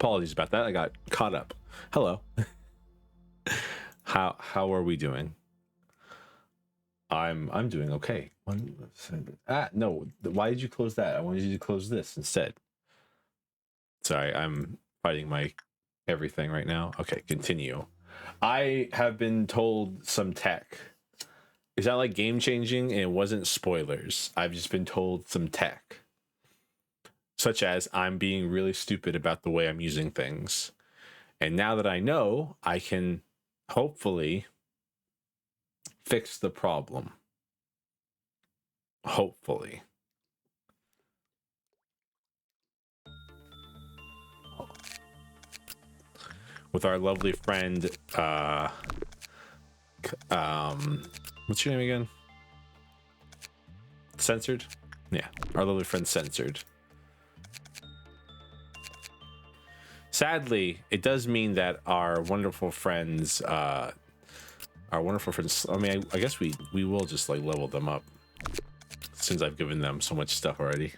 Apologies about that. I got caught up. Hello. How are we doing? I'm doing okay. No. Why did you close that? I wanted you to close this instead. Sorry, I'm fighting my everything right now. Okay, continue. I have been told some tech. It's not like game changing, and it wasn't spoilers. I've just been told some tech, such as I'm being really stupid about the way I'm using things. And now that I know, I can hopefully fix the problem. Hopefully. With our lovely friend, what's your name again? Censored? Yeah, our lovely friend Censored. Sadly, it does mean that our wonderful friends, I mean, I guess we will just like level them up since I've given them so much stuff already.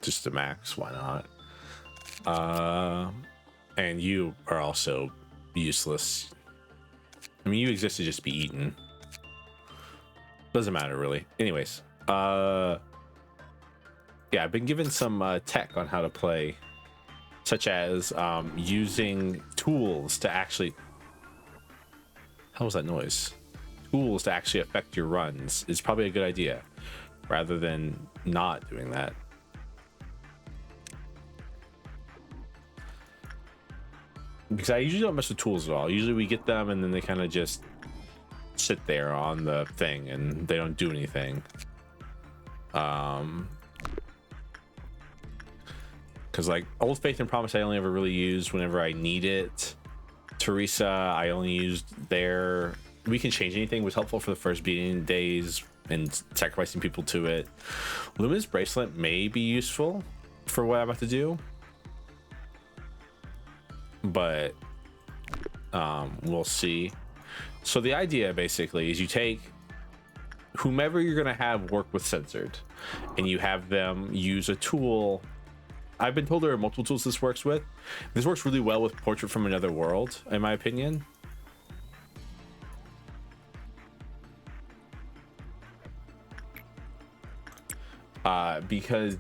Just to max, why not? And you are also useless. I mean, you exist to just be eaten. Doesn't matter really. Anyways, yeah, I've been given some tech on how to play, such as using tools to actually. How was that noise? Tools to actually affect your runs is probably a good idea, rather than not doing that. Because I usually don't mess with tools at all. Usually we get them and then they kind of just sit there on the thing and they don't do anything. Because like Old Faith and Promise I only ever really used whenever I need it. Teresa I only used there. We Can Change Anything was helpful for the first beating days and sacrificing people to it. Luminous Bracelet may be useful for what I'm about to do, but we'll see. So the idea basically is you take whomever you're going to have work with Censored and you have them use a tool. I've been told there are multiple tools this works with. This works really well with Portrait from Another World, in my opinion. Because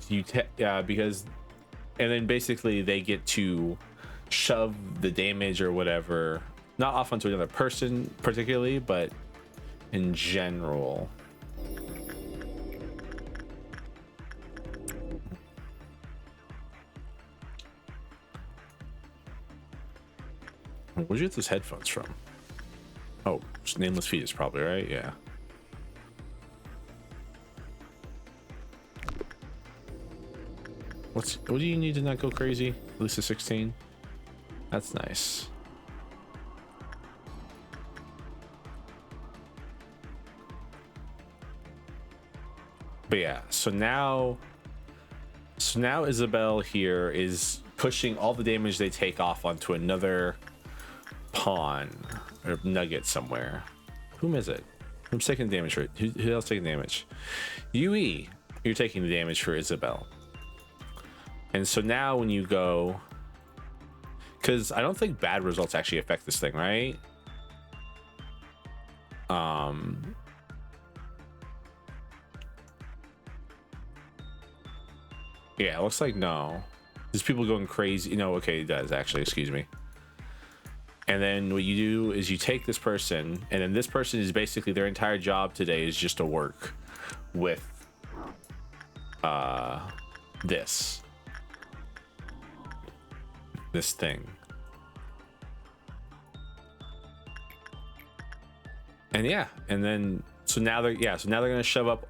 and then basically they get to shove the damage or whatever, not off onto another person particularly, but in general. Where'd you get those headphones from? Oh, Nameless Fetus probably, right? Yeah. What do you need to not go crazy? Lisa 16. That's nice. But yeah, so now Isabel here is pushing all the damage they take off onto another pawn or nugget somewhere. Whom is it? Who's taking damage for it? Who else taking damage? UE, you're taking the damage for Isabel. And so now when you go, because I don't think bad results actually affect this thing, right? Yeah, it looks like no. There's people going crazy. You know, okay, it does actually, excuse me. And then what you do is you take this person, and then this person is basically their entire job today is just to work with this thing. And yeah, and then so now they're gonna shove up.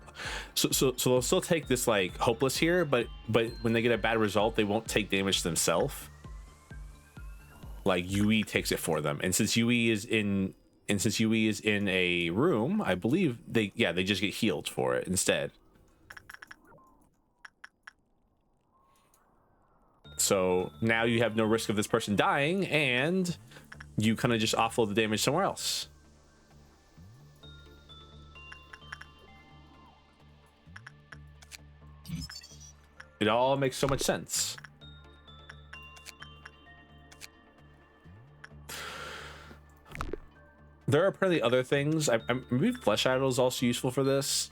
So they'll still take this like hopeless here, but when they get a bad result, they won't take damage themselves. Like UE takes it for them, and since UE is in a room, I believe they just get healed for it instead. So now you have no risk of this person dying, and you kind of just offload the damage somewhere else. It all makes so much sense. There are apparently other things. Maybe Flesh Idol is also useful for this.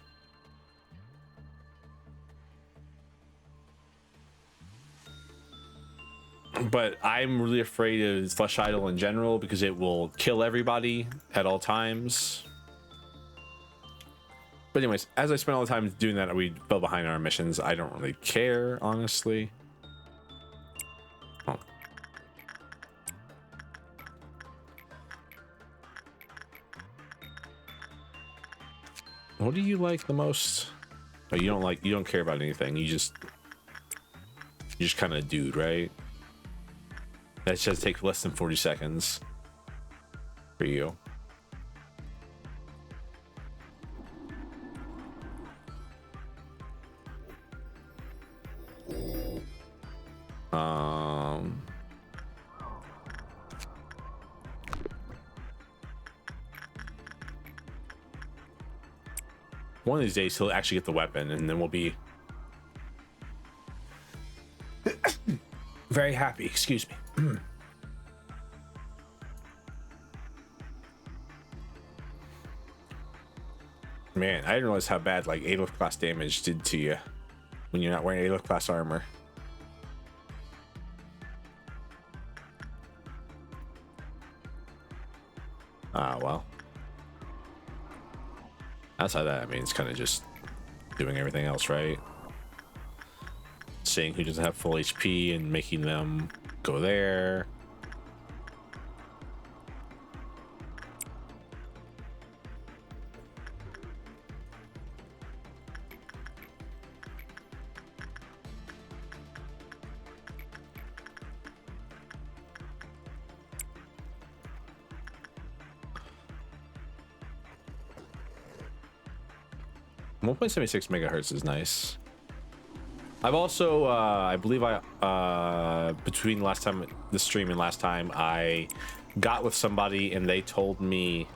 But I'm really afraid of Flesh Idol in general because it will kill everybody at all times. But anyways, as I spent all the time doing that, we fell behind our missions. I don't really care, honestly. Oh. What do you like the most? Oh, you don't care about anything. You're just kind of a dude, right? That should take less than 40 seconds for you. One of these days he'll actually get the weapon, and then we'll be very happy. Excuse me. Man, I didn't realize how bad like Adolf class damage did to you when you're not wearing Adolf class armor. Ah, well. Outside that, I mean, it's kind of just doing everything else, right? Seeing who doesn't have full HP and making them go there. One 1.76 megahertz is nice. I've also, I believe between the stream and last time, I got with somebody and they told me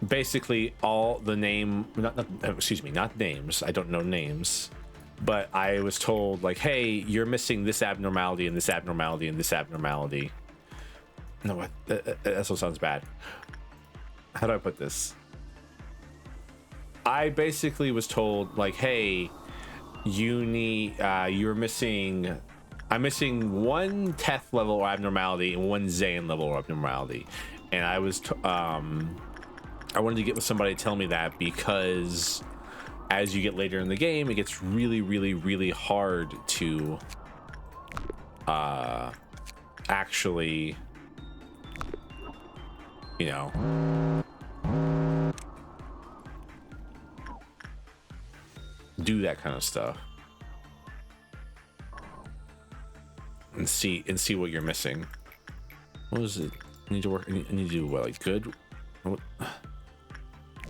basically all the not names. I don't know names, but I was told like, hey, you're missing this abnormality and this abnormality and this abnormality. No, what? That also sounds bad. How do I put this? I basically was told like, hey, you're missing, I'm missing one Teth level abnormality and one Zayn level abnormality. And I was, I wanted to get with somebody to tell me that because as you get later in the game, it gets really, really, really hard to, actually, you know, do that kind of stuff and see what you're missing. What was it? I need to work. I need to do what, like good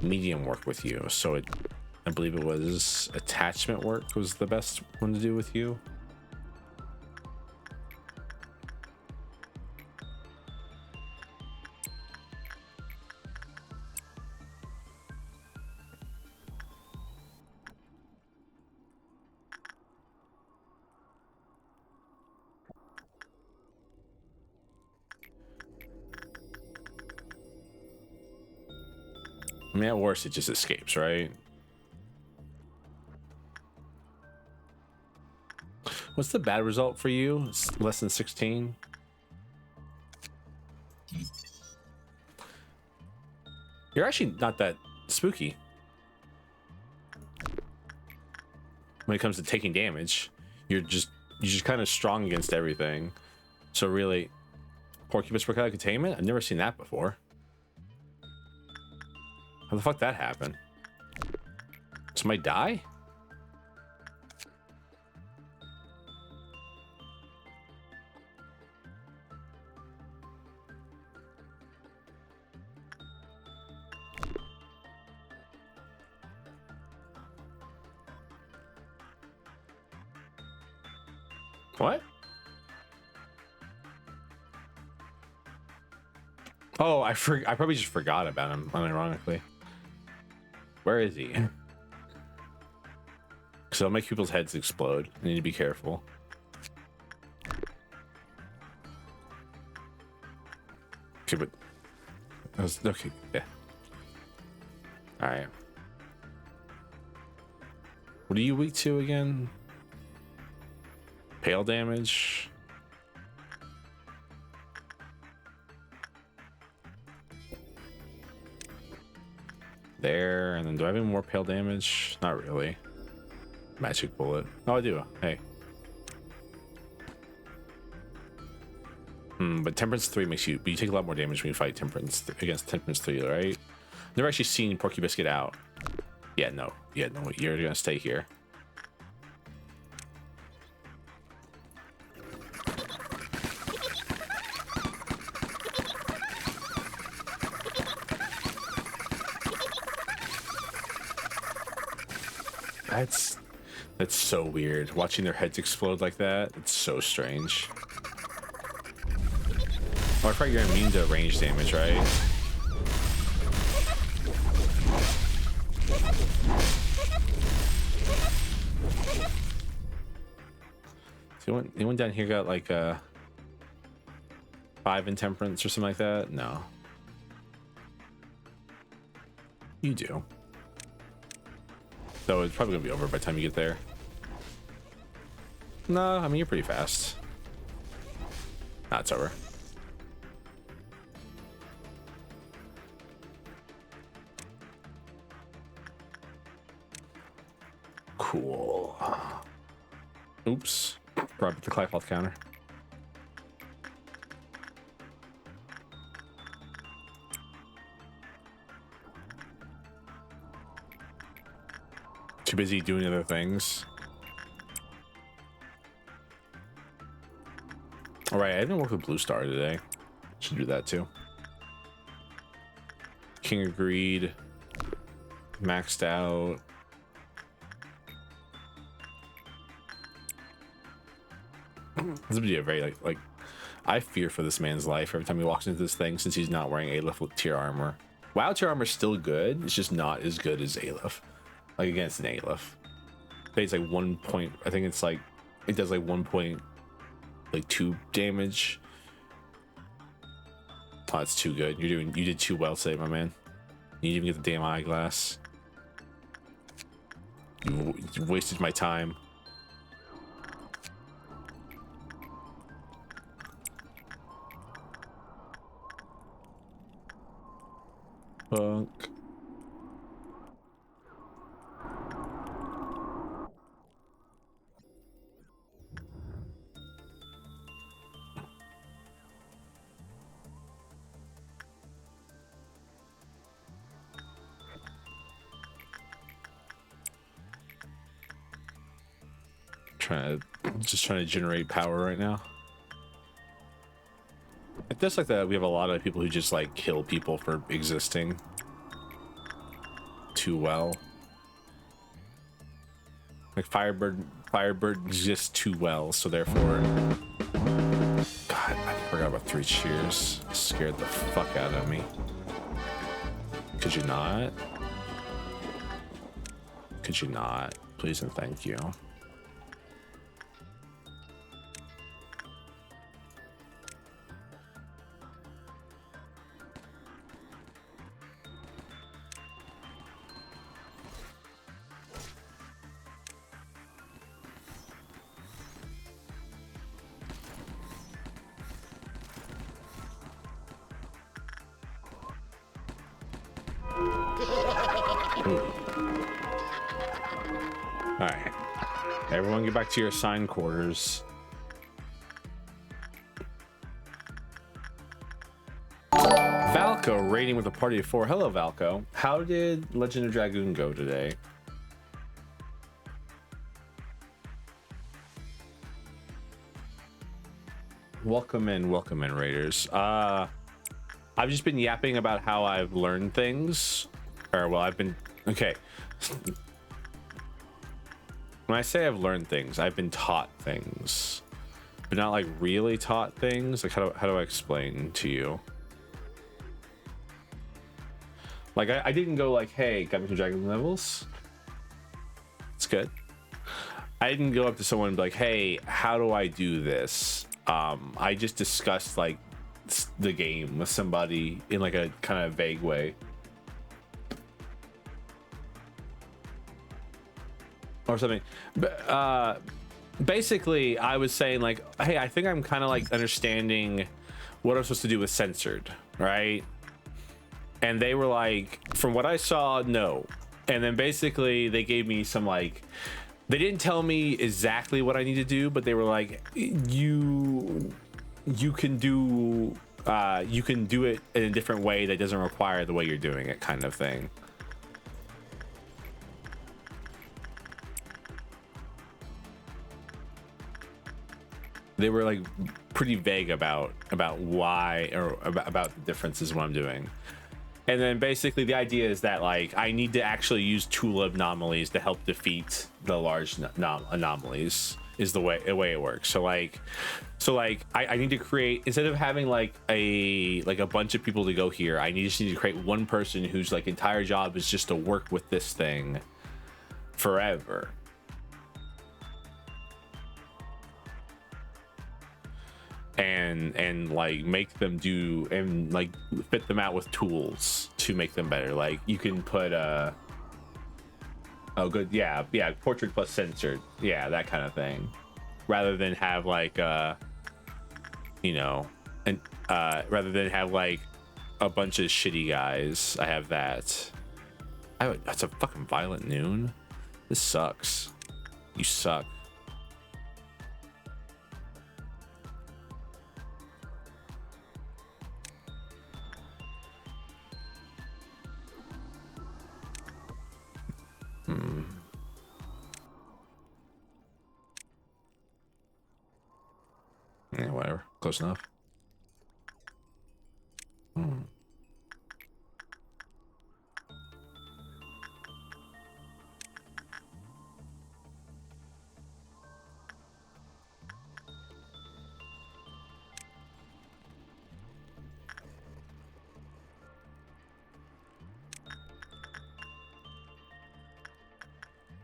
medium work with you. So I believe it was attachment work was the best one to do with you. I mean, at worst, it just escapes, right? What's the bad result for you? It's less than 16. You're actually not that spooky when it comes to taking damage. You're just kind of strong against everything. So really, Porcupus Procalc Containment? I've never seen that before. How the fuck that happened? Somebody die? What? Oh, I probably just forgot about him, unironically. Where is he? Because because it'll make people's heads explode. You need to be careful. Okay, but that was okay. Yeah. All right. What are you weak to again? Pale damage. There, and then do I have any more pale damage? Not really. Magic bullet. Oh, I do. Hey. But Temperance 3 makes you, but you take a lot more damage when you fight Temperance against Temperance 3, right? Never actually seen Porky Biscuit out. Yeah, no. Yeah, no, you're gonna stay here. That's so weird. Watching their heads explode like that, it's so strange. Oh, I thought you're immune to range damage, right? So anyone down here got like a 5 in Temperance or something like that? No. You do. So it's probably gonna be over by the time you get there. No, I mean, you're pretty fast. Nah, it's over. Cool. Oops. Brought up the Clycloth counter. Too busy doing other things. All right, I didn't work with Blue Star today. Should do that too. King of Greed. Maxed out. This would be a very like I fear for this man's life every time he walks into this thing since he's not wearing Aleph with tier armor. WoW tier armor is still good. It's just not as good as Aleph. Like against an Aleph. It's like 1 point. I think it's like it does like 1.2 damage. Oh, it's too good. You did too well today, my man. You didn't even get the damn eyeglass. You wasted my time. Fuck. Just trying to generate power right now. It does like that. We have a lot of people who just like kill people for existing too well. Like Firebird exists too well, so therefore. God, I forgot about 3 cheers. Scared the fuck out of me. Could you not? Could you not? Please and thank you. Alright. Everyone get back to your assigned quarters. Valko raiding with a party of 4. Hello, Valko. How did Legend of Dragoon go today? Welcome in, Raiders. I've just been yapping about how I've learned things. Or, well, I've been... Okay. When I say I've learned things, I've been taught things. But not, like, really taught things. Like, how do I explain to you? Like, I didn't go like, hey, got me some dragon levels. It's good. I didn't go up to someone and be like, hey, how do I do this? I just discussed like the game with somebody in like a kind of vague way. Or something. Basically, I was saying like, hey, I think I'm kind of like understanding what I'm supposed to do with censored, right? And they were like, from what I saw, no. And then basically they gave me some like, they didn't tell me exactly what I need to do, but they were like, you can do it in a different way that doesn't require the way you're doing it, kind of thing. They were like pretty vague about why or about the differences in what I'm doing. And then basically the idea is that like I need to actually use tool anomalies to help defeat the large anomalies is the way it works. So I need to create, instead of having like a bunch of people to go here, I just need to create one person whose like entire job is just to work with this thing forever. And like make them do and like fit them out with tools to make them better. Like you can put oh good, yeah, portrait plus censored, yeah, that kind of thing, rather than have like you know, and rather than have like a bunch of shitty guys. I have that. That's a fucking violent noon. This sucks. You suck. Yeah, whatever. Close enough.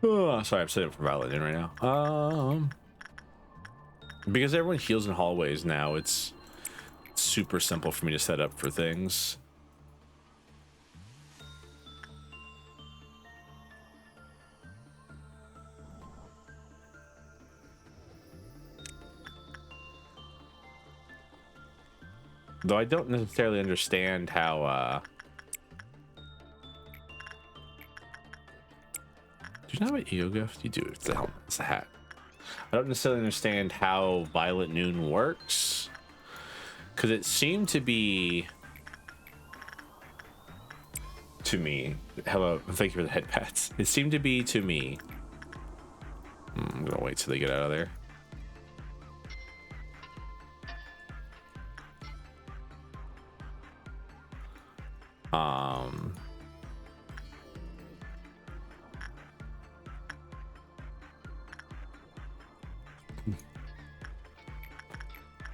Oh, sorry, I'm setting up for Violent in right now. Because everyone heals in hallways now, it's super simple for me to set up for things. Though I don't necessarily understand how do you not have an ego gift? You do. It's the helmet. It's the hat. I don't necessarily understand how Violet Noon works, because it seemed to be, to me, hello, thank you for the head pats. It seemed to be to me. I'm gonna wait till they get out of there.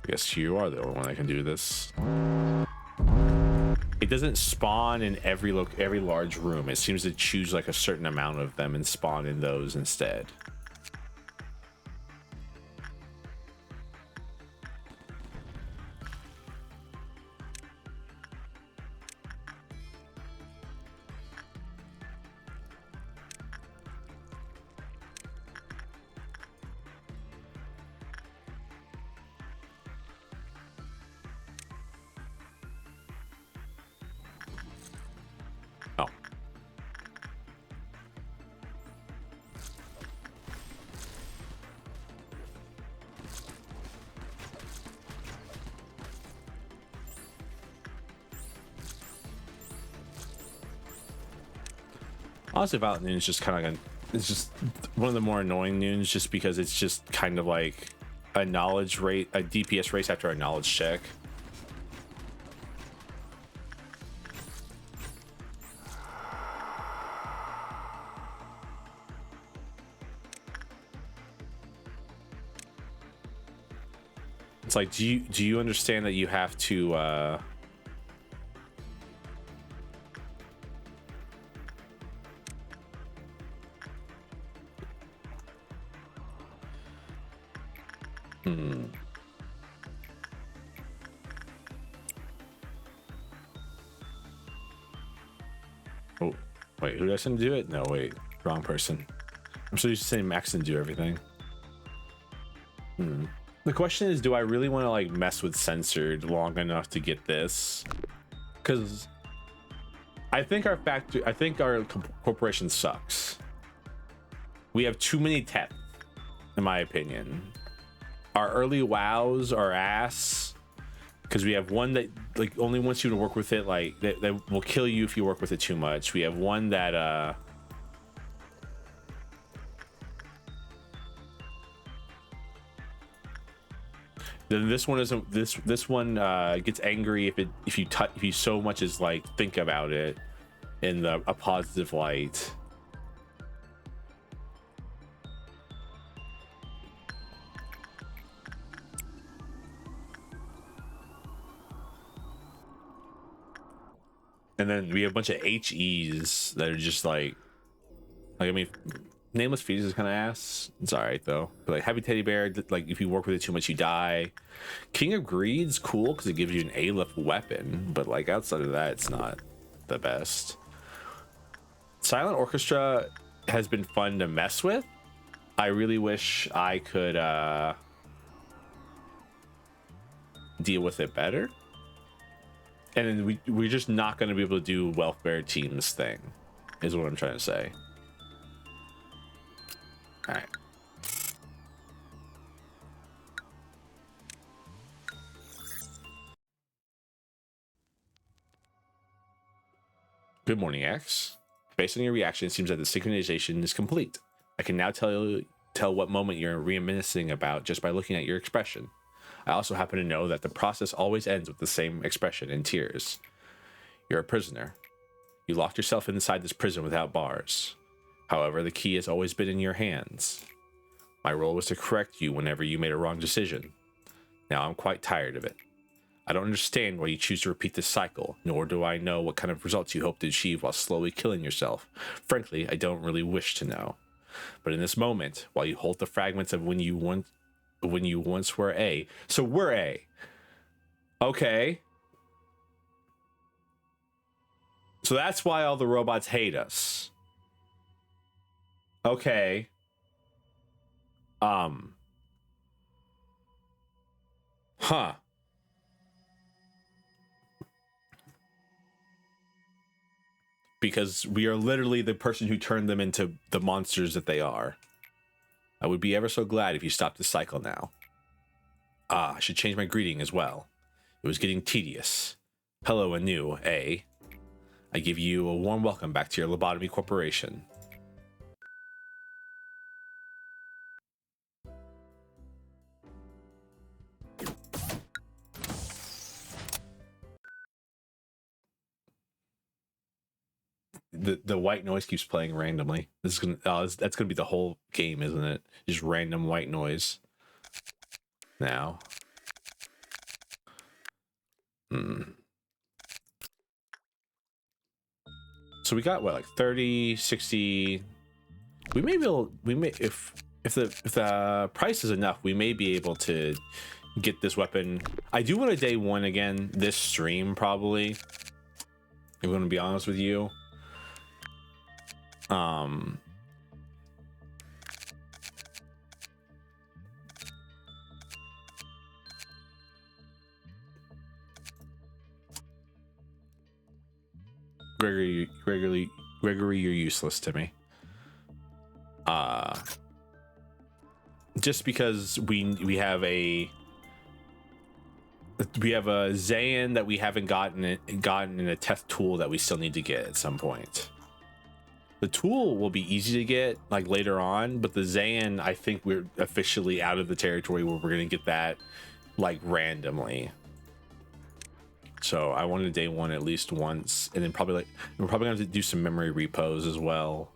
I guess you are the only one that can do this. It doesn't spawn in every large room. It seems to choose like a certain amount of them and spawn in those instead. Oh. Honestly, Violet Noon is just kind of like it's just one of the more annoying noons, just because it's just kind of like a knowledge rate, a DPS race after a knowledge check. It's like, do you understand that you have to Hmm. Oh, wait, who did I send to do it? No, wait, wrong person. I'm so used to saying Max and do everything. The question is, do I really want to like mess with censored long enough to get this? Because I think our corporation sucks. We have too many tests, in my opinion. Our early wows are ass because we have one that like only wants you to work with it, like that will kill you if you work with it too much. We have one that then this one isn't. This one gets angry if you so much as like think about it in a positive light. And then we have a bunch of HEs that are just like I mean, Nameless Fetus is kind of ass. It's all right though. But like Happy Teddy Bear, like if you work with it too much, you die. King of Greed's cool because it gives you an A-lift weapon, but like outside of that, it's not the best. Silent Orchestra has been fun to mess with. I really wish I could deal with it better. And then we're just not going to be able to do welfare teams thing, is what I'm trying to say. All right. Good morning, X. Based on your reaction, it seems that the synchronization is complete. I can now tell what moment you're reminiscing about just by looking at your expression. I also happen to know that the process always ends with the same expression in tears. You're a prisoner. You locked yourself inside this prison without bars. However, the key has always been in your hands. My role was to correct you whenever you made a wrong decision. Now I'm quite tired of it. I don't understand why you choose to repeat this cycle, nor do I know what kind of results you hope to achieve while slowly killing yourself. Frankly, I don't really wish to know. But in this moment, while you hold the fragments of when you once were A. So we're A. Okay. So that's why all the robots hate us. Okay. Huh. Because we are literally the person who turned them into the monsters that they are. I would be ever so glad if you stopped this cycle now. I should change my greeting as well. It was getting tedious. Hello anew, eh? I give you a warm welcome back to your Lobotomy Corporation. The white noise keeps playing randomly. This is gonna that's gonna be the whole game, isn't it? Just random white noise. Now. So we got what, like 30, 60. We may be able, if the price is enough, we may be able to get this weapon. I do want a day one again this stream, probably. I'm gonna be honest with you. Gregory, you're useless to me. Just because we have a Zayn that we haven't gotten in a test tool that we still need to get at some point. The tool will be easy to get like later on, but the Zayn, I think we're officially out of the territory where we're gonna get that like randomly. So I wanted day one at least once, and then probably we're probably gonna have to do some memory repos as well.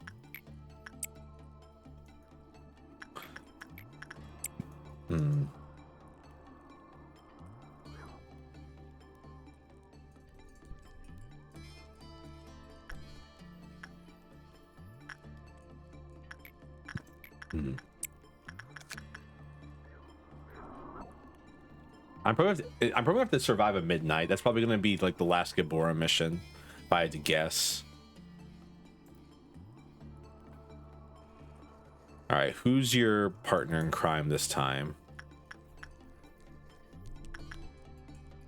I'm probably gonna have to survive a midnight. That's probably gonna be like the last Gabora mission, if I had to guess. All right, who's your partner in crime this time?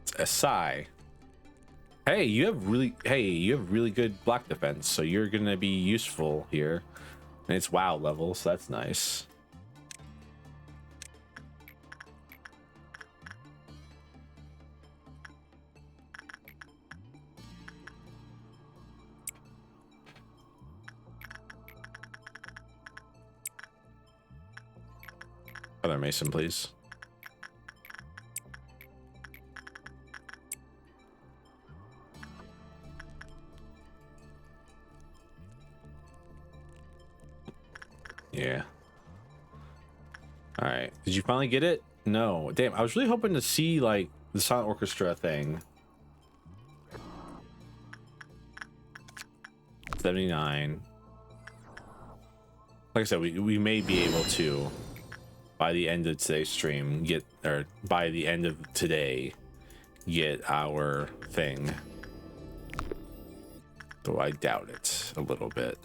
It's Asai. Hey, you have really good block defense, so you're gonna be useful here. And it's WoW level, so that's nice. Other Mason, please. Yeah. All right. Did you finally get it? No. Damn, I was really hoping to see like the Silent Orchestra thing. 79. Like I said, we may be able to by the end of today's stream by the end of today get our thing. Though I doubt it a little bit.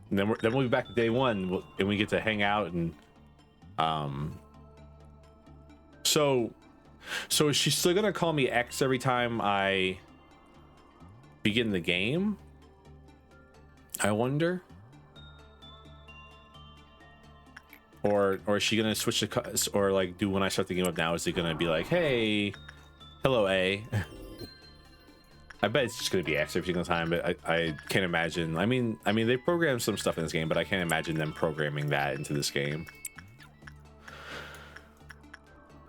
And then we'll be back to day one, and we get to hang out and so is she still gonna call me X every time I begin the game? I wonder. Or is she gonna switch the or like do when I start the game up now? Is it gonna be like, hey, hello A? I bet it's just gonna be X every single time, but I can't imagine. I mean they programmed some stuff in this game, but I can't imagine them programming that into this game.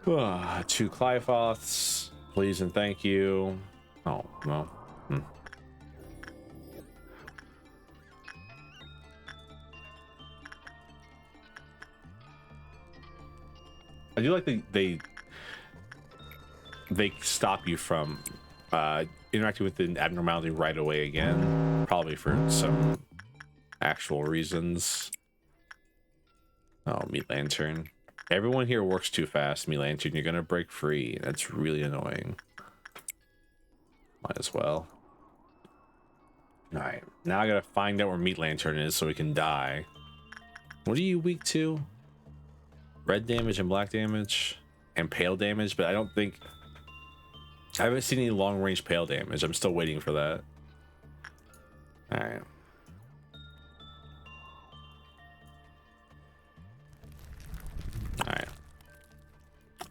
2 Clyfoths, please and thank you. Oh no. I do like they stop you from interacting with the abnormality right away again, probably for some actual reasons. Oh, Meat Lantern. Everyone here works too fast, Meat Lantern. You're gonna break free. That's really annoying. Might as well. Alright, now I gotta find out where Meat Lantern is so we can die. What are you weak to? Red damage and black damage and pale damage, but I haven't seen any long range pale damage. I'm still waiting for that. All right. All right.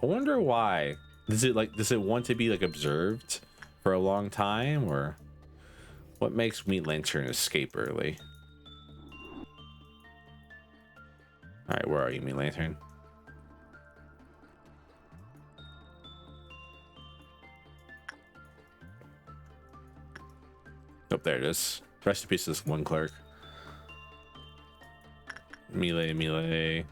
I wonder why. Does it want to be like observed for a long time, or what makes Meat Lantern escape early? All right, where are you, Meat Lantern? Oh, there it is. Rest in peace to this one clerk. Melee.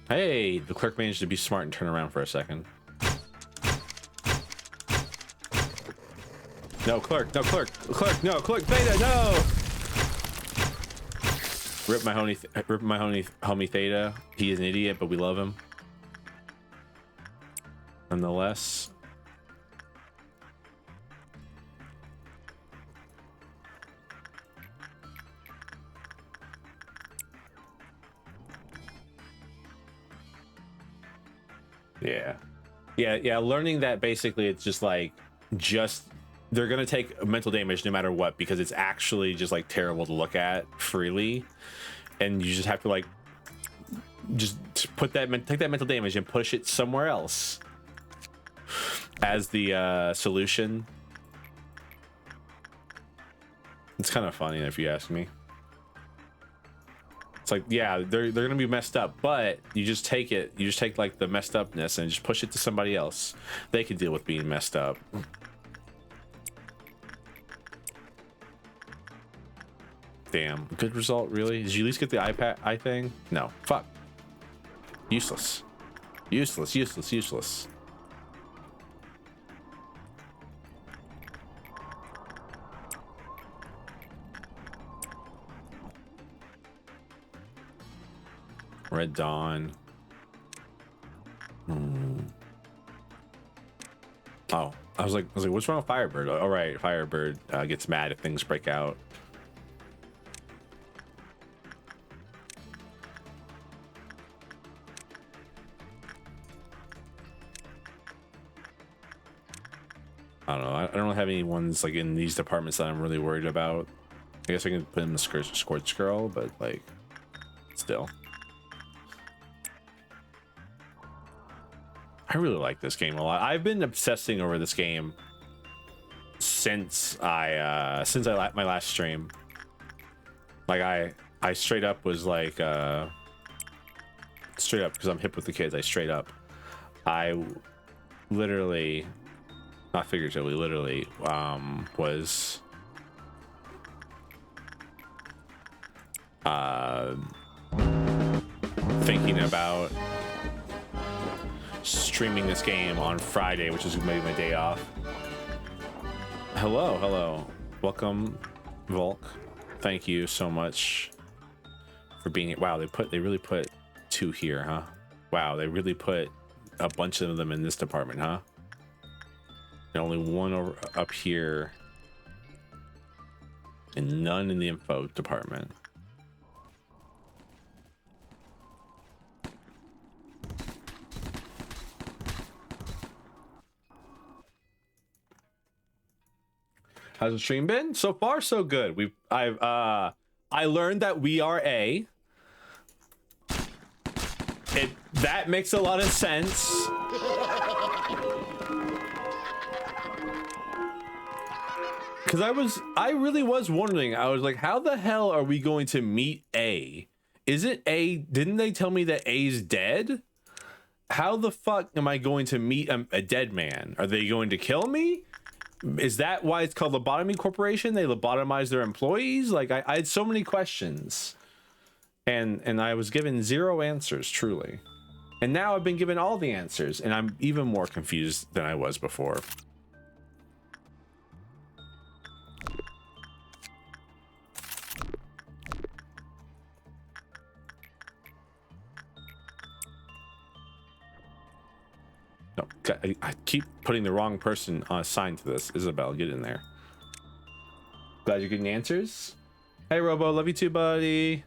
Hey, the clerk managed to be smart and turn around for a second. No, clerk, no, clerk, Theta, no! Rip my homie Theta. He is an idiot, but we love him. Nonetheless. Yeah. Learning that basically it's just like, they're gonna take mental damage no matter what, because it's actually just like terrible to look at freely, and you just have to like take that mental damage and push it somewhere else as the solution. It's kind of funny if you ask me. It's like, yeah, they're gonna be messed up, but you just take like the messed upness and just push it to somebody else. They can deal with being messed up. Damn, good result, really? Did you at least get the eye thing? No, fuck. Useless. Useless, useless, useless. Red Dawn. Oh, I was like, what's wrong with Firebird? All right, Firebird gets mad if things break out. I don't know. I don't have any ones like in these departments that I'm really worried about. I guess I can put in the Scorch Girl, but like, still. I really like this game a lot. I've been obsessing over this game since my last stream. Like I straight up was like straight up, because I'm hip with the kids. I literally, not figuratively, literally was thinking about streaming this game on Friday, which is maybe my day off. Hello, welcome, Volk. Thank you so much for being here. Wow, they really put 2 here, huh? Wow, they really put a bunch of them in this department, huh? And only 1 over up here, and none in the info department. How's the stream been? So far, so good. I learned that we are A. That makes a lot of sense. Because I really was wondering. I was like, how the hell are we going to meet A? Is it A? Didn't they tell me that A's dead? How the fuck am I going to meet a dead man? Are they going to kill me? Is that why it's called Lobotomy Corporation? They lobotomize their employees? Like, I had so many questions, and I was given 0 answers, truly. And now I've been given all the answers, and I'm even more confused than I was before. No, I keep putting the wrong person assigned to this. Isabel, get in there. Glad you're getting answers. Hey, Robo, love you too, buddy.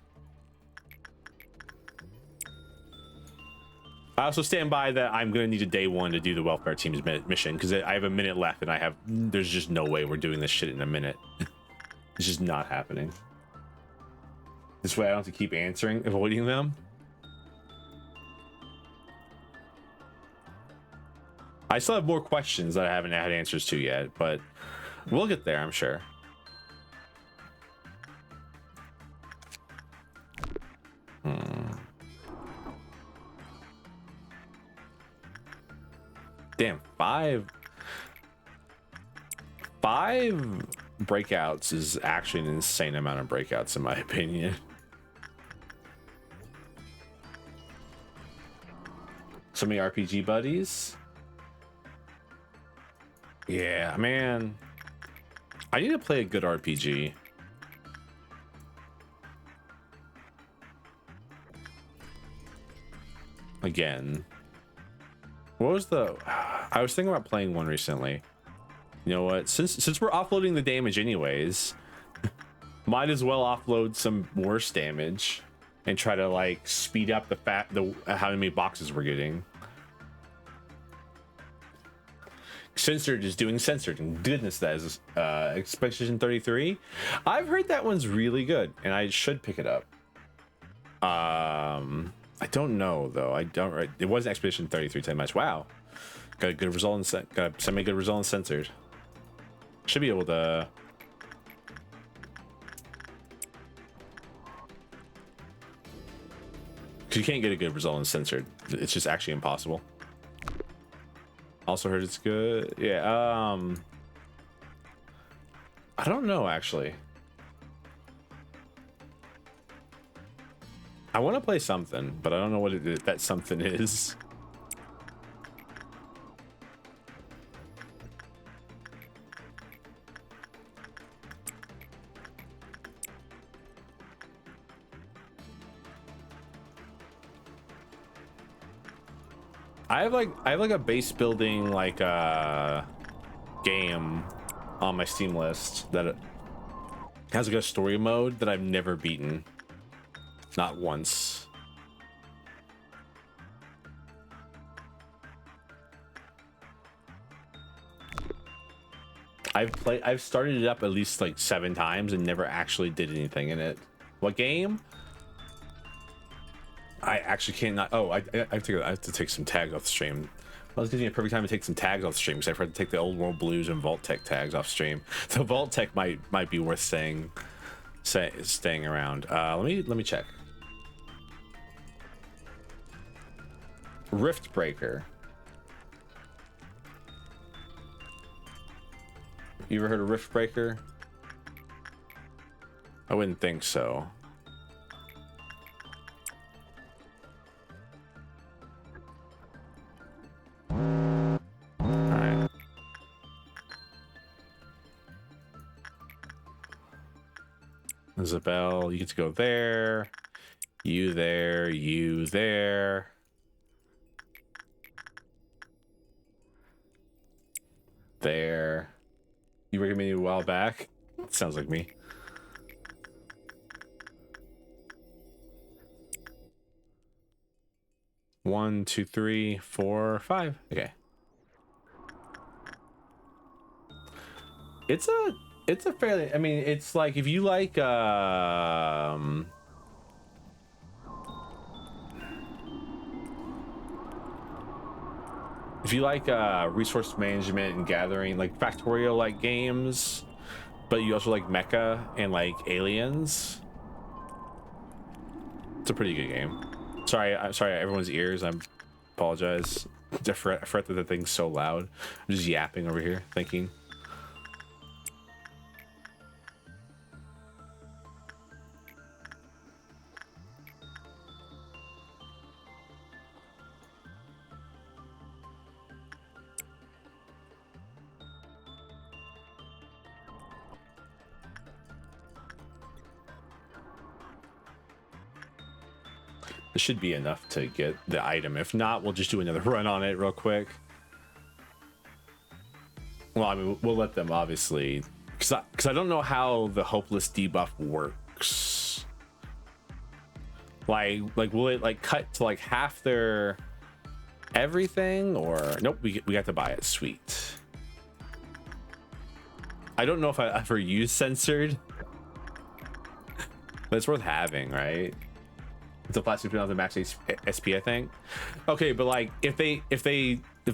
I also stand by that I'm going to need a day 1 to do the welfare team's mission, because I have a minute left, and there's just no way we're doing this shit in a minute. It's just not happening. This way I don't have to keep avoiding them. I still have more questions that I haven't had answers to yet, but we'll get there, I'm sure. Damn, 5 breakouts is actually an insane amount of breakouts, in my opinion. So many RPG buddies. Yeah, man. I need to play a good RPG. Again. What was the... I was thinking about playing one recently. You know what? Since we're offloading the damage anyways, might as well offload some worse damage and try to like speed up how many boxes we're getting. Censored is doing censored, and goodness, that is Expedition 33. I've heard that one's really good, and I should pick it up. I don't know though. It wasn't Expedition 33 10 much. Wow, got a good result in got a semi good result in censored. Should be able to. Because you can't get a good result in censored. It's just actually impossible. Also heard it's good. Yeah. I don't know actually. I want to play something, but I don't know what that something is. I have like a base building like game on my Steam list that has like a story mode that I've never beaten, not once. I've started it up at least like 7 times and never actually did anything in it. What game? I actually cannot. Oh, I have to take some tags off the stream. Well, this gives me a perfect time to take some tags off the stream because I've had to take the Old World Blues and Vault Tech tags off stream. So Vault Tech might be worth staying around. Let me check. Rift Breaker. You ever heard of Rift Breaker? I wouldn't think so. Alright. Isabel, you get to go there. You there, you there. There. You recommended me a while back. Sounds like me. One, two, three, four, five. Okay. It's a fairly, I mean, it's like if you like resource management and gathering, like Factorio like games, but you also like mecha and like aliens, it's a pretty good game. Sorry, everyone's ears. I apologize. I fret that the thing's so loud. I'm just yapping over here thinking. This should be enough to get the item. If not, we'll just do another run on it real quick. Well, I mean, we'll let them obviously, because I don't know how the hopeless debuff works. Like will it like cut to like half their everything, or nope? We have to buy it. Sweet. I don't know if I ever used censored, but it's worth having, right? It's a plastic on the max SP, I think. Okay, but like if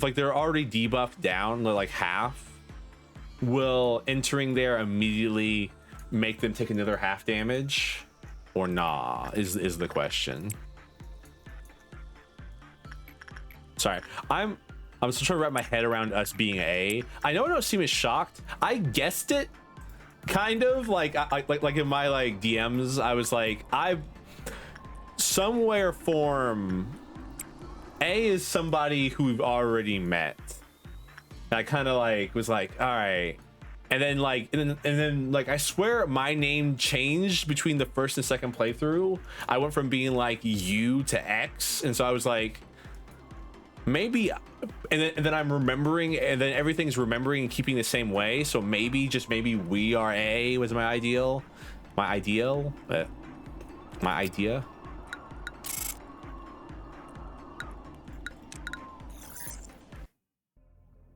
like they're already debuffed down like half, will entering there immediately make them take another half damage, or nah? Is the question. Sorry, I'm still trying to wrap my head around us being A. I know I don't seem as shocked. I guessed it, kind of like in my like DMs. I was like, somewhere form A is somebody who we've already met. And I kind of like was like, all right, and then like I swear my name changed between the first and second playthrough. I went from being like U to X, and so I was like, maybe, and then I'm remembering, and then everything's remembering and keeping the same way. So maybe, just maybe, we are A was my idea.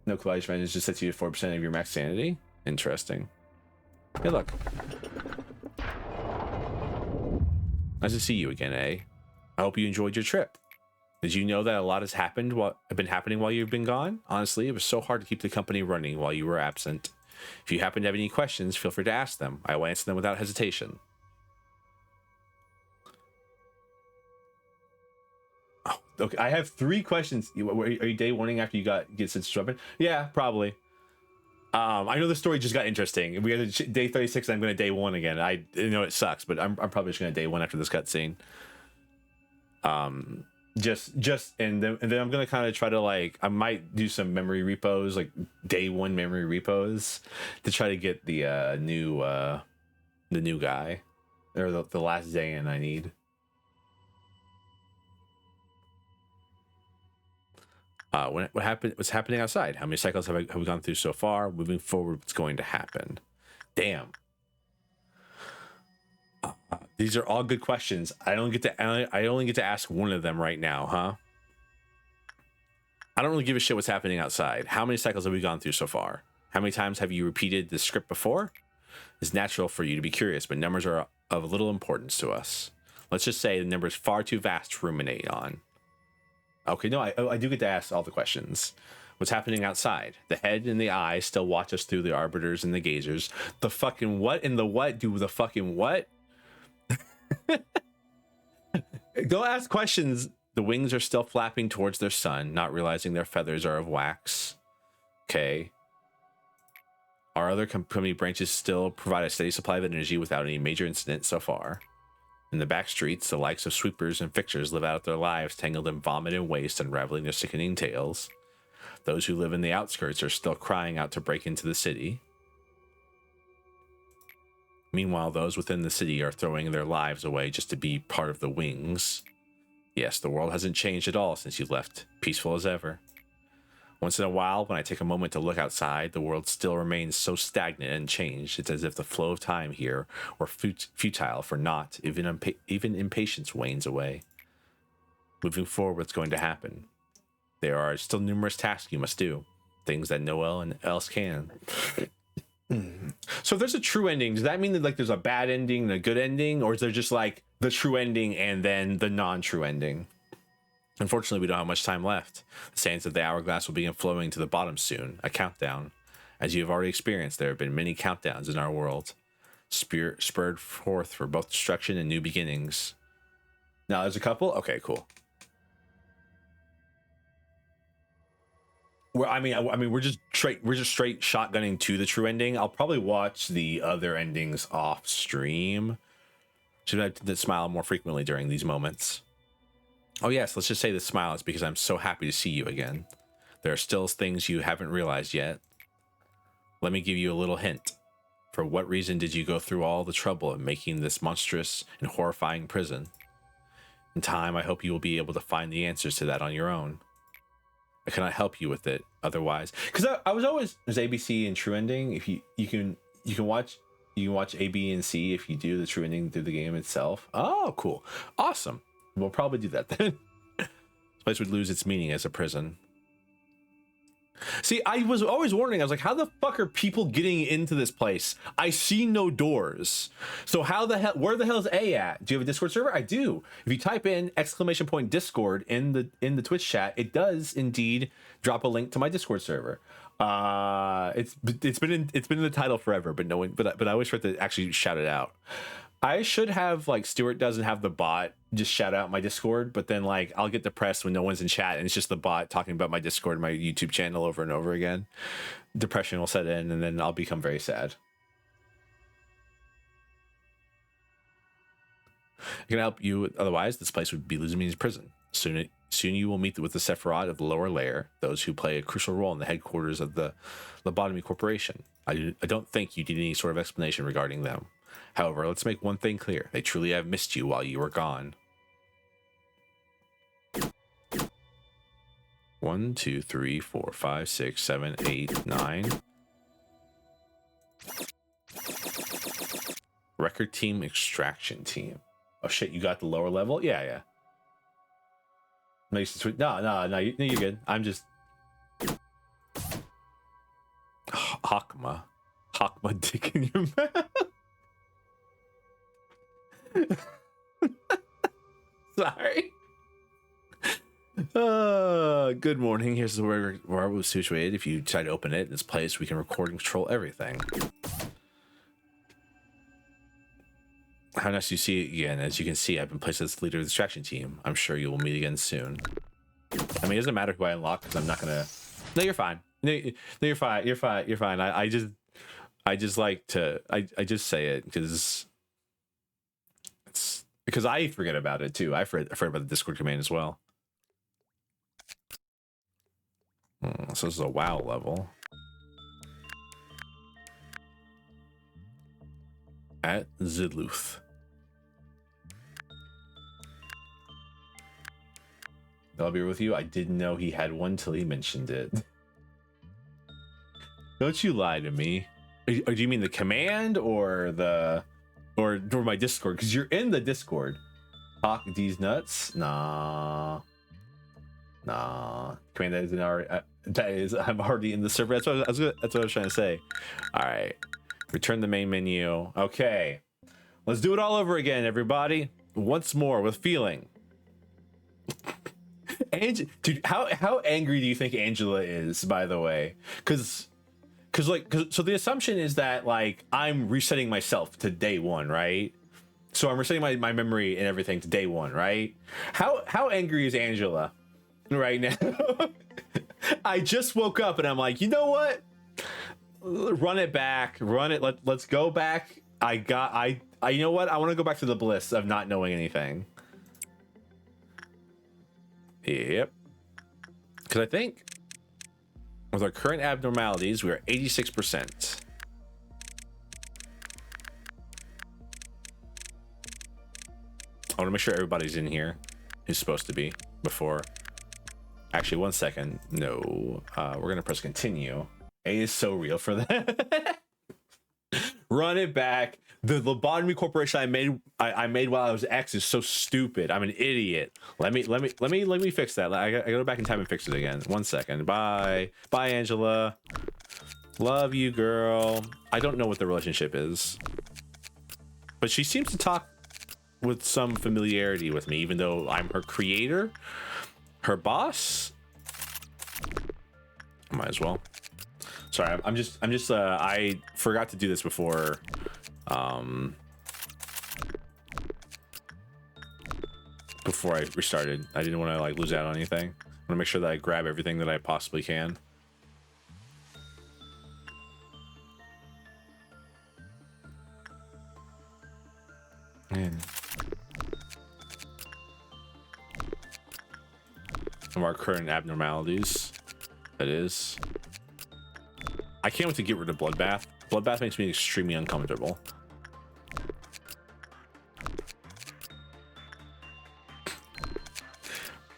No collage advantage just sets you to 4% of your max sanity. Interesting. Good luck. Nice to see you again, eh? I hope you enjoyed your trip. Did you know that a lot has been happening while you've been gone? Honestly, it was so hard to keep the company running while you were absent. If you happen to have any questions, feel free to ask them. I will answer them without hesitation. Oh, okay. I have 3 questions. Are you day oneing after you get censored? Yeah, probably. I know the story just got interesting. We got to day 36. And I'm going to day 1 again. I know it sucks, but I'm probably just going to day 1 after this cutscene. And then I'm gonna kind of try to like, I might do some memory repos, like day one memory repos, to try to get the new guy, or the last day in I need. What happened? What's happening outside? How many cycles have we gone through so far? Moving forward, what's going to happen? Damn. These are all good questions. I only get to ask one of them right now, huh? I don't really give a shit what's happening outside. How many cycles have we gone through so far? How many times have you repeated the script before? It's natural for you to be curious, but numbers are of little importance to us. Let's just say the number is far too vast to ruminate on. Okay, no, I do get to ask all the questions. What's happening outside? The head and the eye still watch us through the arbiters and the gazers. The fucking what and the what do the fucking what? Don't ask questions. The wings are still flapping towards their sun, not realizing their feathers are of wax. Okay. Our other company branches still provide a steady supply of energy without any major incident so far. In the back streets, the likes of sweepers and fixers live out their lives tangled in vomit and waste, unraveling their sickening tales. Those who live in the outskirts are still crying out to break into the city. Meanwhile, those within the city are throwing their lives away just to be part of the wings. Yes, the world hasn't changed at all since you left, peaceful as ever. Once in a while, when I take a moment to look outside, the world still remains so stagnant and changed. It's as if the flow of time here were futile for naught, even impatience wanes away. Moving forward, what's going to happen? There are still numerous tasks you must do, things that no one else can. So if there's a true ending, does that mean that like there's a bad ending and a good ending, or is there just like the true ending and then the non-true ending? Unfortunately, we don't have much time left. The sands of the hourglass will begin flowing to the bottom soon, a countdown. As you have already experienced, there have been many countdowns in our world, spurred forth for both destruction and new beginnings. Now there's a couple? Okay, cool. I mean, we're just straight shotgunning to the true ending. I'll probably watch the other endings off stream. Should I have to smile more frequently during these moments? Oh yes, let's just say the smile is because I'm so happy to see you again. There are still things you haven't realized yet. Let me give you a little hint. For what reason did you go through all the trouble of making this monstrous and horrifying prison? In time, I hope you will be able to find the answers to that on your own. I cannot help you with it otherwise, because I was always, there's ABC and true ending. If you can watch A, B, and C if you do the true ending through the game itself. Oh, cool, awesome. We'll probably do that then. This place would lose its meaning as a prison. See, I was always wondering, I was like, how the fuck are people getting into this place? I see no doors. So how the hell, where the hell is A at? Do you have a Discord server? I do. If you type in !Discord in the Twitch chat, it does indeed drop a link to my Discord server. It's been in the title forever, but no one, but I always forget to actually shout it out. I should have, like, Stuart doesn't have the bot just shout out my Discord, but then like I'll get depressed when no one's in chat and it's just the bot talking about my Discord and my YouTube channel over and over again. Depression will set in and then I'll become very sad. I can help you, otherwise this place would be losing me in prison. Soon you will meet with the Sephiroth of the lower layer, those who play a crucial role in the headquarters of the Lobotomy Corporation. I don't think you need any sort of explanation regarding them. However, let's make one thing clear. They truly have missed you while you were gone. 1, 2, 3, 4, 5, 6, 7, 8, 9. Record team, extraction team. Oh shit, you got the lower level? Yeah. No, you're good. I'm just Hakma dick in your mouth. Sorry. Good morning. Here's where I was situated. If you try to open it in this place, we can record and control everything. How nice to see you again. As you can see, I've been placed as leader of the distraction team. I'm sure you will meet again soon. I mean, it doesn't matter who I unlock because I'm not gonna. No, you're fine. No, you're fine. You're fine. I just like to. I just say it because because I forget about it too. I forget about the Discord command as well. So this is a WoW level. At Ziluth. I'll be with you. I didn't know he had one till he mentioned it. Don't you lie to me. Or do you mean the command or the or my Discord? Because you're in the Discord. Talk these nuts? Nah. Command that isn't already. That is, I'm already in the server. That's what I was trying to say. All right. Return the main menu. Okay. Let's do it all over again, everybody. Once more with feeling. Dude, how angry do you think Angela is, by the way? Cause so the assumption is that like I'm resetting myself to day one, right? So I'm resetting my memory and everything to day one, right? How angry is Angela right now? I just woke up and I'm like, you know what? Run it back. Run it. Let's go back. I you know what? I want to go back to the bliss of not knowing anything. Yep. Because I think with our current abnormalities, we are 86%. I want to make sure everybody's in here who's supposed to be before. Actually, 1 second. No. We're going to press continue. A is so real for that. Run it back. The Lobotomy Corporation I made while I was X is so stupid. I'm an idiot. Let me fix that. I gotta go back in time and fix it again. 1 second. Bye, Angela. Love you, girl. I don't know what the relationship is, but she seems to talk with some familiarity with me, even though I'm her creator, her boss. Might as well. Sorry, I'm just I forgot to do this before. Before I restarted, I didn't want to like lose out on anything. I want to make sure that I grab everything that I possibly can. Man. Of our current abnormalities, that is. I can't wait to get rid of Bloodbath. Bloodbath makes me extremely uncomfortable.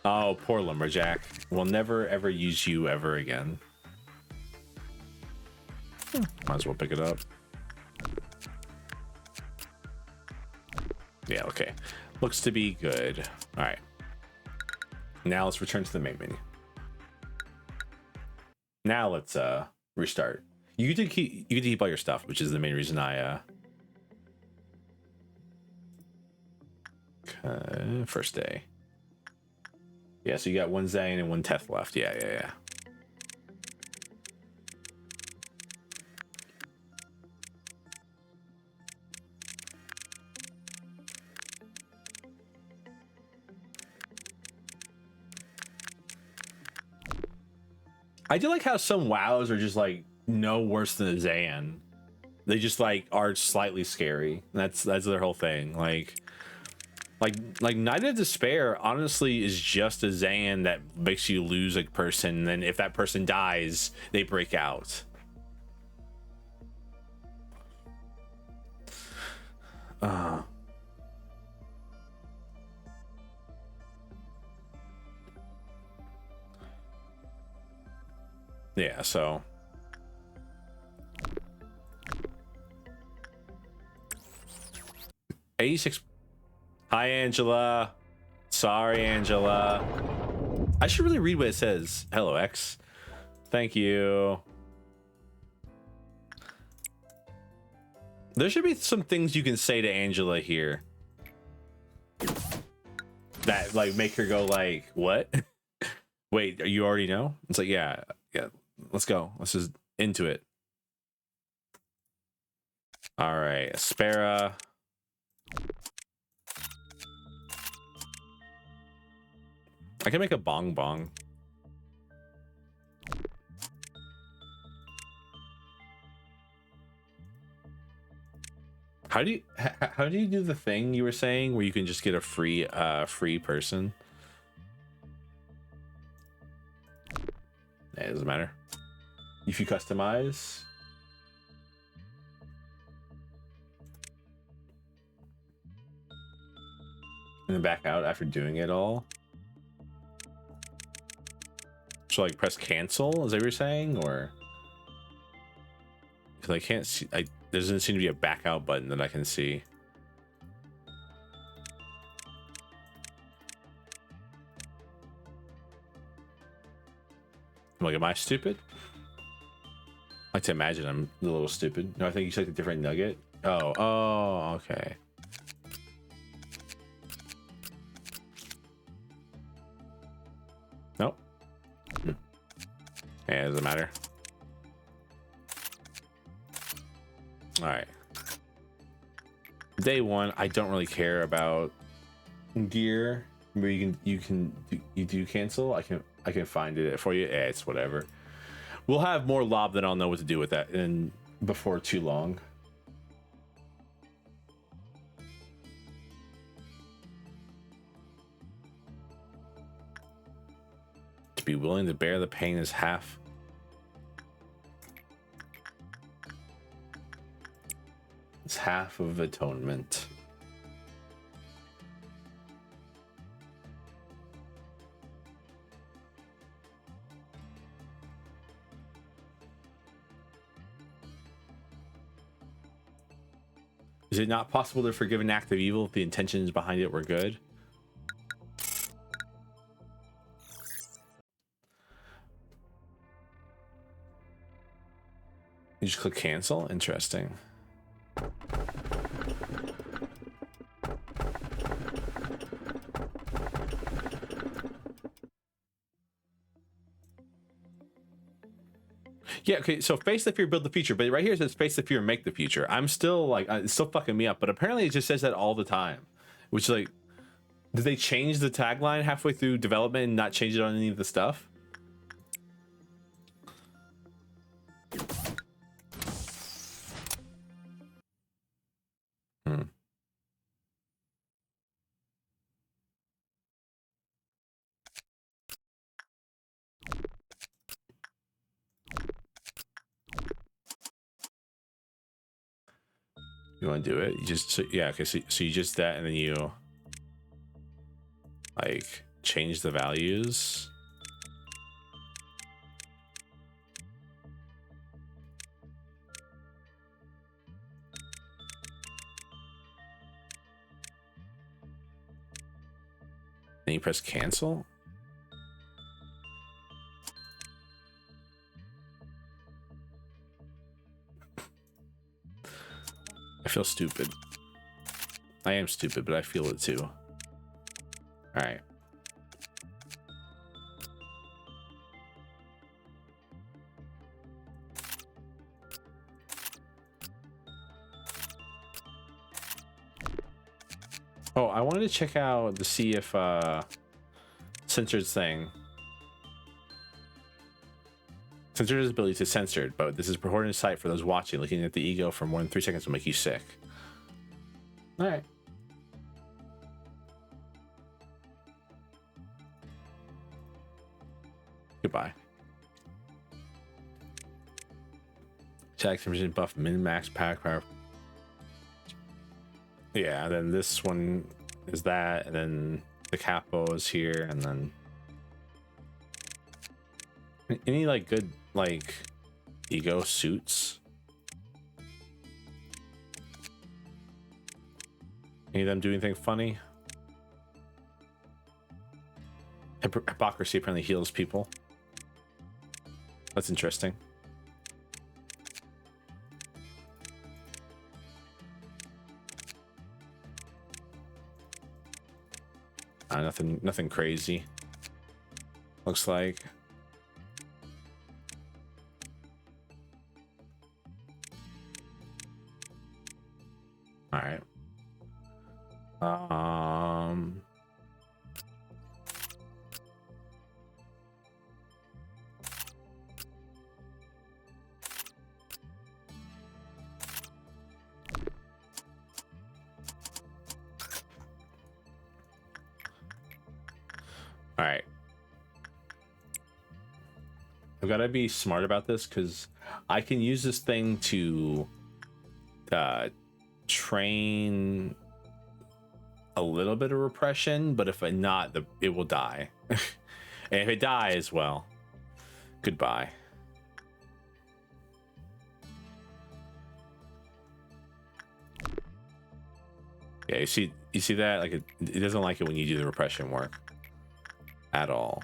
Oh, poor Lumberjack. We'll never ever use you ever again. Might as well pick it up. Yeah, okay. Looks to be good. All right. Now let's return to the main menu. Now let's restart. You get to keep all your stuff, which is the main reason I first day. Yeah, so you got 1 Zane and 1 Teth left. Yeah. I do like how some WoWs are just like no worse than a Zayan. They just like are slightly scary. That's their whole thing. Like Night of Despair honestly is just a Zayan that makes you lose a person, and then if that person dies, they break out. Yeah, so 86. Hi, Angela. Sorry, Angela. I should really read what it says. Hello, X. Thank you. There should be some things you can say to Angela here that like make her go like, what? Wait, you already know? It's like, yeah, let's go. Let's just into it. All right, Aspera. I can make a bong bong. how do you do the thing you were saying where you can just get a free person? It doesn't matter. If you customize, and then back out after doing it all. So like press cancel, is that what you're saying? Or because I can't see, there doesn't seem to be a back out button that I can see. I'm like, am I stupid? I like to imagine I'm a little stupid. No, I think you select a different nugget. Oh, okay. Nope. Yeah, it doesn't matter. All right. Day one, I don't really care about gear. Where you do cancel. I can find it for you. Yeah, it's whatever. We'll have more lob than I'll know what to do with that in before too long. To be willing to bear the pain is half. It's half of atonement. Is it not possible to forgive an act of evil if the intentions behind it were good? You just click cancel? Interesting. Yeah, okay, so face the fear, build the future, but right here it says face the fear, make the future. I'm still like, it's still fucking me up, but apparently it just says that all the time. Which, like, did they change the tagline halfway through development and not change it on any of the stuff? You want to do it? You just, so, yeah, okay, so you just that, and then you like change the values. Then you press cancel. I feel stupid. I am stupid, but I feel it too. All right. Oh, I wanted to check out to see if censored thing. Censored ability to censored, but this is prohibited sight for those watching. Looking at the ego for more than 3 seconds will make you sick. All right. Goodbye. Attack vision buff min max pack power. Yeah, then this one is that, and then the capo is here, and then any like good like ego suits. Any of them do anything funny? Hypocrisy apparently heals people. That's interesting. Nothing crazy. Looks like. All right. I've got to be smart about this because I can use this thing to train a little bit of repression, but if not, it will die. And if it dies, well, goodbye. Yeah, you see that? Like it doesn't like it when you do the repression work at all.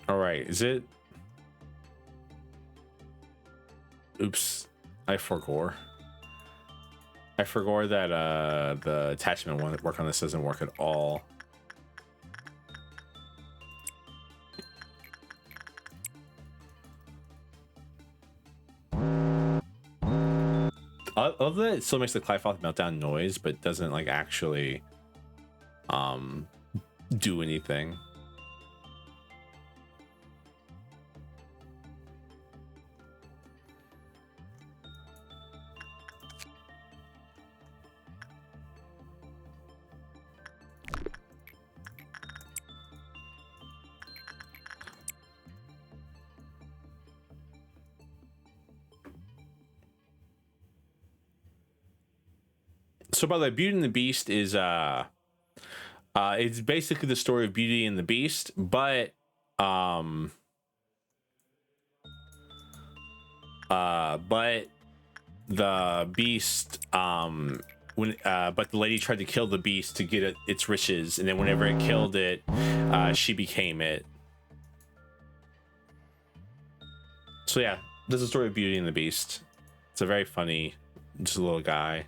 All right, is it? Oops, I forgot that the attachment one that work on this doesn't work at all. Other than that, it still makes the Clifoth meltdown noise, but doesn't like actually do anything. So by the way, Beauty and the Beast is it's basically the story of Beauty and the Beast, but the Beast but the lady tried to kill the Beast to get its riches, and then whenever it killed it, she became it. So yeah, this is the story of Beauty and the Beast. It's a very funny, just a little guy.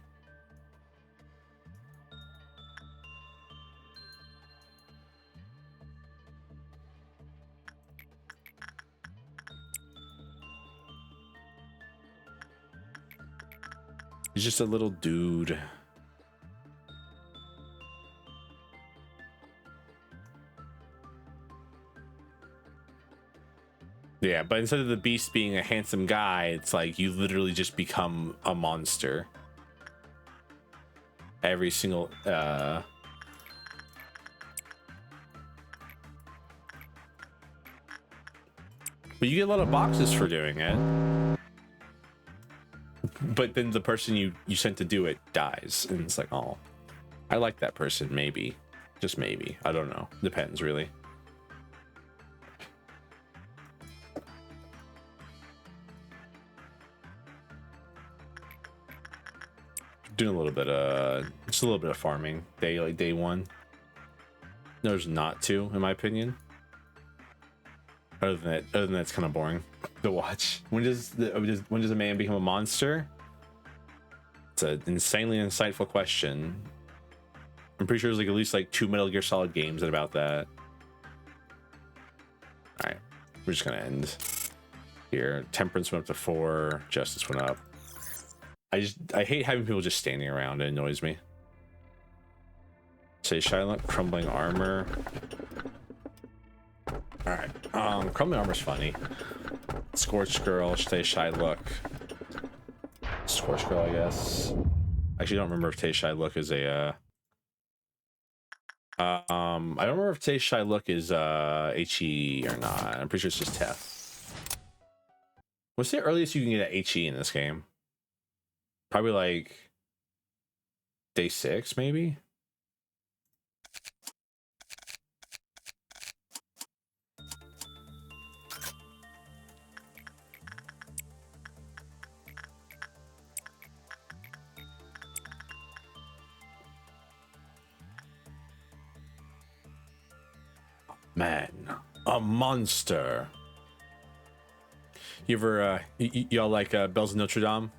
He's just a little dude. Yeah, but instead of the Beast being a handsome guy, it's like you literally just become a monster. Every single but you get a lot of boxes for doing it. But then the person you sent to do it dies, and it's like, oh, I like that person. Maybe, just maybe. I don't know. Depends, really. Doing a little bit just a little bit of farming day one. There's not to, in my opinion. Other than that, it's kind of boring to watch. When does a man become a monster? It's an insanely insightful question. I'm pretty sure there's like at least like 2 Metal Gear Solid games about that. All right, we're just gonna end here. Temperance went up to 4. Justice went up. I hate having people just standing around. It annoys me. Say Shylock, crumbling armor. All right, crumbling armor's funny. Scorched Girl, say Shylock. Scorched Girl, I guess. Actually, I don't remember if Tay Shylock is a I don't remember if Tay Shylock is HE or not. I'm pretty sure it's just Teth. What's the earliest you can get a HE in this game? Probably like day 6, maybe. Man, a monster. You ever y'all like Bells of Notre Dame?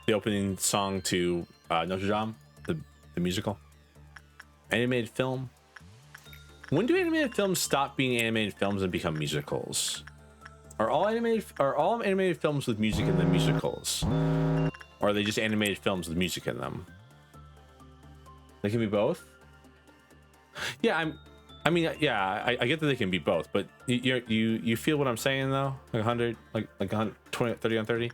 The opening song to Notre Dame, the musical animated film. When do animated films stop being animated films and become musicals? Are all animated films with music in them musicals, or are they just animated films with music in them? They can be both. Yeah, I mean, yeah, I get that they can be both, but you feel what I'm saying though? Like 100, like 120, 30 on 30.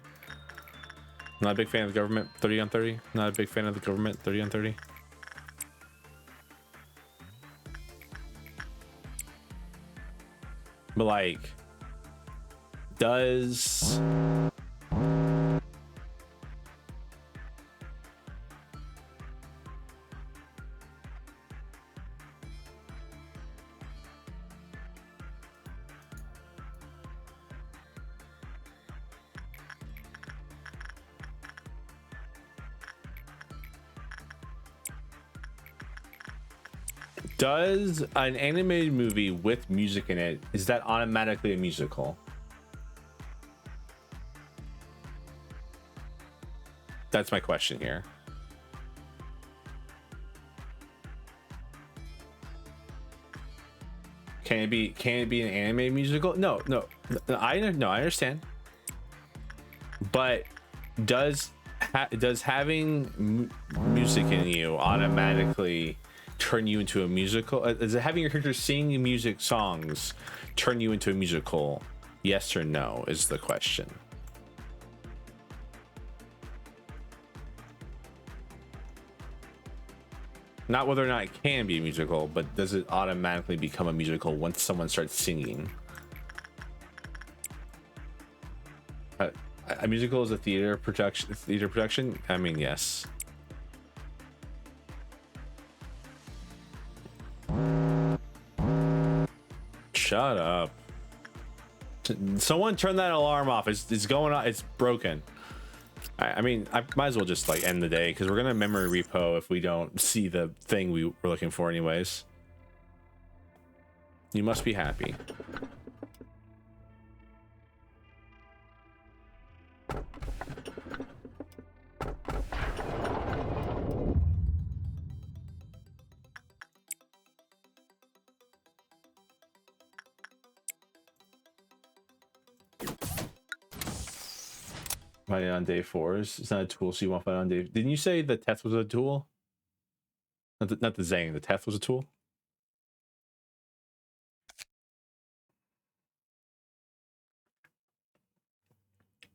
Not a big fan of the government. 30 on 30. Not a big fan of the government. 30 on 30. But like, does an animated movie with music in it, is that automatically a musical? That's my question here. Can it be an animated musical? No, I understand. But does having music in you automatically turn you into a musical? Is it having your character sing music songs turn you into a musical? Yes or no is the question. Not whether or not it can be a musical, but does it automatically become a musical once someone starts singing? A musical is a theater production. I mean, yes. Shut up. Someone turn that alarm off. It's going on. It's broken. I mean, I might as well just like end the day because we're gonna memory repo if we don't see the thing we were looking for anyways. You must be happy. Find it on day 4. It's not a tool, so you want to find it on day. Didn't you say the test was a tool? Not the Zang. The test was a tool.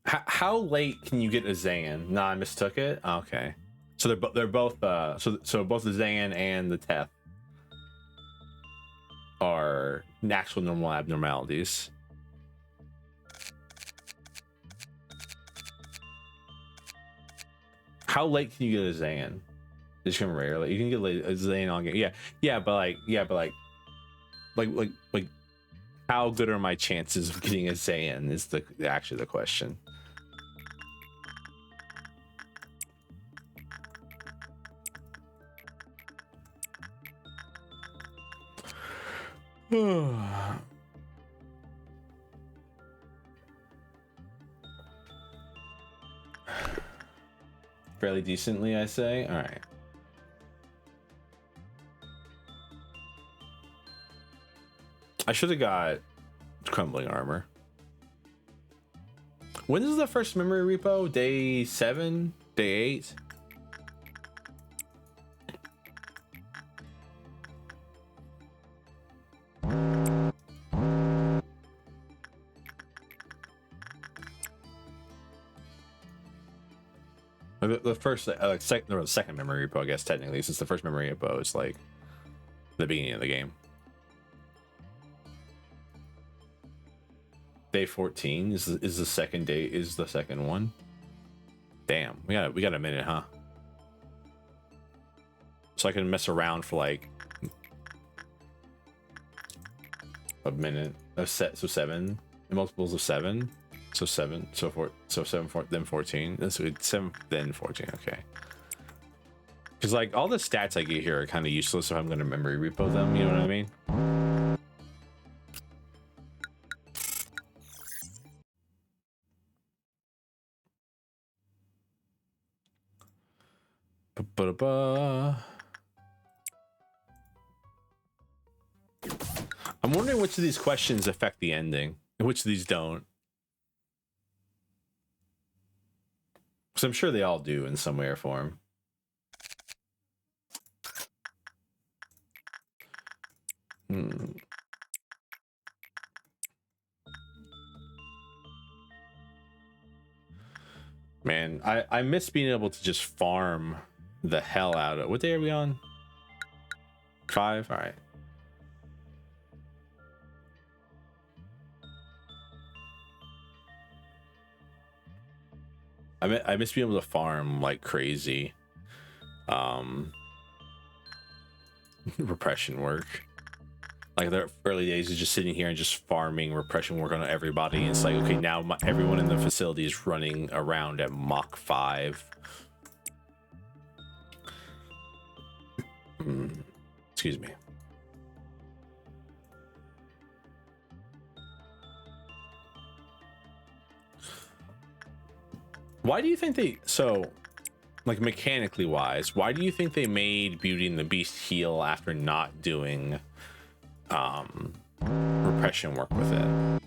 How late can you get a Zan? No, I mistook it. Okay, so they're both so both the Zan and the Teth are actual normal abnormalities. How late can you get a Zan? Just come rarely. You can get a Zan on game. Yeah, but like how good are my chances of getting a Zan is actually the question. Fairly decently, I say. All right. I should have got crumbling armor. When is the first memory repo? Day 7? Day 8? The first, second memory repo, I guess technically, since the first memory repo is like the beginning of the game. Day 14 is the second day. Is the second one? Damn, we got a minute, huh? So I can mess around for like a minute. So 7 multiples of 7. So 7, so 4, so 7, 4, then 14. That's 7, then 14. Okay. Because like all the stats I get here are kind of useless, so I'm gonna memory repo them. You know what I mean? I'm wondering which of these questions affect the ending and which of these don't. Because I'm sure they all do in some way or form. Man, I miss being able to just farm the hell out of. What day are we on? 5. All right. I miss being able to farm like crazy. Repression work. Like the early days is just sitting here and just farming repression work on everybody. And it's like, okay, now everyone in the facility is running around at Mach 5. Excuse me. Why do you think they, so like mechanically wise, why do you think they made Beauty and the Beast heal after not doing repression work with it?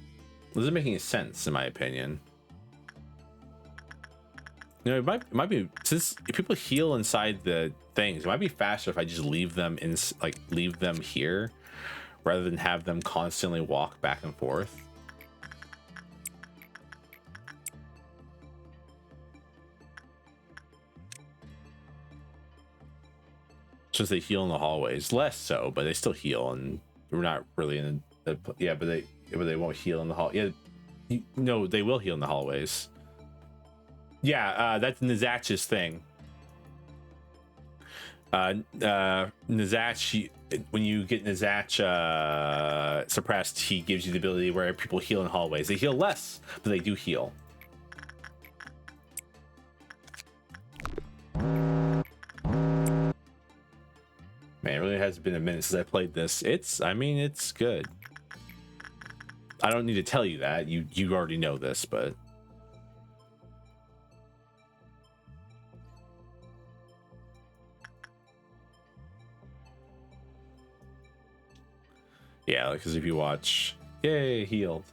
Doesn't make any sense in my opinion. You know, it might be, since if people heal inside the things, it might be faster if I just leave them in, like leave them here rather than have them constantly walk back and forth. Since they heal in the hallways, less so, but they still heal, and we're not really in the, yeah, but they won't heal in the hall. Yeah, no, they will heal in the hallways. Yeah, that's Nizatch's thing. Nizatch, when you get Nizatch suppressed, he gives you the ability where people heal in hallways. They heal less, but they do heal. Man, it really has been a minute since I played this. I mean, it's good. I don't need to tell you that. You already know this, but yeah, because if you watch, yay, healed.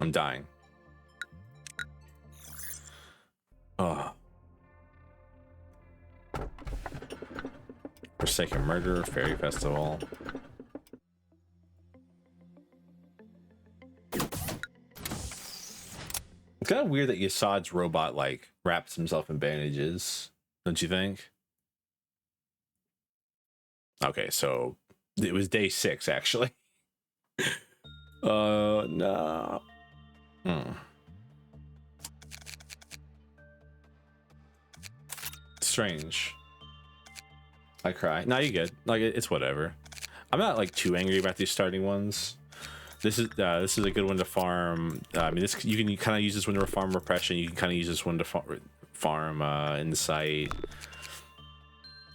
I'm dying. Oh. Forsaken Murder, Fairy Festival. It's kind of weird that Yasad's robot like wraps himself in bandages, don't you think? Okay, so it was day 6 actually. No. Strange. I cry. No, you good. Like it's whatever. I'm not like too angry about these starting ones. This is a good one to farm. I mean, this you can kind of use this one to farm repression. You can kind of use this one to farm insight.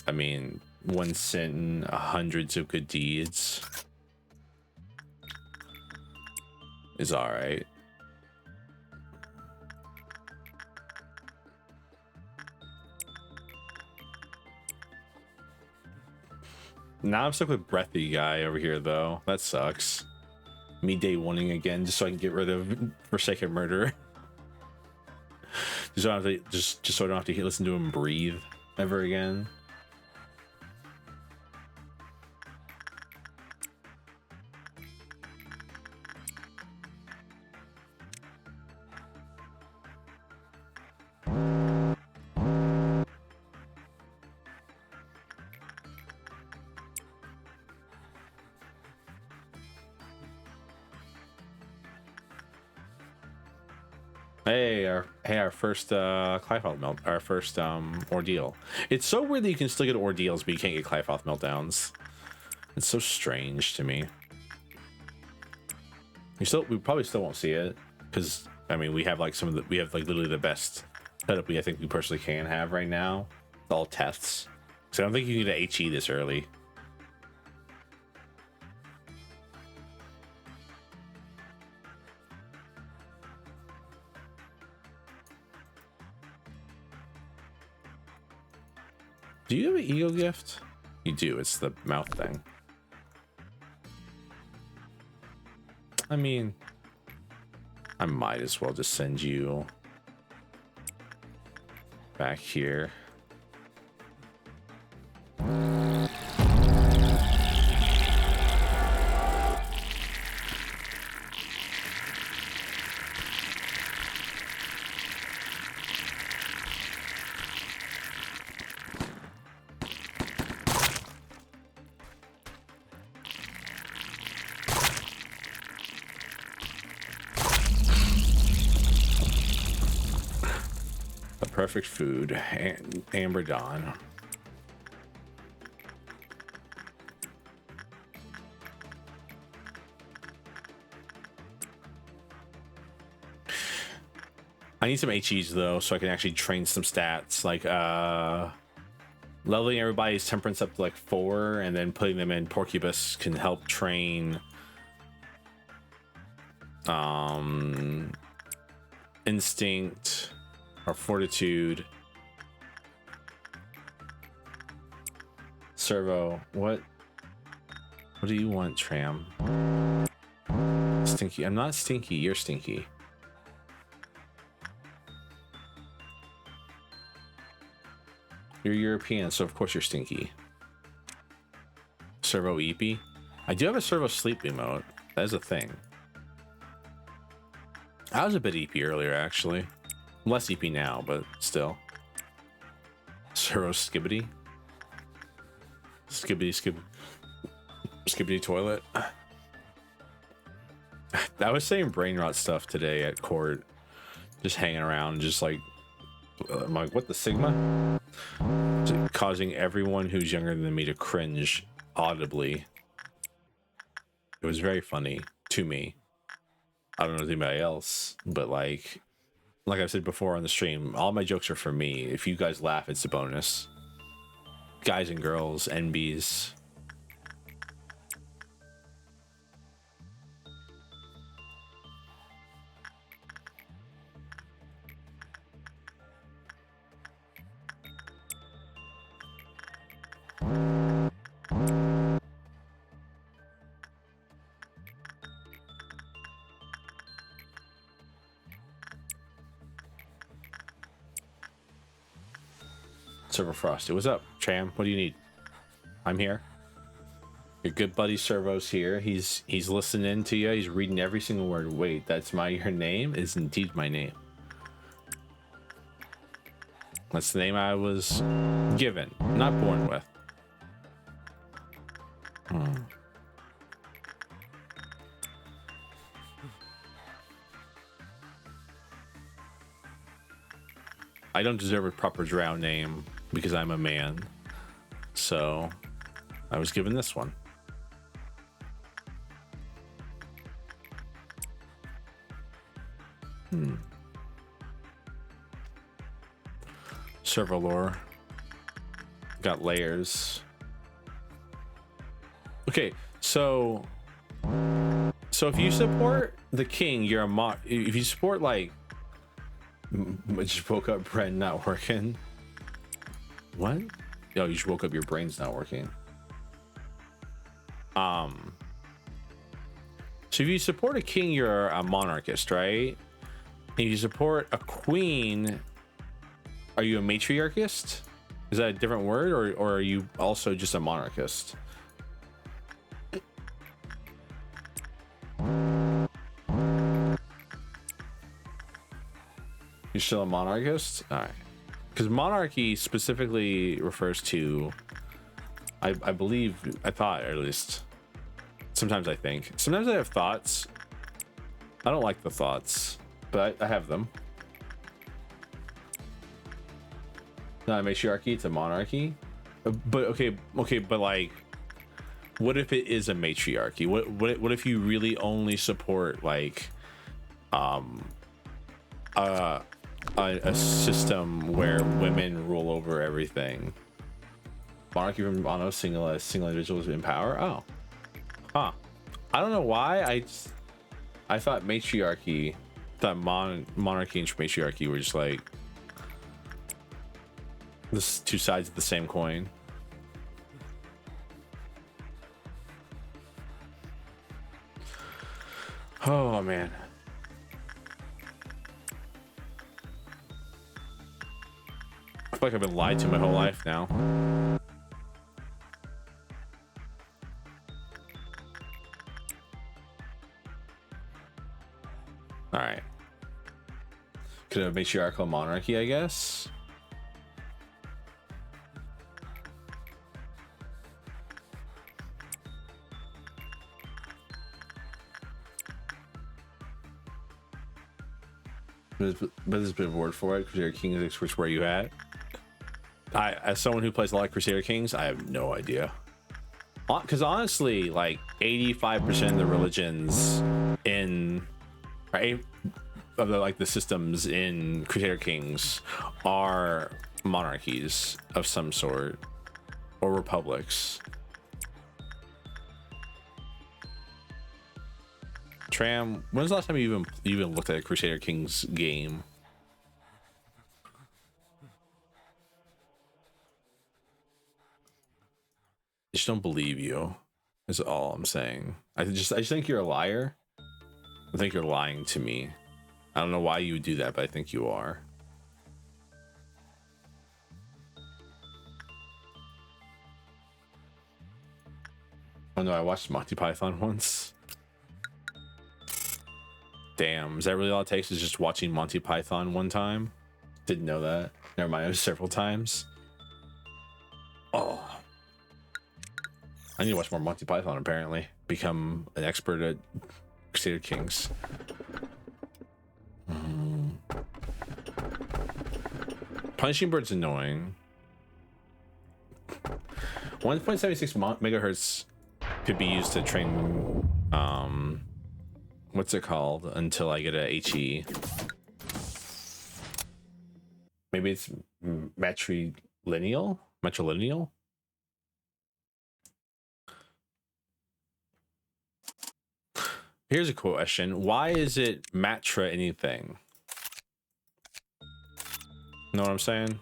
I mean, 1 sin, hundreds of good deeds is all right. Now I'm stuck with breathy guy over here though. That sucks. Me day oneing again just so I can get rid of Forsaken Murder. just so I don't have to listen to him breathe ever again. Our first Clifoth melt, our first ordeal. It's so weird that you can still get ordeals, but you can't get Clifoth meltdowns. It's so strange to me. We probably still won't see it because I mean we have like literally the best setup I think we personally can have right now. It's all tests, so I don't think you need a HE this early. Do you have an ego gift? You do. It's the mouth thing. I mean, I might as well just send you back here. The perfect food. Amber Dawn. I need some HEs though, so I can actually train some stats, like leveling everybody's temperance up to like 4, and then putting them in Porcupus can help train instinct or fortitude. Servo, what do you want, Tram? Stinky. I'm not stinky, you're stinky. You're European, so of course you're stinky. Servo EP. I do have a servo sleep emote. That is a thing. I was a bit EP earlier, actually. Less EP now, but still. Servo skibbity. Skibbity toilet. I was saying brain rot stuff today at court. Just hanging around, just like, I'm like, what the Sigma? Causing everyone who's younger than me to cringe audibly. It was very funny to me. I don't know anybody else, but like I said before on the stream, all my jokes are for me. If you guys laugh, it's a bonus. Guys and girls, NBs. Servofrosty, what's up, Tram? What do you need? I'm here. Your good buddy Servo's here. He's listening to you. He's reading every single word. Wait, that's your name? Is indeed my name. That's the name I was given, not born with. I don't deserve a proper drow name because I'm a man. So I was given this one. Servo lore. Got layers. Okay, so if you support the king, you're a mod. If you support like, just woke up, Bren not working. What? Yo, you just woke up, your brain's not working. So if you support a king, you're a monarchist, right? If you support a queen, are you a matriarchist? Is that a different word, or are you also just a monarchist? You're still a monarchist? All right. Because monarchy specifically refers to, I believe, I thought, or at least, sometimes I think. Sometimes I have thoughts. I don't like the thoughts, but I have them. Not a matriarchy, it's a monarchy. But okay, but like, what if it is a matriarchy? What if you really only support like a system where women rule over everything? Monarchy from Bono, single individuals in power. Oh, huh. I don't know why I thought matriarchy, that monarchy and matriarchy were just like this two sides of the same coin. Oh man. I feel like I've been lied to my whole life now. All right. Could have matriarchal monarchy, I guess. there's been a word for it. Crusader Kings, which where you at? As someone who plays a lot of Crusader Kings, I have no idea. Because honestly, like 85% of the religions in right of the systems in Crusader Kings are monarchies of some sort or republics. Tram, when's the last time you even looked at a Crusader Kings game? I just don't believe you, is all I'm saying. I just think you're a liar. I think you're lying to me. I don't know why you would do that, but I think you are. Oh no, I watched Monty Python once. Damn, is that really all it takes, is just watching Monty Python one time? Didn't know that. Never mind, it was several times. Oh. I need to watch more Monty Python, apparently. Become an expert at Crusader Kings. Punishing Bird's annoying. 1.76 megahertz could be used to train, what's it called, until I get a HE. Maybe it's matrilineal? Here's a question. Why is it matra anything? Know what I'm saying?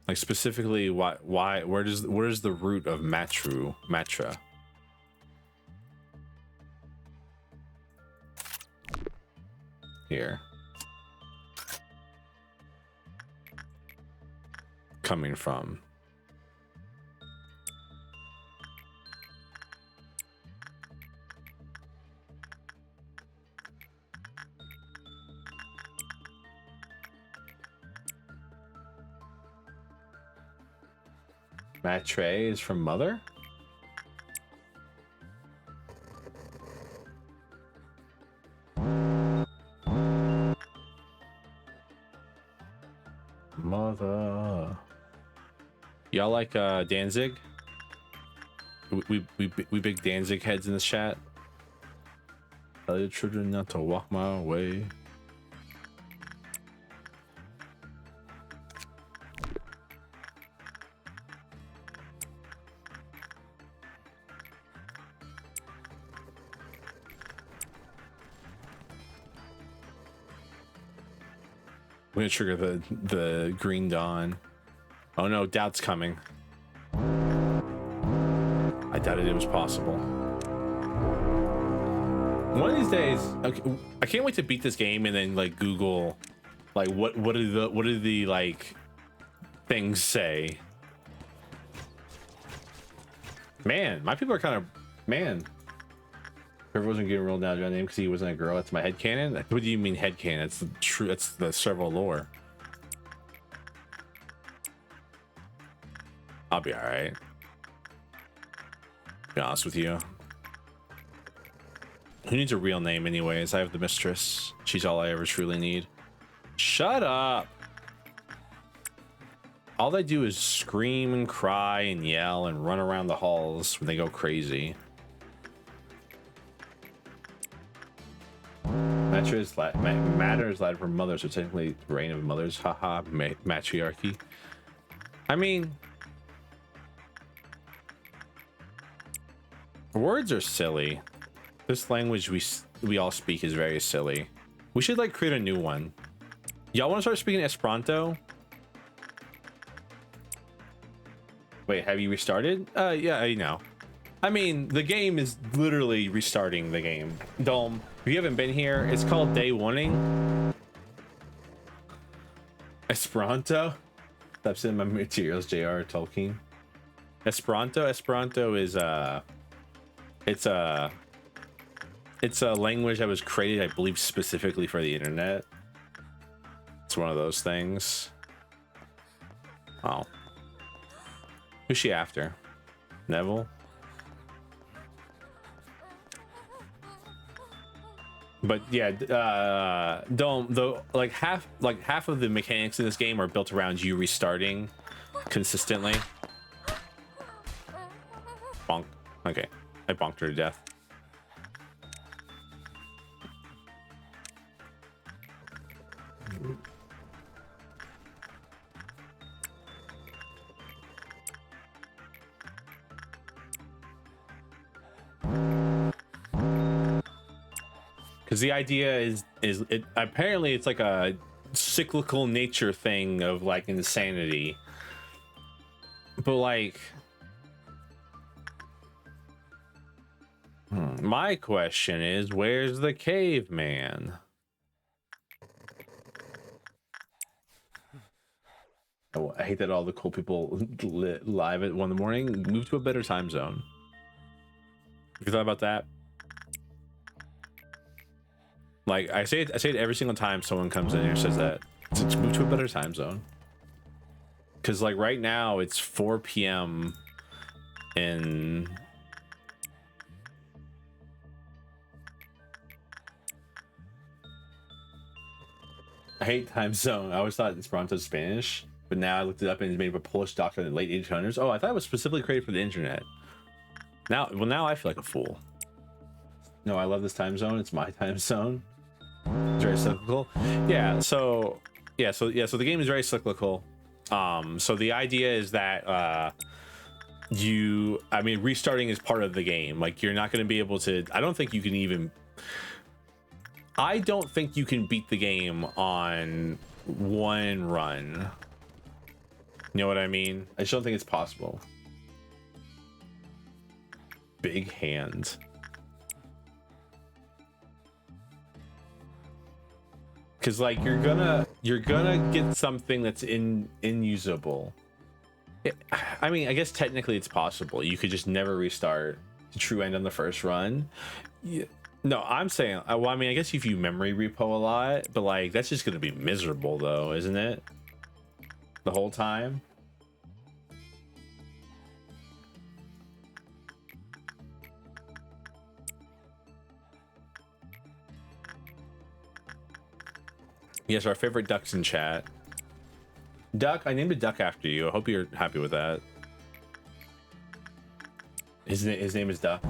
Like specifically, where's the root of matra? Here. Coming from. Matre is from mother? Mother. Y'all like Danzig? We big Danzig heads in the chat. Tell your children not to walk my way. I'm gonna trigger the green dawn. Oh no, doubt's coming. I doubted it was possible. One of these days, okay, I can't wait to beat this game and then like Google, like what do the like things say? Man, my people are kind of Trevor wasn't getting rolled down your name because he wasn't a girl. That's my headcanon. What do you mean headcanon? It's the true. That's the servo lore. I'll be all right. Be honest with you. Who needs a real name anyways? I have the mistress. She's all I ever truly need. Shut up. All they do is scream and cry and yell and run around the halls when they go crazy. Matter is Latin for mother, so technically reign of mothers. Haha, matriarchy. I mean, words are silly. This language we all speak is very silly. We should like create a new one. Y'all want to start speaking Esperanto? Wait, have you restarted? Yeah, I know. I mean, the game is literally restarting the game. Dome, if you haven't been here, it's called Day Warning. Esperanto? That's in my materials, JR Tolkien. Esperanto is it's a language that was created, I believe, specifically for the internet. It's one of those things. Oh. Who's she after? Neville? But yeah, don't though. Like half of the mechanics in this game are built around you restarting consistently. Bonk. Okay, I bonked her to death. Because the idea is it apparently it's like a cyclical nature thing of like insanity, but like my question is, where's the caveman? Oh, I hate that all the cool people live at 1 in the morning. Move to a better time zone. You thought about that? Like I say it every single time someone comes in here and says that. Just move to a better time zone. Because like right now it's 4 p.m. in I hate time zone. I always thought Esperanto was Spanish, but now I looked it up and it's made of a Polish doctor in the late 1800s. Oh, I thought it was specifically created for the internet. Now I feel like a fool. No, I love this time zone. It's my time zone. It's very cyclical. Yeah. So the game is very cyclical. So the idea is that restarting is part of the game. Like you're not going to be able to. I don't think you can beat the game on one run. You know what I mean? I just don't think it's possible. Big hand. Because like you're gonna get something that's inusable. I mean, I guess technically it's possible. You could just never restart the true end on the first run. Yeah. No, I'm saying, well, I mean, I guess if you memory repo a lot, but like that's just gonna be miserable though, isn't it? The whole time. Yes, our favorite ducks in chat. Duck, I named a duck after you. I hope you're happy with that. His name is Duck.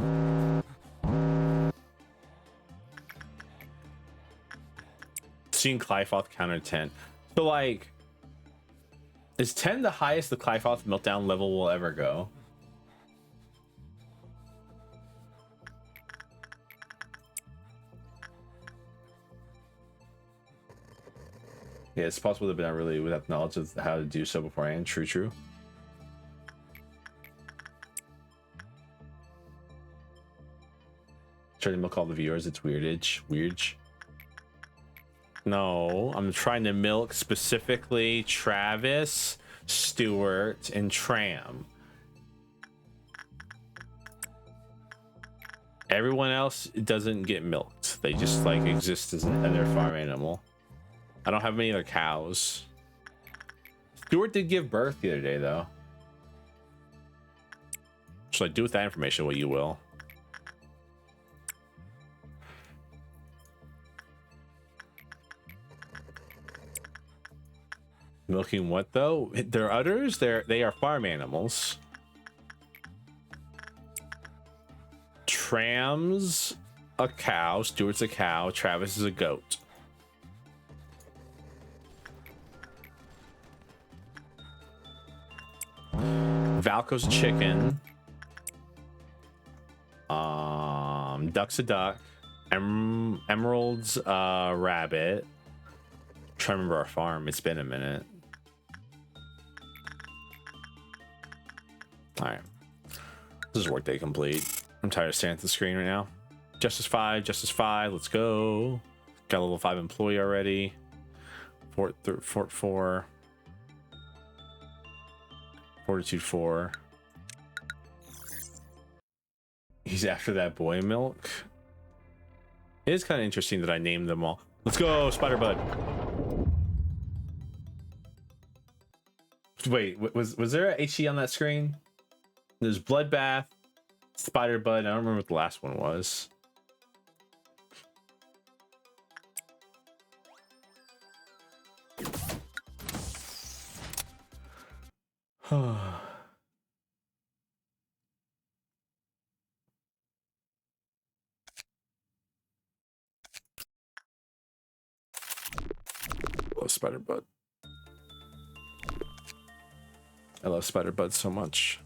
Seeing Clyfoth counter 10. So like, is 10 the highest the Clyfoth meltdown level will ever go? Yeah, it's possible that, but not really without knowledge of how to do so beforehand. True. Trying to milk all the viewers. It's weird. No, I'm trying to milk specifically Travis, Stewart, and Tram. Everyone else doesn't get milked. They just like exist as another farm animal. I don't have many other cows. Stewart did give birth the other day, though. So do with that information what you will. Milking what though? They're udders. They are farm animals. Tram's a cow. Stewart's a cow. Travis is a goat. Valko's a chicken. Duck's a duck. Emerald's a rabbit. I'm trying to remember our farm. It's been a minute. All right. This is workday complete. I'm tired of staring at the screen right now. Justice 5. Let's go. Got a level 5 employee already. Fort 4. Fortitude 4. He's after that boy milk. It is kind of interesting that I named them all. Let's go, Spider Bud. Wait, was there a HE on that screen? There's Bloodbath, Spider Bud. I don't remember what the last one was. Oh, spider bud. I love spider bud so much.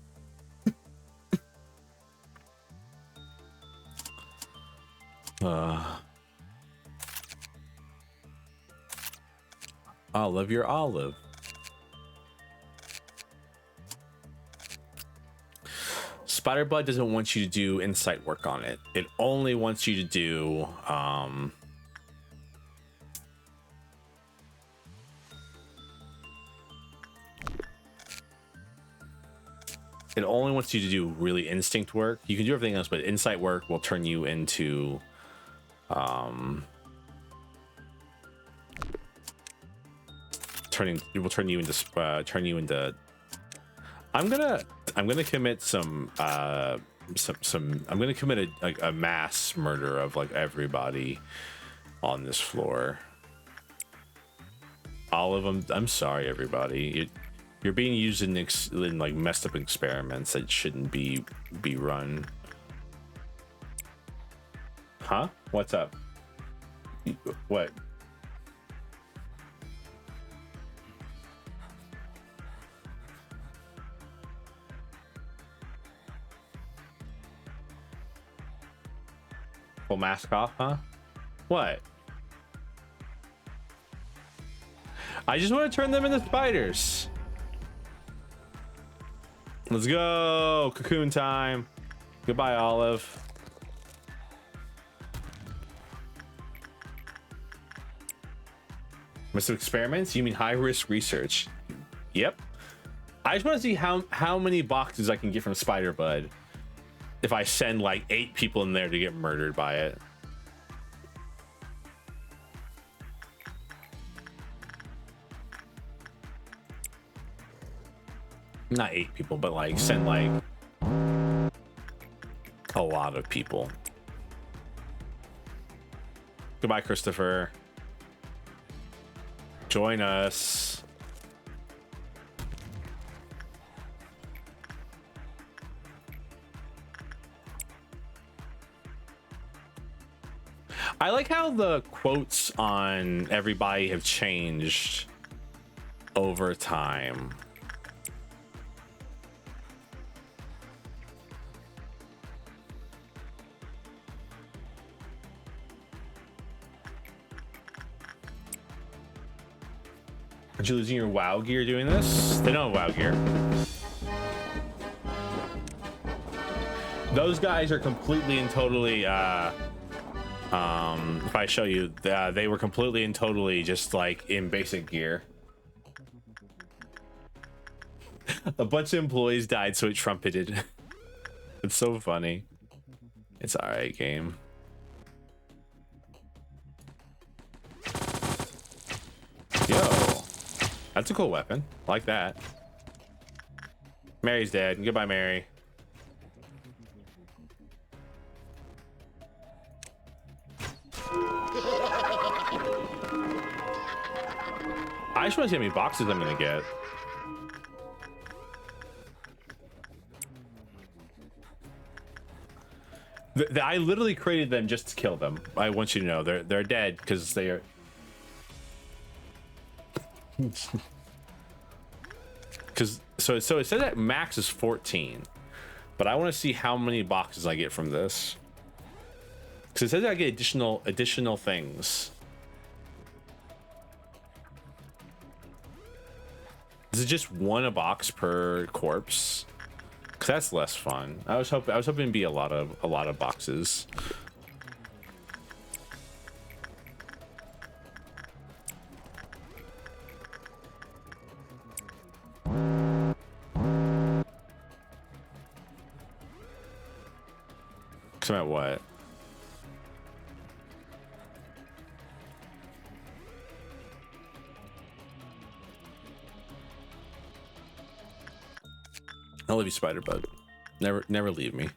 Olive, your olive. Spiderbud doesn't want you to do insight work on it. It only wants you to do it only wants you to do really instinct work. You can do everything else, but insight work will turn you into it will turn you into I'm gonna commit some I'm gonna commit a mass murder of like everybody on this floor. All of them. I'm sorry, everybody. You're being used in like messed up experiments that shouldn't be run. Huh? What's up? What? Full mask off, huh? What? I just want to turn them into spiders. Let's go. Cocoon time. Goodbye, Olive. Missing experiments? You mean high risk research? Yep. I just want to see how many boxes I can get from Spiderbud if I send like 8 people in there to get murdered by it. Not 8 people, but like send like a lot of people. Goodbye, Christopher. Join us. I like how the quotes on everybody have changed over time. Aren't you losing your WoW gear doing this? They don't have WoW gear. Those guys are completely and totally if I show you, they were completely and totally just like in basic gear. A bunch of employees died, so it trumpeted. It's so funny. It's alright, game. Yo, that's a cool weapon. I like that. Mary's dead. Goodbye, Mary. I just want to see how many boxes I'm gonna get. I literally created them just to kill them. I want you to know they're dead because they are. Because so it says that max is 14, but I want to see how many boxes I get from this. Because it says I get additional things. Is it just one a box per corpse? Cause that's less fun. I was hoping it'd be a lot of boxes. Cause I'm at what? I love you, Spiderbud. Never leave me.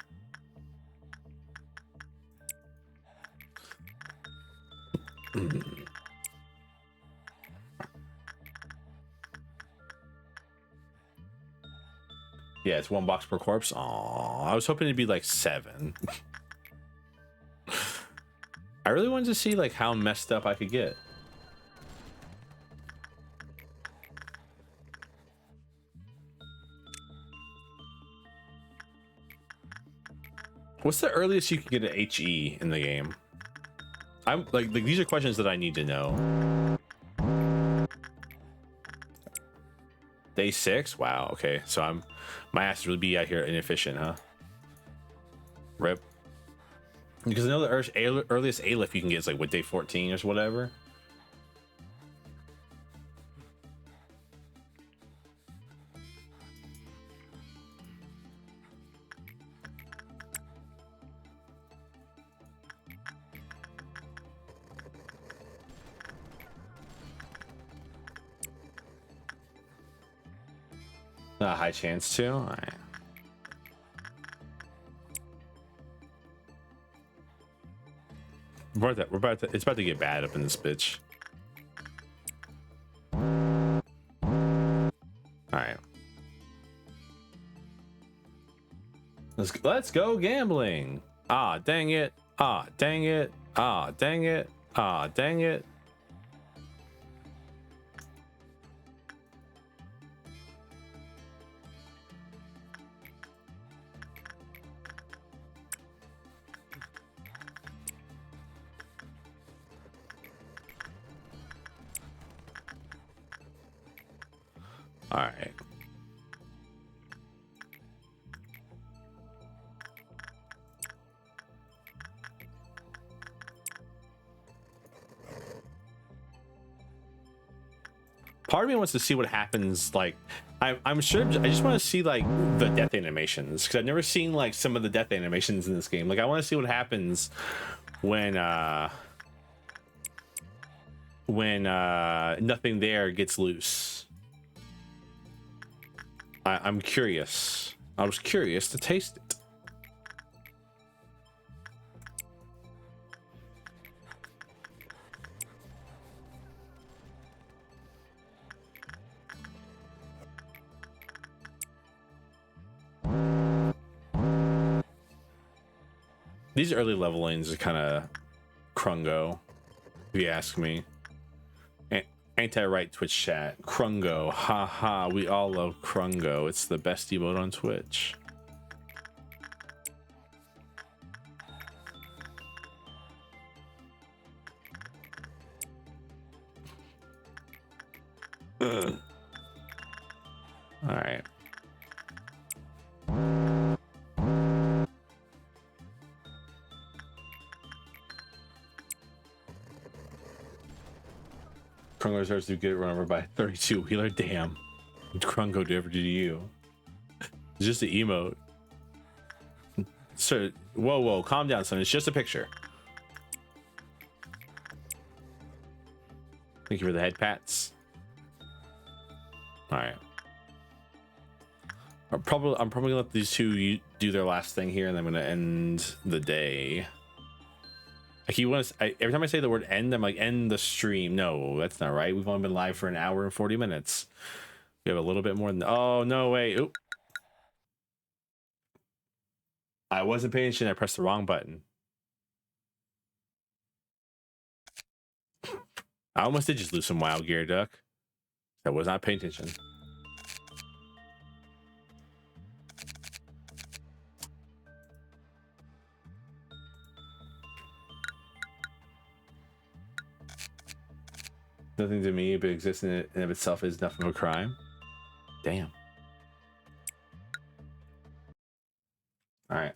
Yeah, it's 1 box per corpse. Aw, I was hoping it'd be like 7. I really wanted to see like how messed up I could get. What's the earliest you can get an HE in the game? I'm like these are questions that I need to know. Day 6? Wow, okay. So my ass really be out here inefficient, huh? Rip. Because I know the earliest A-lift you can get is like what, day 14 or whatever. Not a high chance to. All right. It's about to get bad up in this bitch. All right. Let's go gambling. Ah, dang it. Ah, dang it. Ah, dang it. Ah, dang it. All right. Part of me wants to see what happens. Like, I'm sure I just want to see like the death animations, because I've never seen like some of the death animations in this game. Like, I want to see what happens when nothing there gets loose. I'm curious. I was curious to taste it. These early levelings are kind of crungo, if you ask me. Anti-right Twitch chat. Crungo. Ha ha. We all love Crungo. It's the best emote on Twitch. All right. Krungo starts to get run over by 32 wheeler. Damn. Krungo do ever do to you? It's just an emote. So, whoa, calm down, son. It's just a picture. Thank you for the head pats. All right. I'm probably gonna let these two do their last thing here, and I'm gonna end the day. Like, every time I say the word end, I'm like, end the stream. No, that's not right. We've only been live for an hour and 40 minutes. We have a little bit more than, oh no, wait. Oop. I wasn't paying attention. I pressed the wrong button. I almost did just lose some wild gear, duck. I was not paying attention. Nothing to me, but existing in and of itself is enough of a crime. Damn. All right.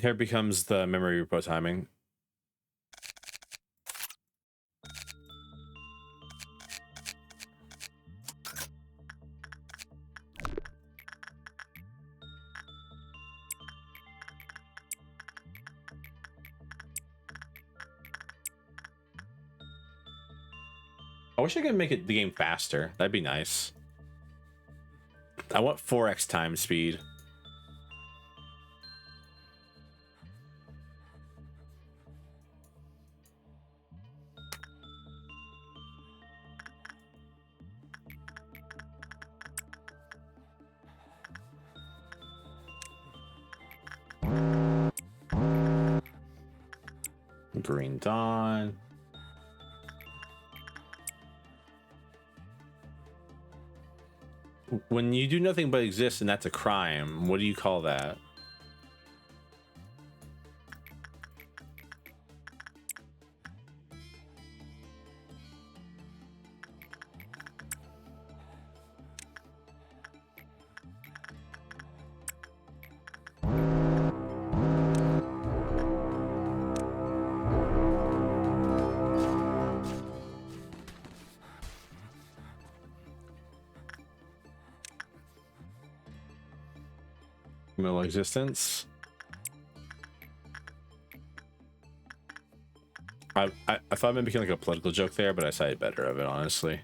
Here becomes the memory repo timing. I wish I could make the game faster. That'd be nice. I want 4x time speed. Green Dawn. When you do nothing but exist and that's a crime, what do you call that? Middle existence. I thought I might become like a political joke there, but I cited better of it, honestly.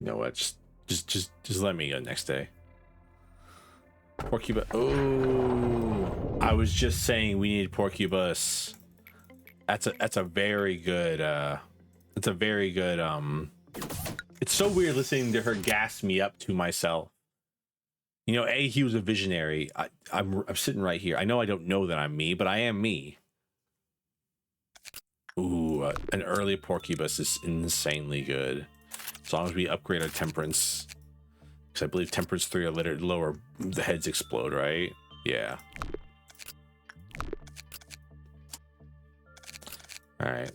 You know what? Just let me go next day. Porcubus. Oh, I was just saying we need Porcubus. That's a very good. It's a very good. It's so weird listening to her gas me up to myself. You know, he was a visionary. I'm sitting right here. I know I don't know that I'm me, but I am me. Ooh, an early Porcubus is insanely good. As long as we upgrade our temperance. Because I believe temperance 3 are lower, the heads explode, right? Yeah. All right.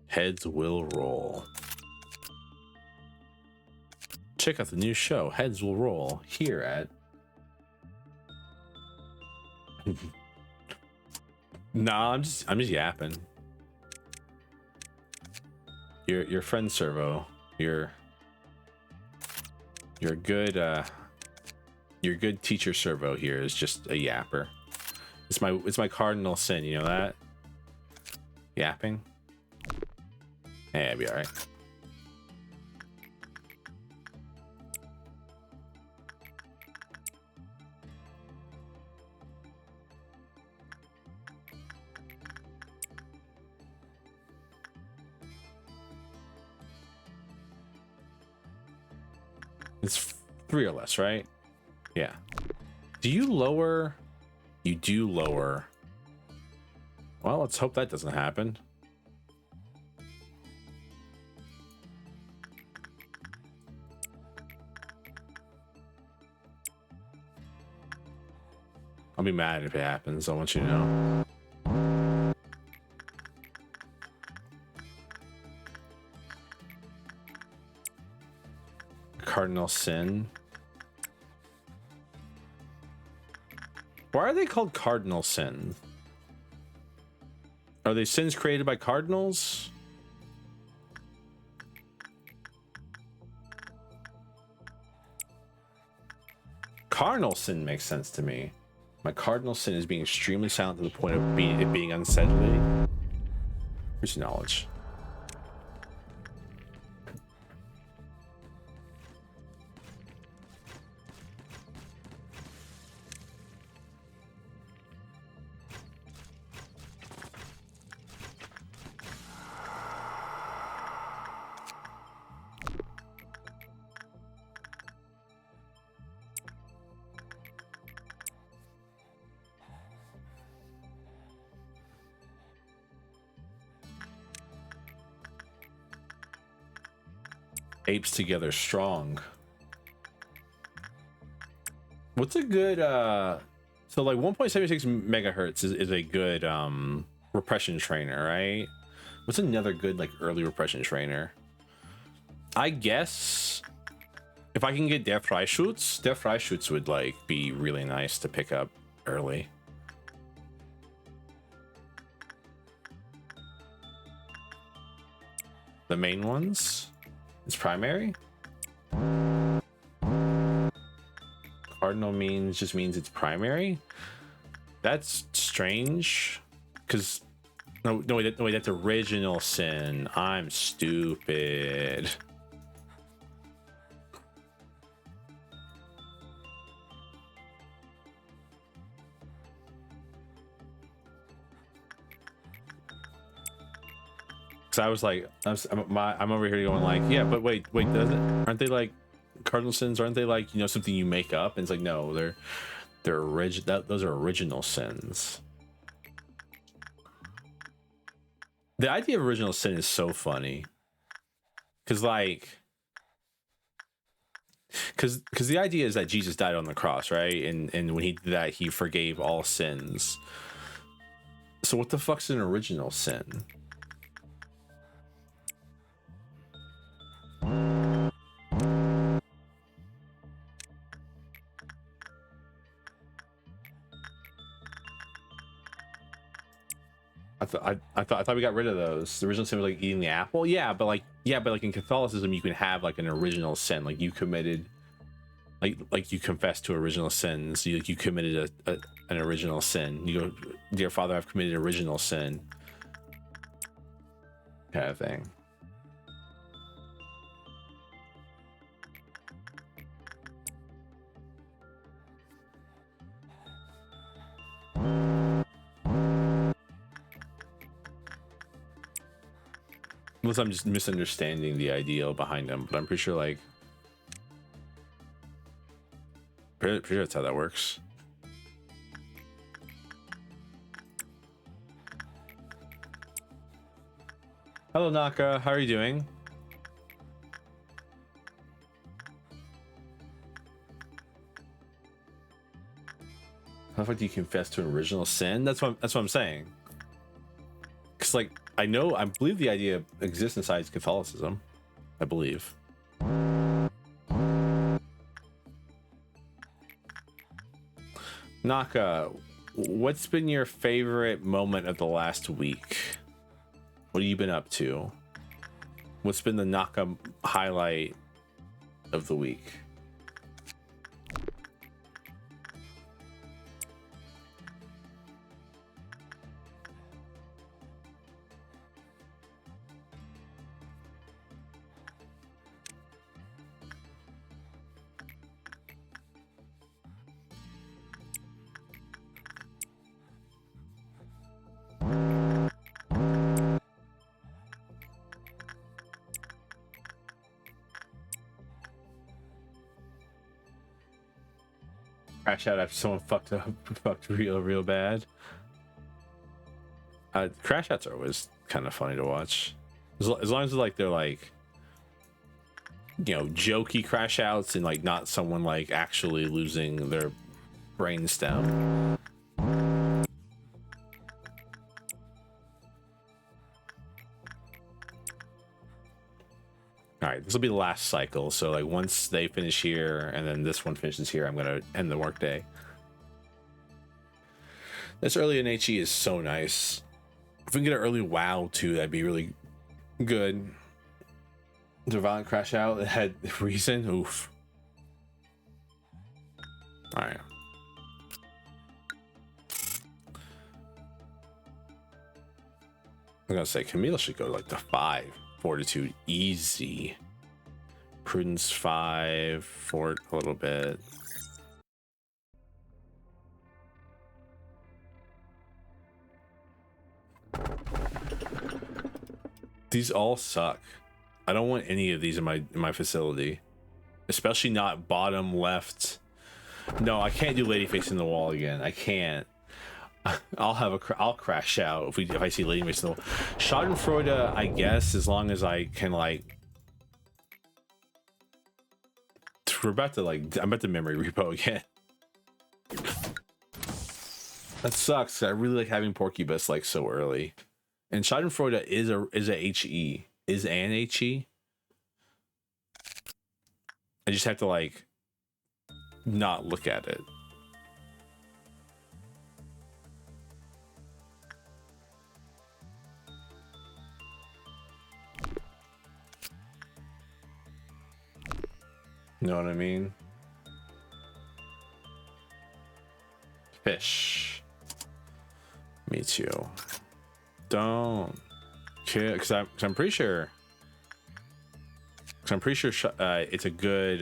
Heads will roll. Check out the new show, Heads Will Roll, here at... Nah, I'm just yapping. Your friend Servo, your good teacher Servo here is just a yapper. It's my cardinal sin, you know that? Yapping. Hey, I'll be all right. It's 3 or less, right? Yeah. Do you lower? You do lower. Well, let's hope that doesn't happen. I'll be mad if it happens. I want you to know. Cardinal sin. Why are they called cardinal sins? Are they sins created by cardinals? Cardinal sin makes sense to me. My cardinal sin is being extremely silent to the point of being unsettling. Here's knowledge. Apes together strong. What's a good so like 1.76 megahertz is a good repression trainer, right? What's another good like early repression trainer? I guess if I can get Der Freischutz would like be really nice to pick up early. The main ones. It's primary. Cardinal just means it's primary. That's strange. Because no wait, that's original sin. I'm stupid. Because I was like, I'm over here going like, yeah, but wait, aren't they like cardinal sins? Aren't they like, you know, something you make up? And it's like, no, they're those are original sins. The idea of original sin is so funny. Because the idea is that Jesus died on the cross, right? And when he did that, he forgave all sins. So what the fuck's an original sin? I thought we got rid of those. The original sin was like eating the apple. Yeah, but like in Catholicism, you can have like an original sin, like you committed, like you confess to original sins. You committed an original sin. You go, dear Father, I've committed original sin, kind of thing. Unless I'm just misunderstanding the ideal behind them, but I'm pretty sure like pretty sure that's how that works. Hello Naka, how are you doing? How the fuck do you confess to an original sin? That's what I'm saying. Cause like I believe the idea exists inside Catholicism. I believe. Naka, what's been your favorite moment of the last week? What have you been up to? What's been the Naka highlight of the week? Crash out after someone fucked real bad. Crash outs are always kind of funny to watch, as long as like they're like, you know, jokey crash outs and like not someone like actually losing their brainstem. All right, this will be the last cycle. So like once they finish here and then this one finishes here, I'm gonna end the workday. This early in HE is so nice. If we can get an early WoW too, that'd be really good. The violent crash out that had reason. Oof. All right. I'm gonna say Camille should go like the 5. Fortitude easy. Prudence 5. Fort a little bit. These all suck. I don't want any of these in my facility, especially not bottom left. No, I can't do lady facing the wall again. I can't. I'll crash out if I see lady facing the wall. Schadenfreude, I guess, as long as I can like. I'm about to memory repo again. That sucks. I really like having Porcubus like so early. And Schadenfreude is a HE. Is an HE. I just have to like not look at it. You know what I mean? Fish. Me too. Don't. Because I'm pretty sure. Because I'm pretty sure it's a good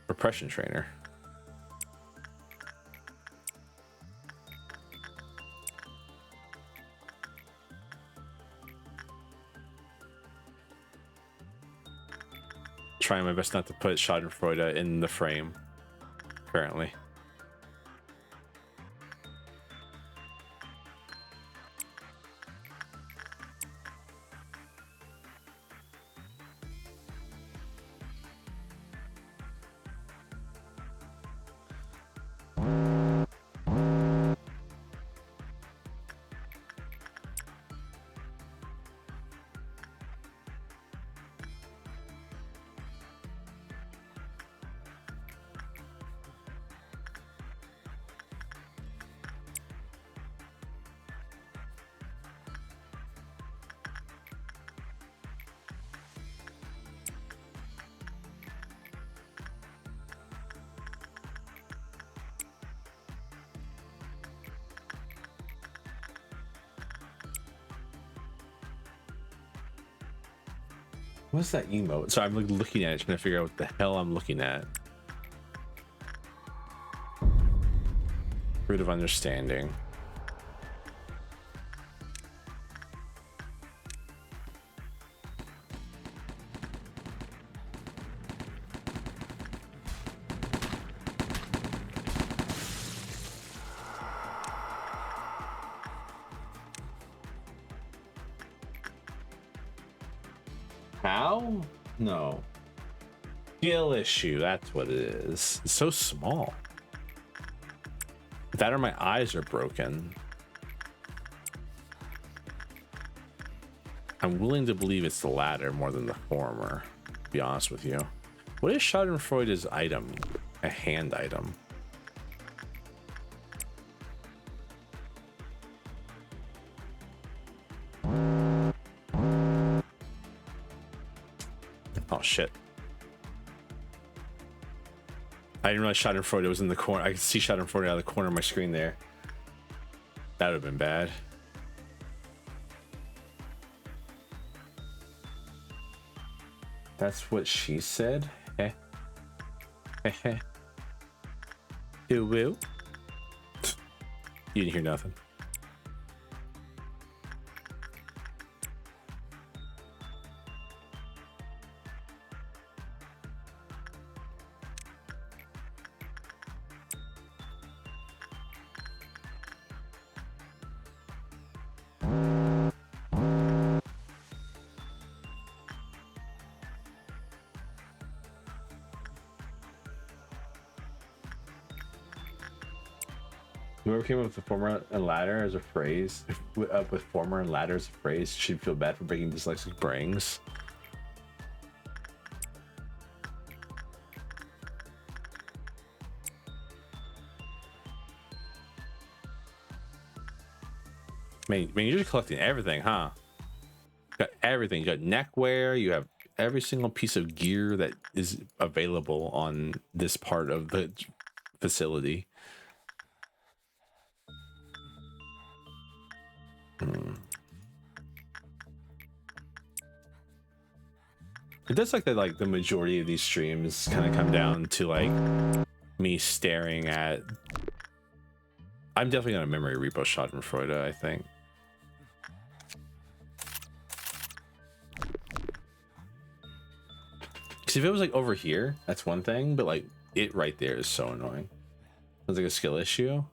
repression trainer. trying my best not to put Schadenfreude in the frame currently. What's that emote? So I'm like looking at it, trying to figure out what the hell I'm looking at. Root of understanding. How? No. Skill issue, that's what it is. It's so small. That or my eyes are broken. I'm willing to believe it's the latter more than the former, to be honest with you. What is Schadenfreude's item? A hand item. Oh shit. I didn't realize Schadenfreude was in the corner. I could see Schadenfreude out of the corner of my screen there. That would have been bad. That's what she said? Eh. Eh. Who will? You didn't hear nothing. Whoever came up with the former and latter as a phrase, with former and latter as a phrase, should feel bad for breaking dyslexic brains. Man, you're just collecting everything, huh? Got everything. You got neckwear. You have every single piece of gear that is available on this part of the facility. It does like that. Like the majority of these streams kind of come down to like me staring at. I'm definitely gonna memory repo Schadenfreude, I think. Because if it was like over here, that's one thing, but like it right there is so annoying. It's like a skill issue.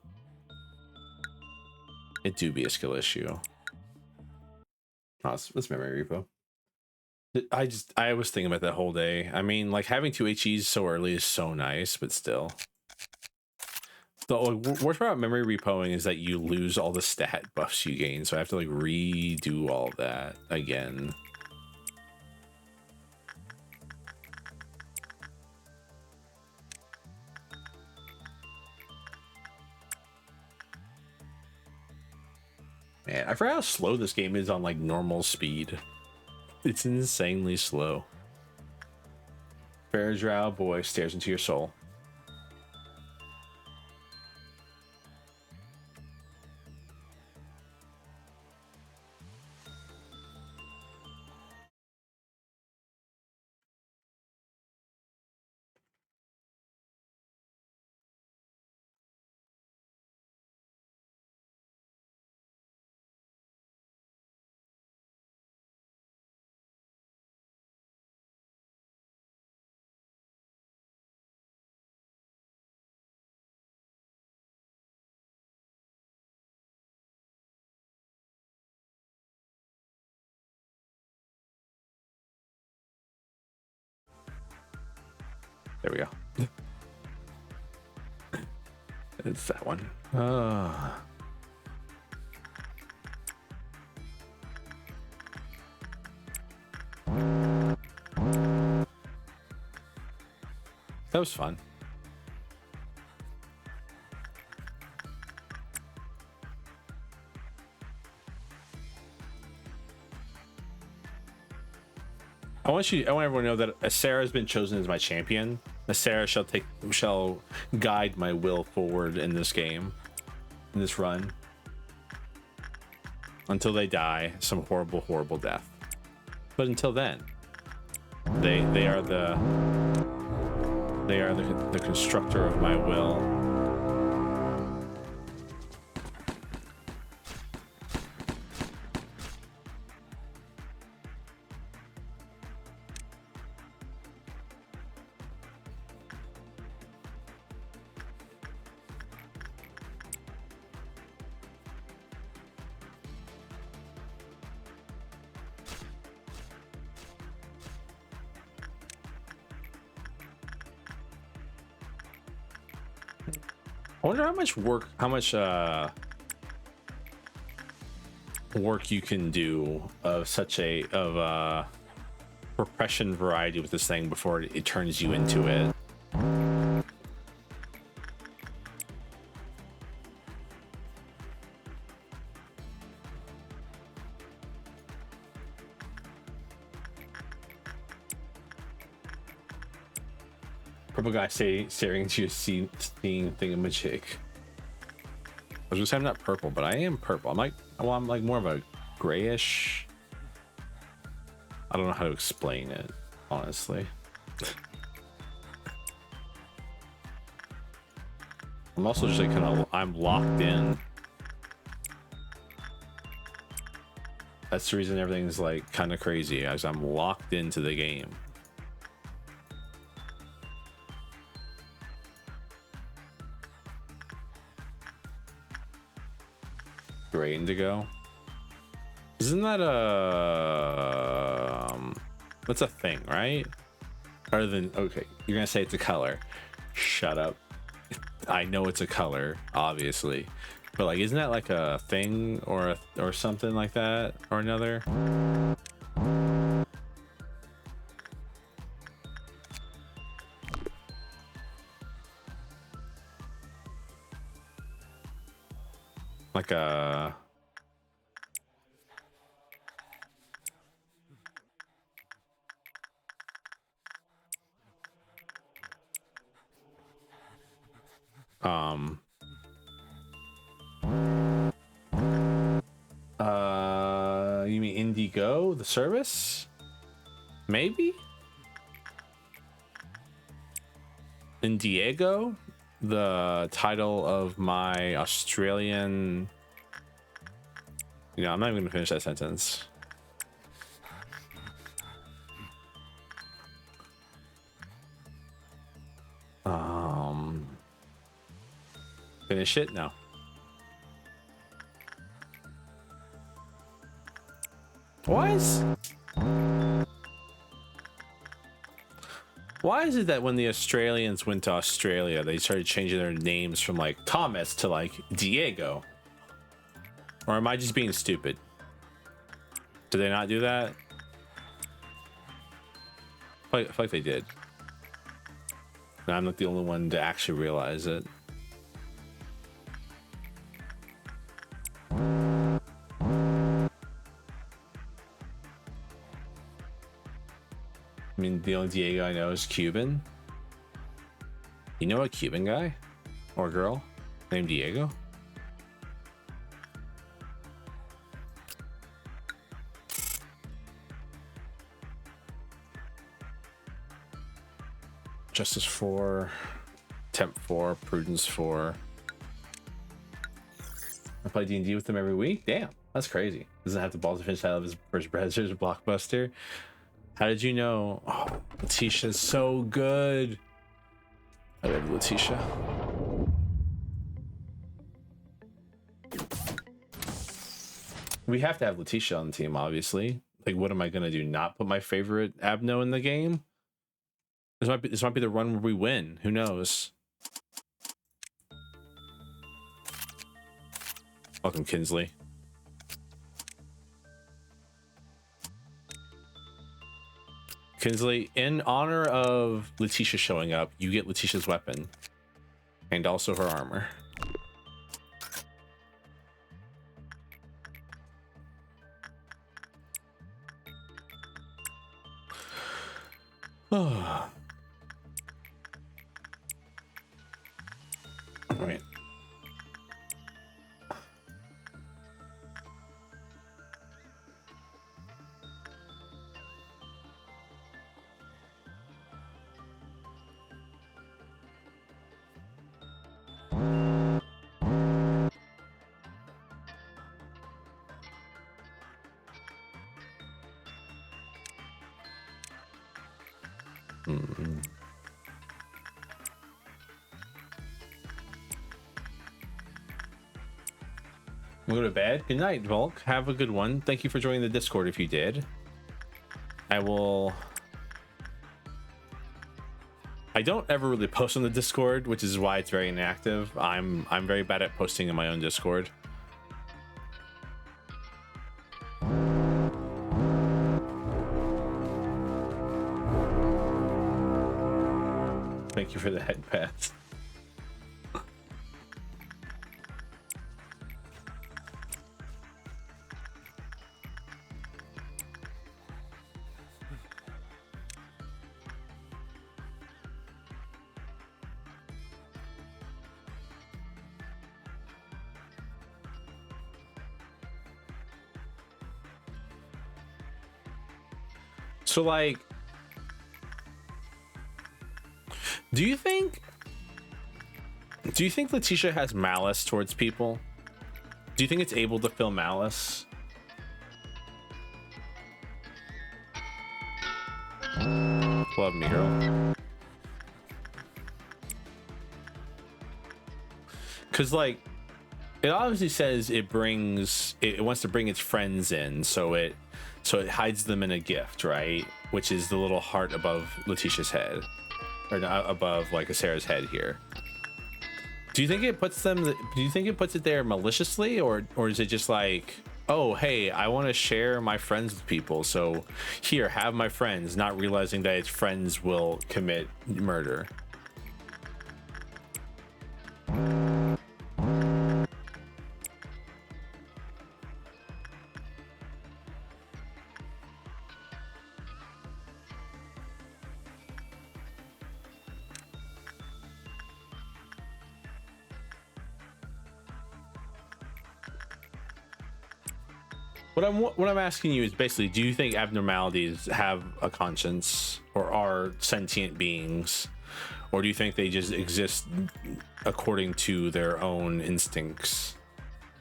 It do be a skill issue. Oh, it's memory repo. I was thinking about that whole day. I mean, like having 2 HEs so early is so nice, but still. The worst part about memory repoing is that you lose all the stat buffs you gain, so I have to like redo all that again. Man, I forgot how slow this game is on like normal speed. It's insanely slow. Fairdrau boy stares into your soul. There we go. It's that one. That was fun. I want everyone to know that Sarah has been chosen as my champion. Sarah shall guide my will forward in this game, in this run, until they die some horrible death. But until then, they are the constructor of my will. I wonder how much work you can do of such a repression variety with this thing before it turns you into it. Purple guy staring into your seeing thingamajig. I was gonna say I'm not purple, but I am purple. I'm like more of a grayish. I don't know how to explain it, honestly. I'm also just like I'm locked in. That's the reason everything's like kind of crazy, as I'm locked into the game. Gray indigo. Isn't that that's a thing, right? Other than, okay, you're gonna say it's a color. Shut up. I know it's a color, obviously, but like, isn't that like a thing or something like that or another? Like a you mean Indigo, the service? Maybe? Indiego, the title of my Australian... You know, I'm not even gonna finish that sentence. Finish it? No. Why is it that when the Australians went to Australia, they started changing their names from like Thomas to like Diego? Or am I just being stupid? Did they not do that? I feel like they did. And I'm not the only one to actually realize it. I mean, the only Diego I know is Cuban. You know a Cuban guy or girl named Diego? Justice 4, Temp 4, Prudence 4. I play D&D with them every week? Damn, that's crazy. Doesn't have the balls to finish out of his first Brazzers blockbuster. How did you know? Oh, Letitia's so good. I love Letitia. We have to have Letitia on the team, obviously. Like, what am I gonna do? Not put my favorite Abno in the game? This might be the run where we win. Who knows? Welcome, Kinsley. Kinsley, in honor of Letitia showing up, you get Letitia's weapon and also her armor. Oh. Right. We'll go to bed. Good night, Volk. Have a good one. Thank you for joining the Discord if you did. I don't ever really post on the Discord, which is why it's very inactive. I'm very bad at posting in my own Discord. Thank you for the head pass. So, like, do you think Letitia has malice towards people? Do you think it's able to feel malice? Love me, girl. Because, like, it obviously says it wants to bring its friends in, so it hides them in a gift, right? Which is the little heart above Letitia's head, or above like Sarah's head here. Do you think it puts it there maliciously, or is it just like, oh hey, I want to share my friends with people, so here, have my friends, not realizing that its friends will commit murder? What I'm asking you is basically, do you think abnormalities have a conscience or are sentient beings, or do you think they just exist according to their own instincts?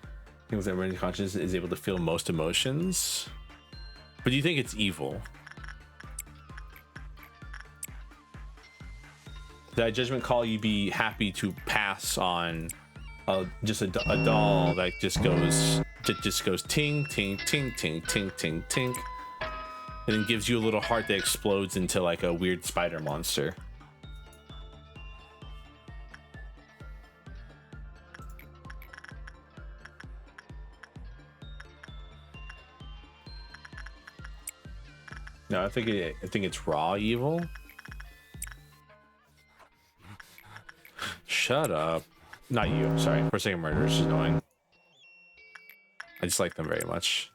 I think that everyone's conscience is able to feel most emotions, but do you think it's evil? That judgment call, you be happy to pass on just a doll that just goes ting ting ting ting ting ting ting, and then gives you a little heart that explodes into like a weird spider monster. No, I think it's raw evil. Shut up. Not you, sorry. Forsaken Murderers is annoying. I just like them very much.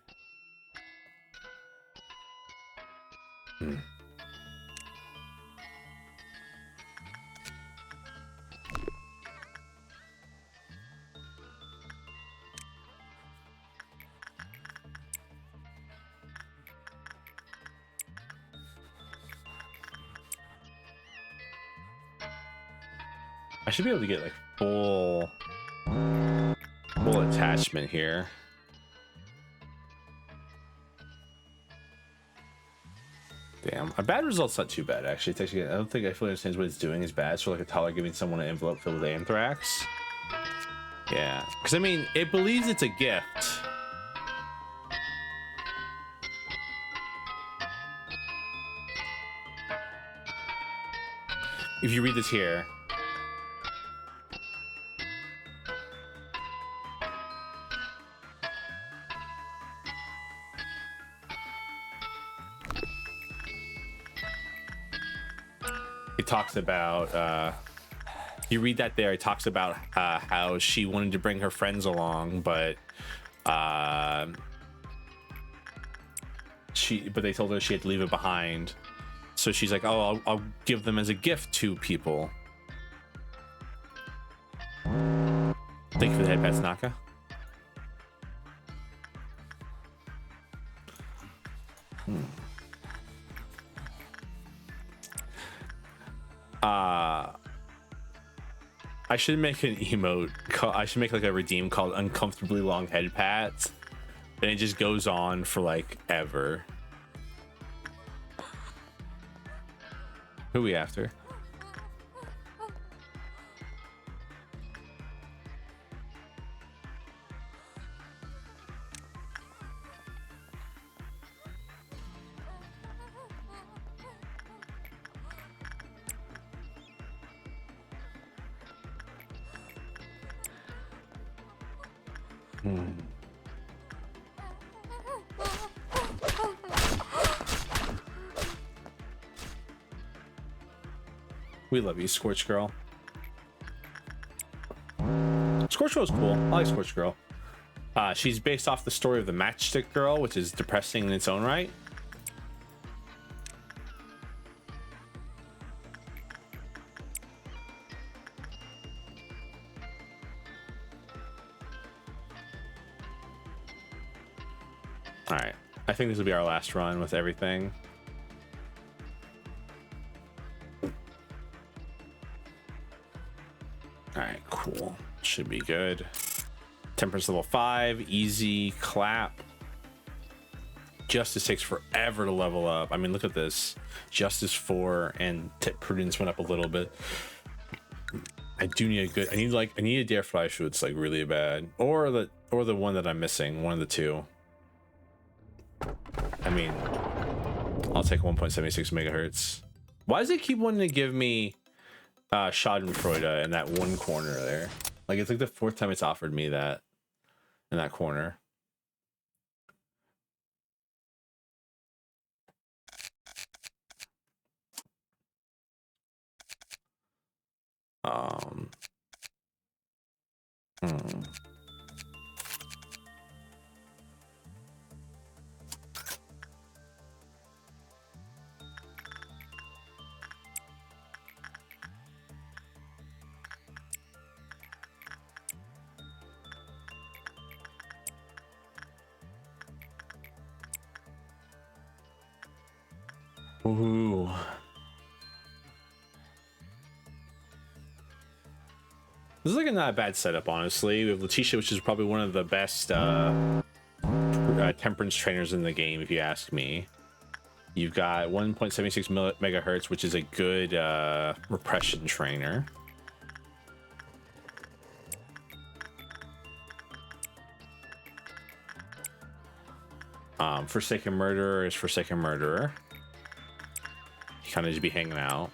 I should be able to get like full attachment here. Damn, a bad result's not too bad actually. It's actually, I don't think I fully understand what it's doing is bad. So like a toddler giving someone an envelope filled with anthrax. Yeah, because I mean, it believes it's a gift. if you read this here, it talks about you read that there, it talks about how she wanted to bring her friends along, but they told her she had to leave it behind. So she's like, oh, I'll give them as a gift to people. Thank you for the head pats, Naka. I should make an emote. I should make like a redeem called uncomfortably long head pats, and it just goes on for like ever. Who are we after? We love you, Scorch Girl. Scorch Girl's cool. I like Scorch Girl. She's based off the story of the Matchstick Girl, which is depressing in its own right. All right, I think this will be our last run with everything. All right, cool. Should be good. Temperance level 5, easy clap. Justice takes forever to level up. I mean, look at this. Justice 4 and Prudence went up a little bit. I do need a good. I need a Dare Fleisch that's like really bad, or the one that I'm missing. One of the two. I mean, I'll take 1.76 megahertz. Why does it keep wanting to give me Schadenfreude in that one corner there? Like, it's like the 4th time it's offered me that in that corner. Ooh. This is like a not bad setup, honestly. We have Letitia, which is probably one of the best temperance trainers in the game, if you ask me. You've got 1.76 megahertz, which is a good repression trainer. Forsaken Murderer is Forsaken Murderer. You kind of just be hanging out.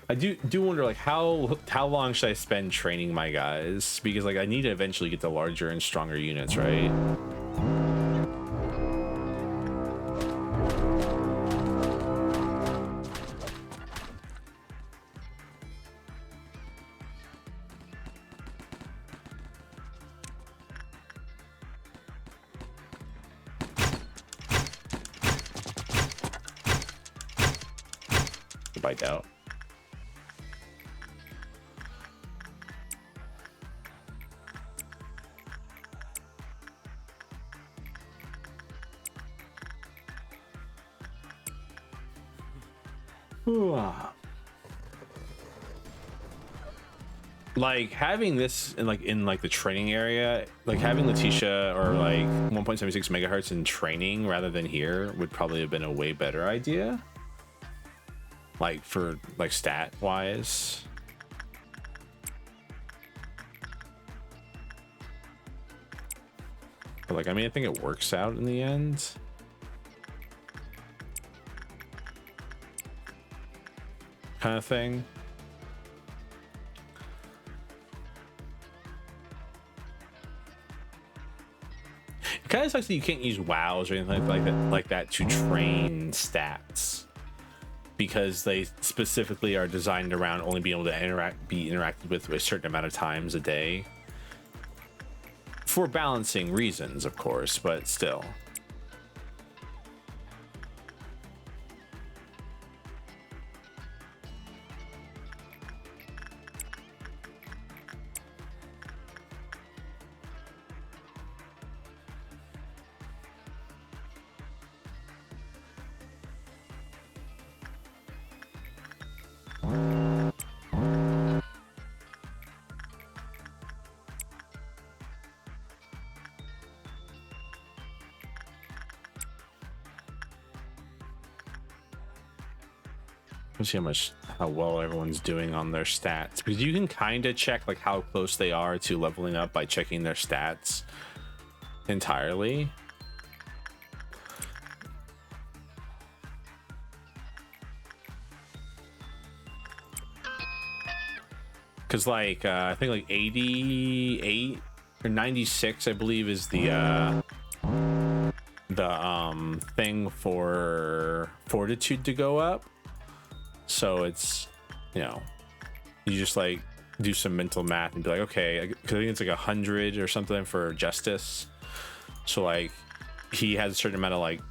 I do wonder, like, how long should I spend training my guys? Because, like, I need to eventually get the larger and stronger units, right? I doubt. Like, having this in like the training area, like having Letitia or like 1.76 megahertz in training rather than here would probably have been a way better idea. Like, for like stat wise. But like, I mean, I think it works out in the end. kind of thing. It kind of sucks that you can't use wows or anything like that to train stats, because they specifically are designed around only being able to be interacted with a certain amount of times a day, for balancing reasons, of course, but still. Let's see how well everyone's doing on their stats, because you can kind of check like how close they are to leveling up by checking their stats entirely. Because like I think like 88 or 96, I believe, is the thing for fortitude to go up. So it's, you know, you just like do some mental math and be like, okay, because I think it's like 100 or something for justice. So like he has a certain amount of like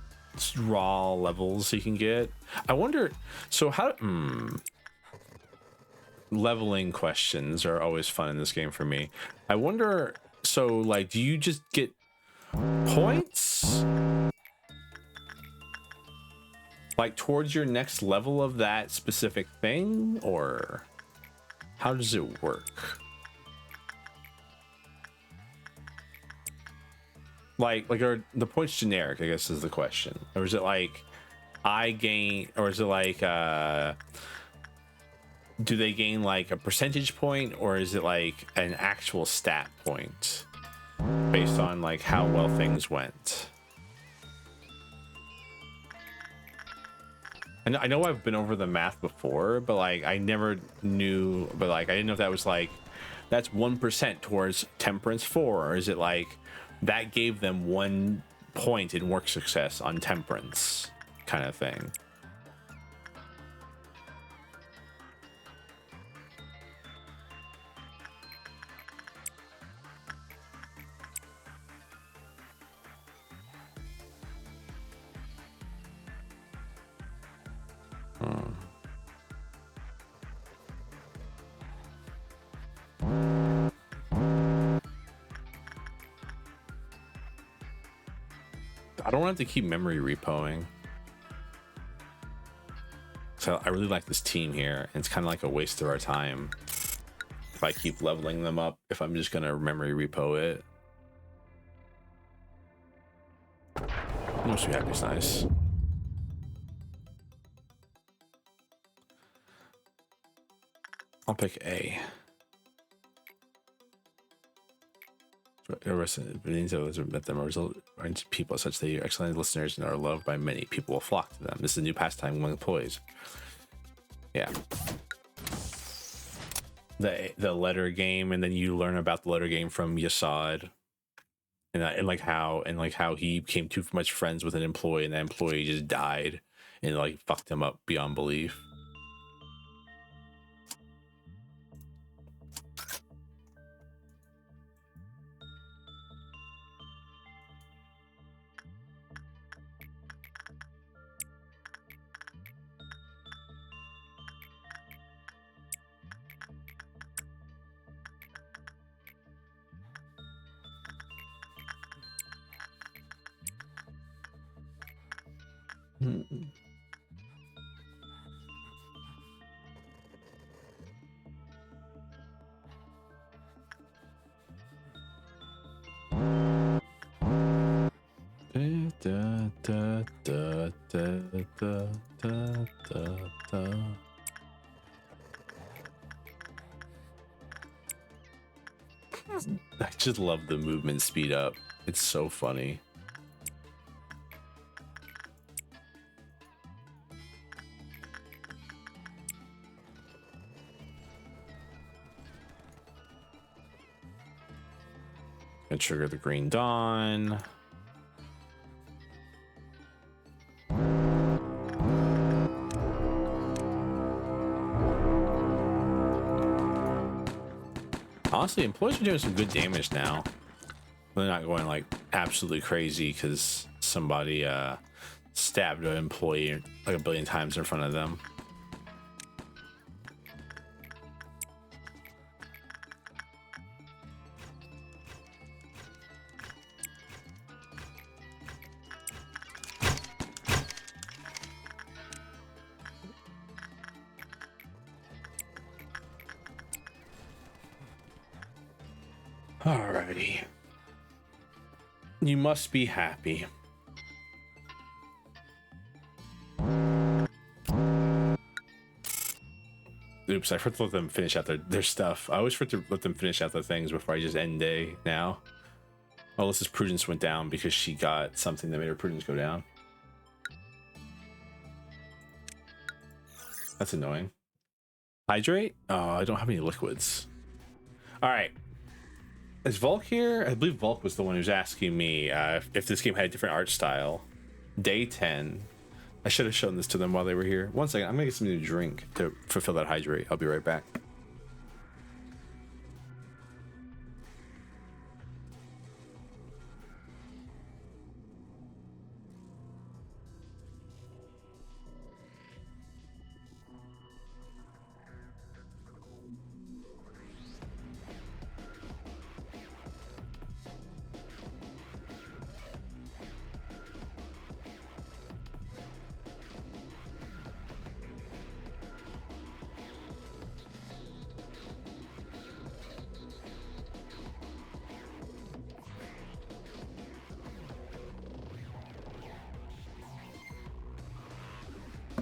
raw levels he can get. I wonder, so how leveling questions are always fun in this game for me. I wonder, so like, do you just get points like towards your next level of that specific thing, or how does it work? Like are the points generic, I guess, is the question, or is it like I gain, or is it like do they gain like a percentage point, or is it like an actual stat point based on like how well things went? And I know I've been over the math before, but like I never knew, but like I didn't know if that was like that's 1% towards temperance 4, or is it like that gave them 1 point in work success on temperance kind of thing. I don't have to keep memory repoing. So I really like this team here, and it's kind of like a waste of our time if I keep leveling them up, if I'm just gonna memory repo it. Most be happy is nice. I'll pick A. Met them result people as such. They are excellent listeners and are loved by many. People will flock to them. This is a new pastime among employees. Yeah. The letter game, and then you learn about the letter game from Yasad, and like how he became too much friends with an employee, and that employee just died and like fucked him up beyond belief. I just love the movement speed up. It's so funny. gonna trigger the Green Dawn. Honestly, employees are doing some good damage now. They're not going like absolutely crazy because somebody stabbed an employee like a billion times in front of them. Alrighty. You must be happy. Oops, I forgot to let them finish out their stuff. I always forget to let them finish out their things before I just end day now. Alyssa's prudence went down because she got something that made her prudence go down. That's annoying. Hydrate? Oh, I don't have any liquids. Alright. Is Volk here? I believe Volk was the one who's asking me if this game had a different art style. Day 10. I should have shown this to them while they were here. One second, I'm gonna get something to drink to fulfill that hydrate. I'll be right back.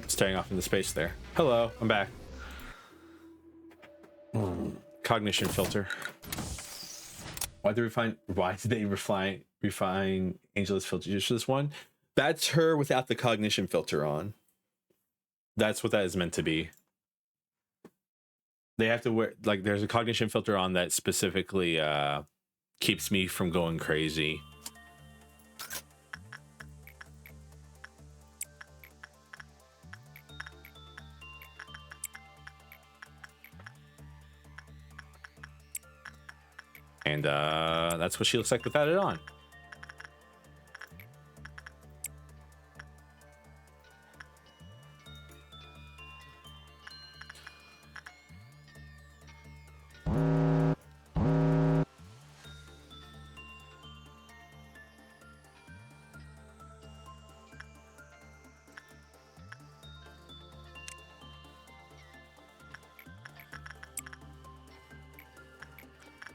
Staring off into space there. Hello, I'm back. Cognition filter. Why did they refine Angela's filter just for this one? That's her without the cognition filter on. That's what that is meant to be. They have to wear, like, there's a cognition filter on that specifically keeps me from going crazy. And that's what she looks like without it on.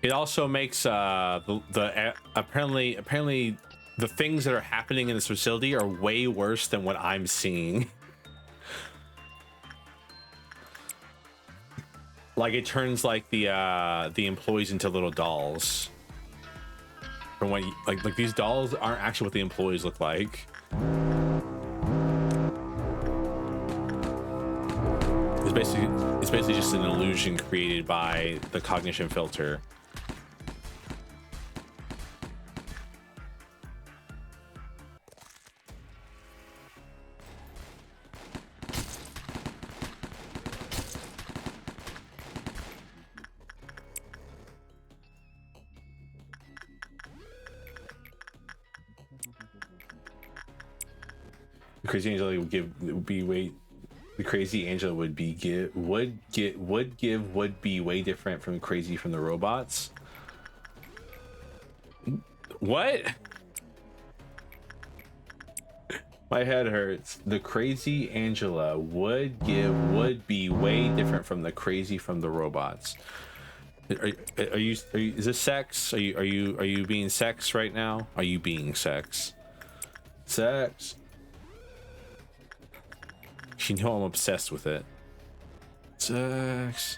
It also makes apparently the things that are happening in this facility are way worse than what I'm seeing. Like, it turns like the employees into little dolls. From when like these dolls aren't actually what the employees look like. It's basically just an illusion created by the cognition filter. Crazy Angela would be way. The crazy Angela would be way different from crazy from the robots. What? My head hurts. The crazy Angela would be way different from the crazy from the robots. Are you is this sex? Are you being sex right now? Are you being sex? Sex. You know I'm obsessed with it. Sex.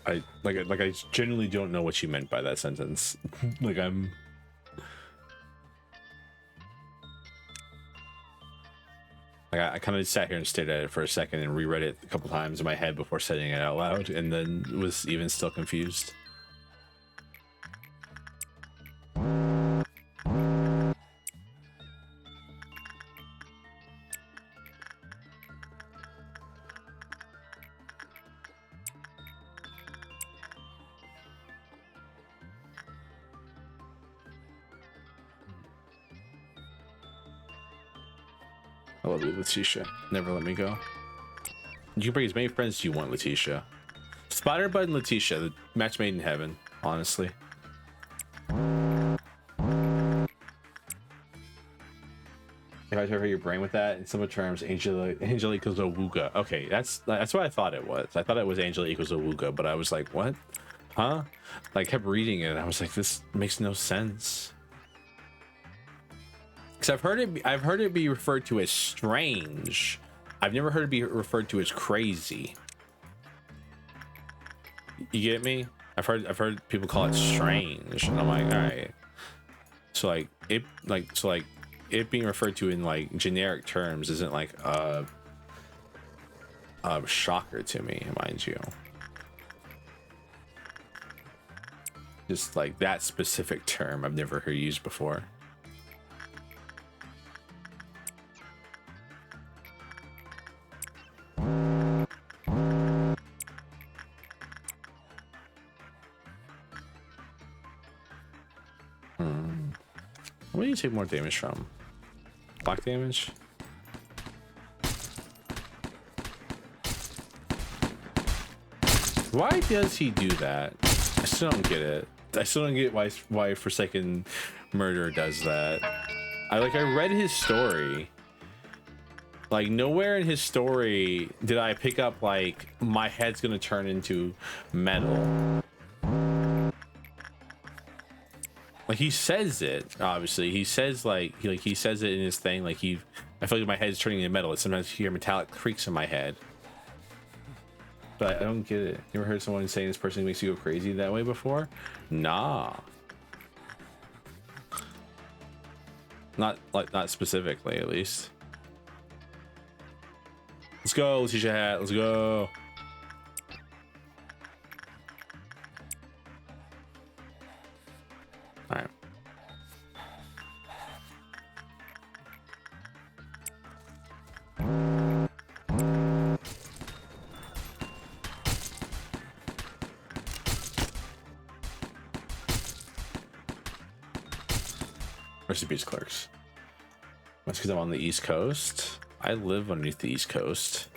I genuinely don't know what she meant by that sentence. Like I kind of sat here and stared at it for a second and reread it a couple times in my head before saying it out loud, and then was even still confused. I love you, Letitia. Never let me go. You can bring as many friends as you want, Letitia. Spider-Bud and Letitia, the match made in heaven, honestly. If I cover your brain with that, in simple terms, Angela equals Awooga. Okay, that's what I thought it was. I thought it was Angela equals Awooga, but I was like, what? Huh? I kept reading it and I was like, this makes no sense. Because I've heard it be referred to as strange. I've never heard it be referred to as crazy. You get me? I've heard people call it strange, and I'm like, all right. So it being referred to in like generic terms isn't like a shocker to me, mind you. Just like that specific term I've never heard used before. What do you take more damage from? Black damage? Why does he do that? I still don't get it. I still don't get why Forsaken Murder does that. I read his story. Like nowhere in his story did I pick up like my head's gonna turn into metal. Like he says it, obviously. He says he says it in his thing. Like I feel like my head's turning into metal. Sometimes I hear metallic creaks in my head. But I don't get it. You ever heard someone saying this person makes you go crazy that way before? Nah. Not specifically, at least. Let's go, Letitia Hat. Let's go. All right. Rest in peace, clerks. That's because I'm on the East Coast. I live underneath the East Coast.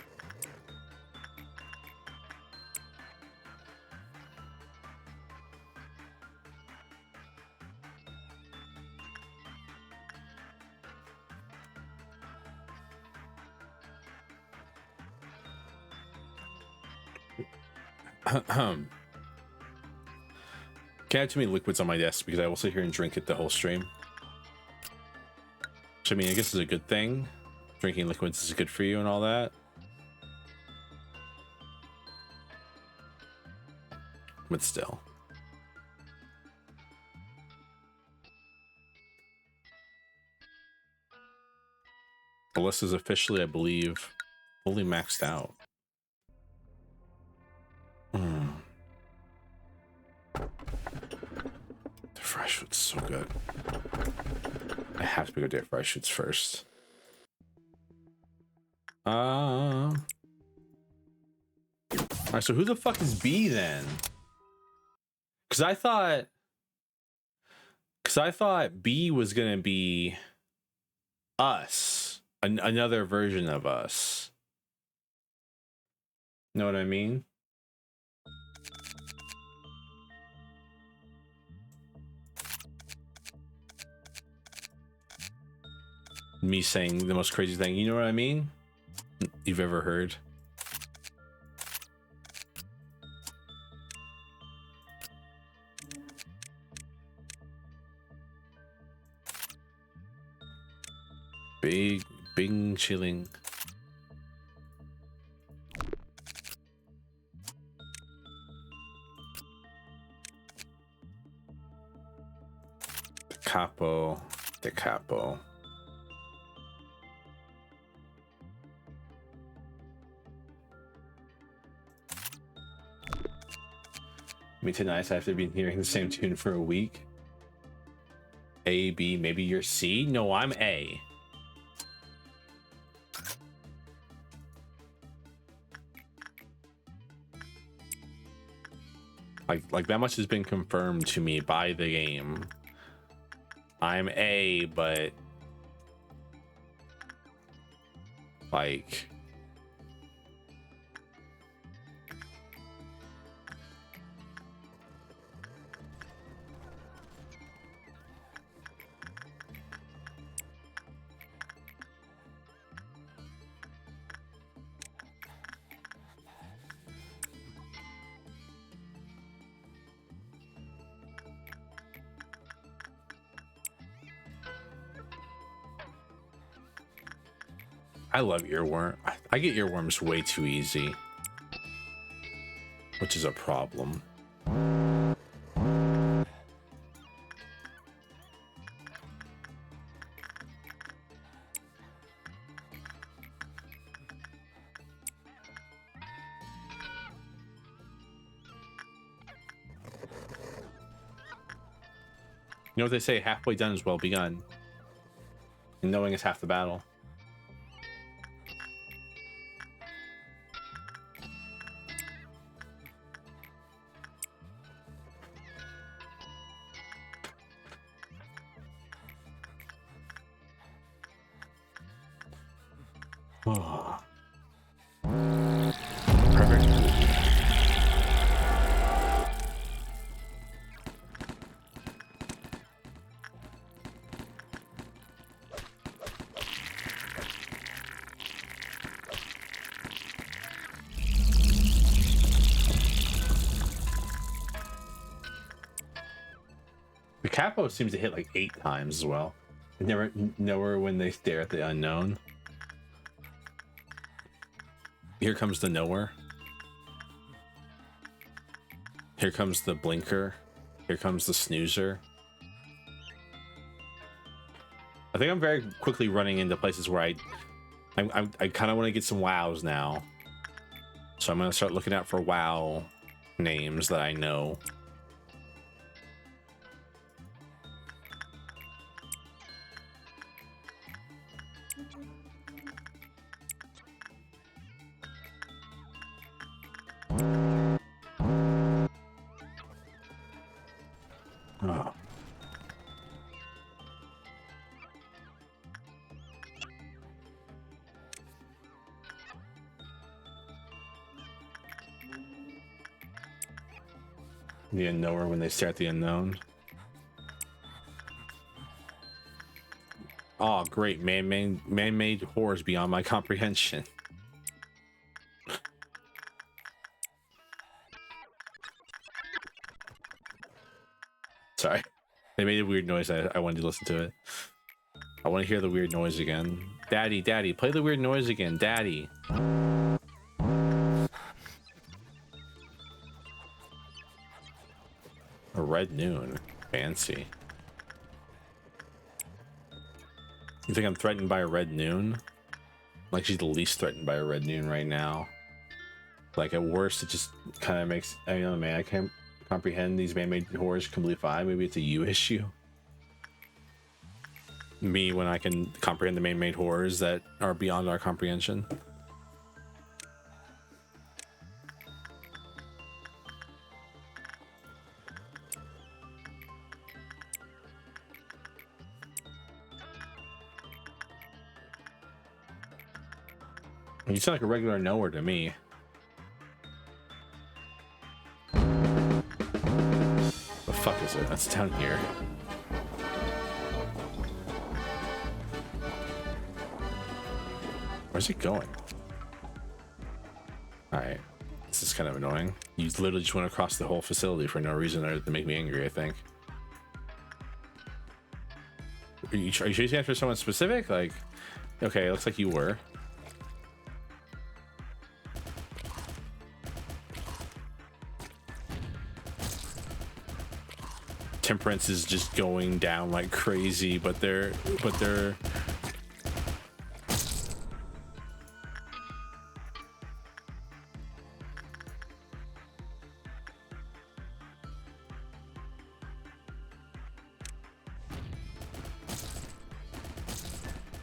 Can't have too many liquids on my desk because I will sit here and drink it the whole stream. Which I mean, I guess is a good thing. Drinking liquids is good for you and all that. But still. The list is officially, I believe, fully maxed out. The fresh food's so good. I have to go get fresh foods first. Alright, so who the fuck is B then? Because I thought B was gonna be us, another version of us. Know what I mean? Me saying the most crazy thing, you know what I mean? You've ever heard. Bing chilling. capo, the capo. Me tonight after been hearing the same tune for a week. A, B, maybe you're C? No, I'm A. Like that much has been confirmed to me by the game. I'm A, but like I love earworm. I get earworms way too easy, which is a problem. You know what they say, halfway done is well begun. And knowing is half the battle. Oh. Perfect. The capo seems to hit like 8 times as well. Never nowhere when they stare at the unknown. Here comes the nowhere. Here comes the blinker. Here comes the snoozer. I think I'm very quickly running into places where I kind of want to get some wows now. So I'm going to start looking out for wow names that I know. Oh. The unknower when they stare at the unknown. Oh, great. Man-made horrors beyond my comprehension. Sorry. They made a weird noise. I wanted to listen to it. I want to hear the weird noise again. Daddy, Daddy, play the weird noise again. Daddy. A red noon. Fancy. You think I'm threatened by a red noon? Like she's the least threatened by a red noon right now. Like at worst, it just kind of makes, I don't know, man, I can't comprehend these man-made horrors completely fine. Maybe it's a you issue. Me when I can comprehend the man-made horrors that are beyond our comprehension. You sound like a regular knower to me. The fuck is it? That's down here. Where's it going? Alright. This is kind of annoying. You literally just went across the whole facility for no reason other than to make me angry, I think. Are you chasing after someone specific? Like, okay, it looks like you were. temperance is just going down like crazy, but they're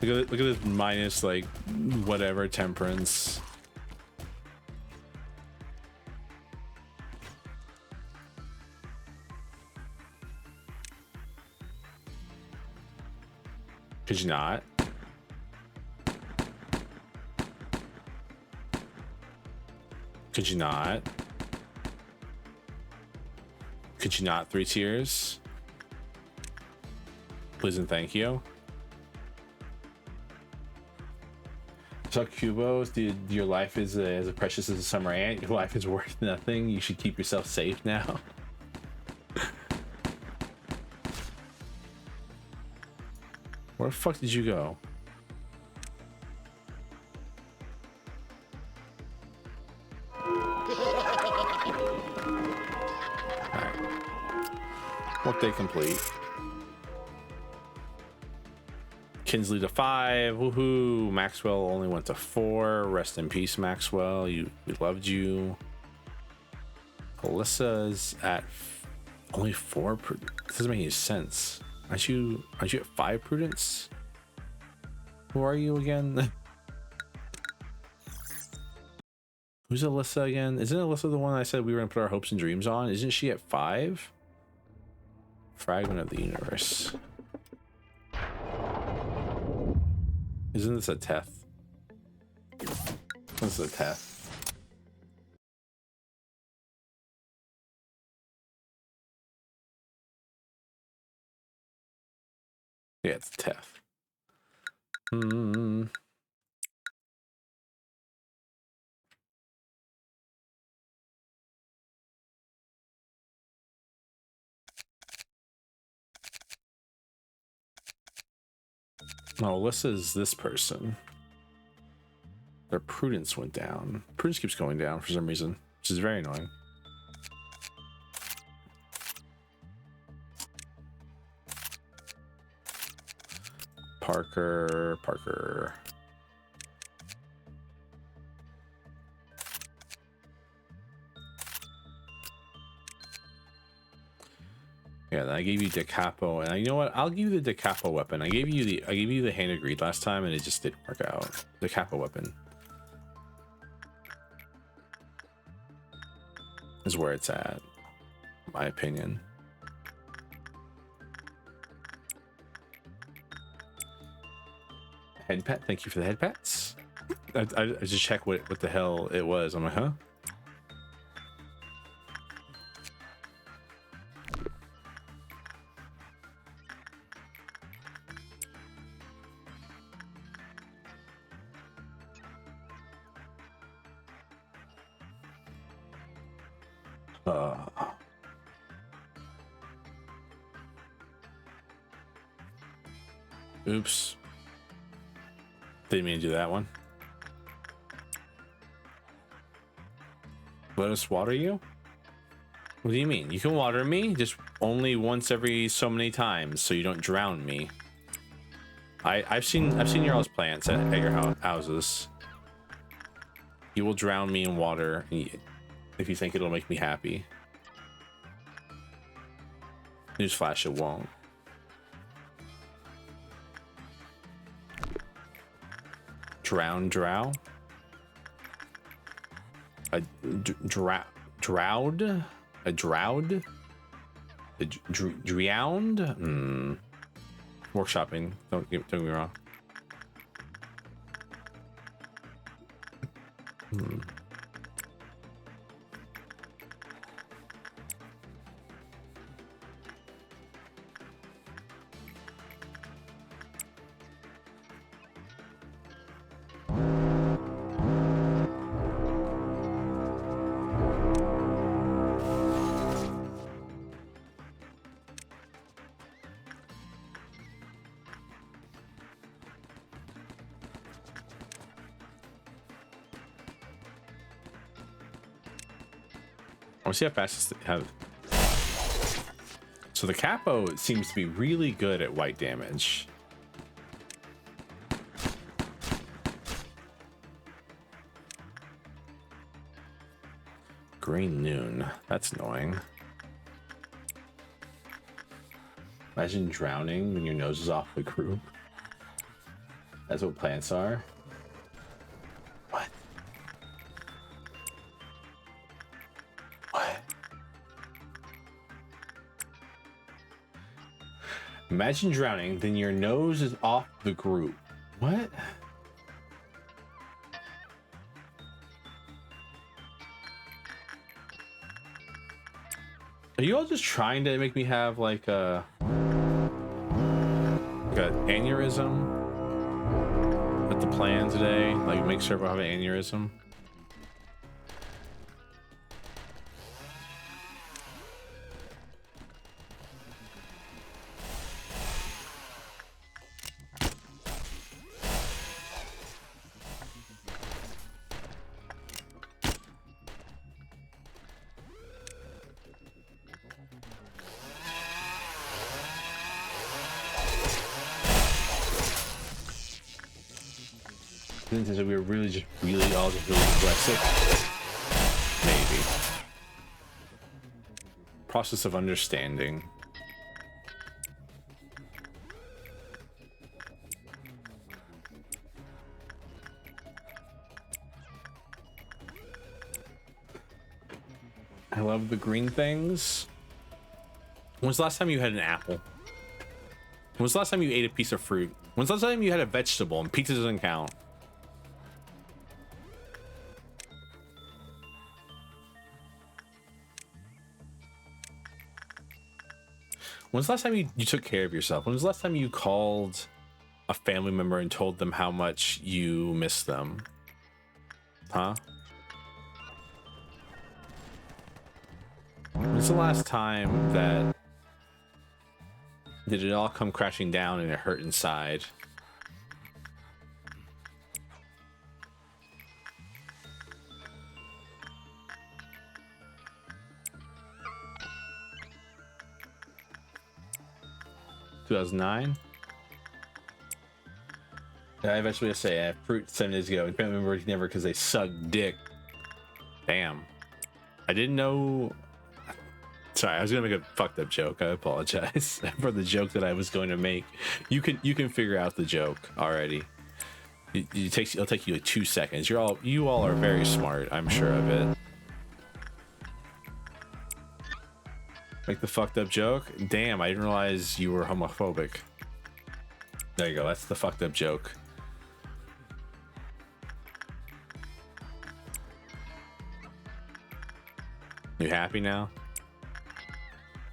look at this minus like whatever temperance. Could you not? Could you not? Could you not? 3 tiers? Please and thank you. So Cubos, dude, your life is as precious as a summer ant. Your life is worth nothing. You should keep yourself safe now. Where the fuck did you go? Alright. Workday complete. Kinsley to 5. Woohoo. Maxwell only went to 4. Rest in peace, Maxwell. We loved you. Alyssa's at only 4. This doesn't make any sense. Aren't you at 5 prudence? Who are you again? Who's Alyssa again? Isn't Alyssa the one I said we were gonna put our hopes and dreams on? Isn't she at 5? Fragment of the universe. Isn't this a Teth? This is a Teth. Yeah, it's Teth. Oh, Alyssa is this person. Their prudence went down. Prudence keeps going down for some reason, which is very annoying. Parker. Yeah, then I gave you Da Capo, and you know what? I'll give you the Da Capo weapon. I gave you the hand of greed last time, and it just didn't work out. Da Capo weapon is where it's at, in my opinion. Head pat, thank you for the head pats. I just checked what the hell it was. I'm like, huh? Oops. Didn't mean to do that one. Let us water you? What do you mean? You can water me, just only once every so many times, so you don't drown me. I've seen your all's plants at your houses. You will drown me in water if you think it'll make me happy. Newsflash, it won't. Drow? A drowned? A drowned? A drowned? Workshopping. Don't get me wrong. I want to see how fast have. So the capo seems to be really good at white damage. Green noon. That's annoying. Imagine drowning when your nose is off the group. That's what plants are. What? What? Imagine drowning, then your nose is off the group. What? Are you all just trying to make me have like an aneurysm with the plan today? Like make sure I have an aneurysm? So we were really all just really dyslexic. Maybe. Process of understanding. I love the green things. When's the last time you had an apple? When's the last time you ate a piece of fruit? When's the last time you had a vegetable? And pizza doesn't count. When's the last time you took care of yourself? When was the last time you called a family member and told them how much you miss them? Huh? When's the last time that did it all come crashing down and it hurt inside? (2009) Yeah, I eventually say I have fruit 7 days ago and family members never because they suck dick. Damn. I didn't know. Sorry, I was gonna make a fucked up joke. I apologize for the joke that I was going to make. You can figure out the joke already. It'll take you like 2 seconds. You all are very smart. I'm sure of it. Make the fucked up joke. Damn, I didn't realize you were homophobic. There you go. That's the fucked up joke. You happy now?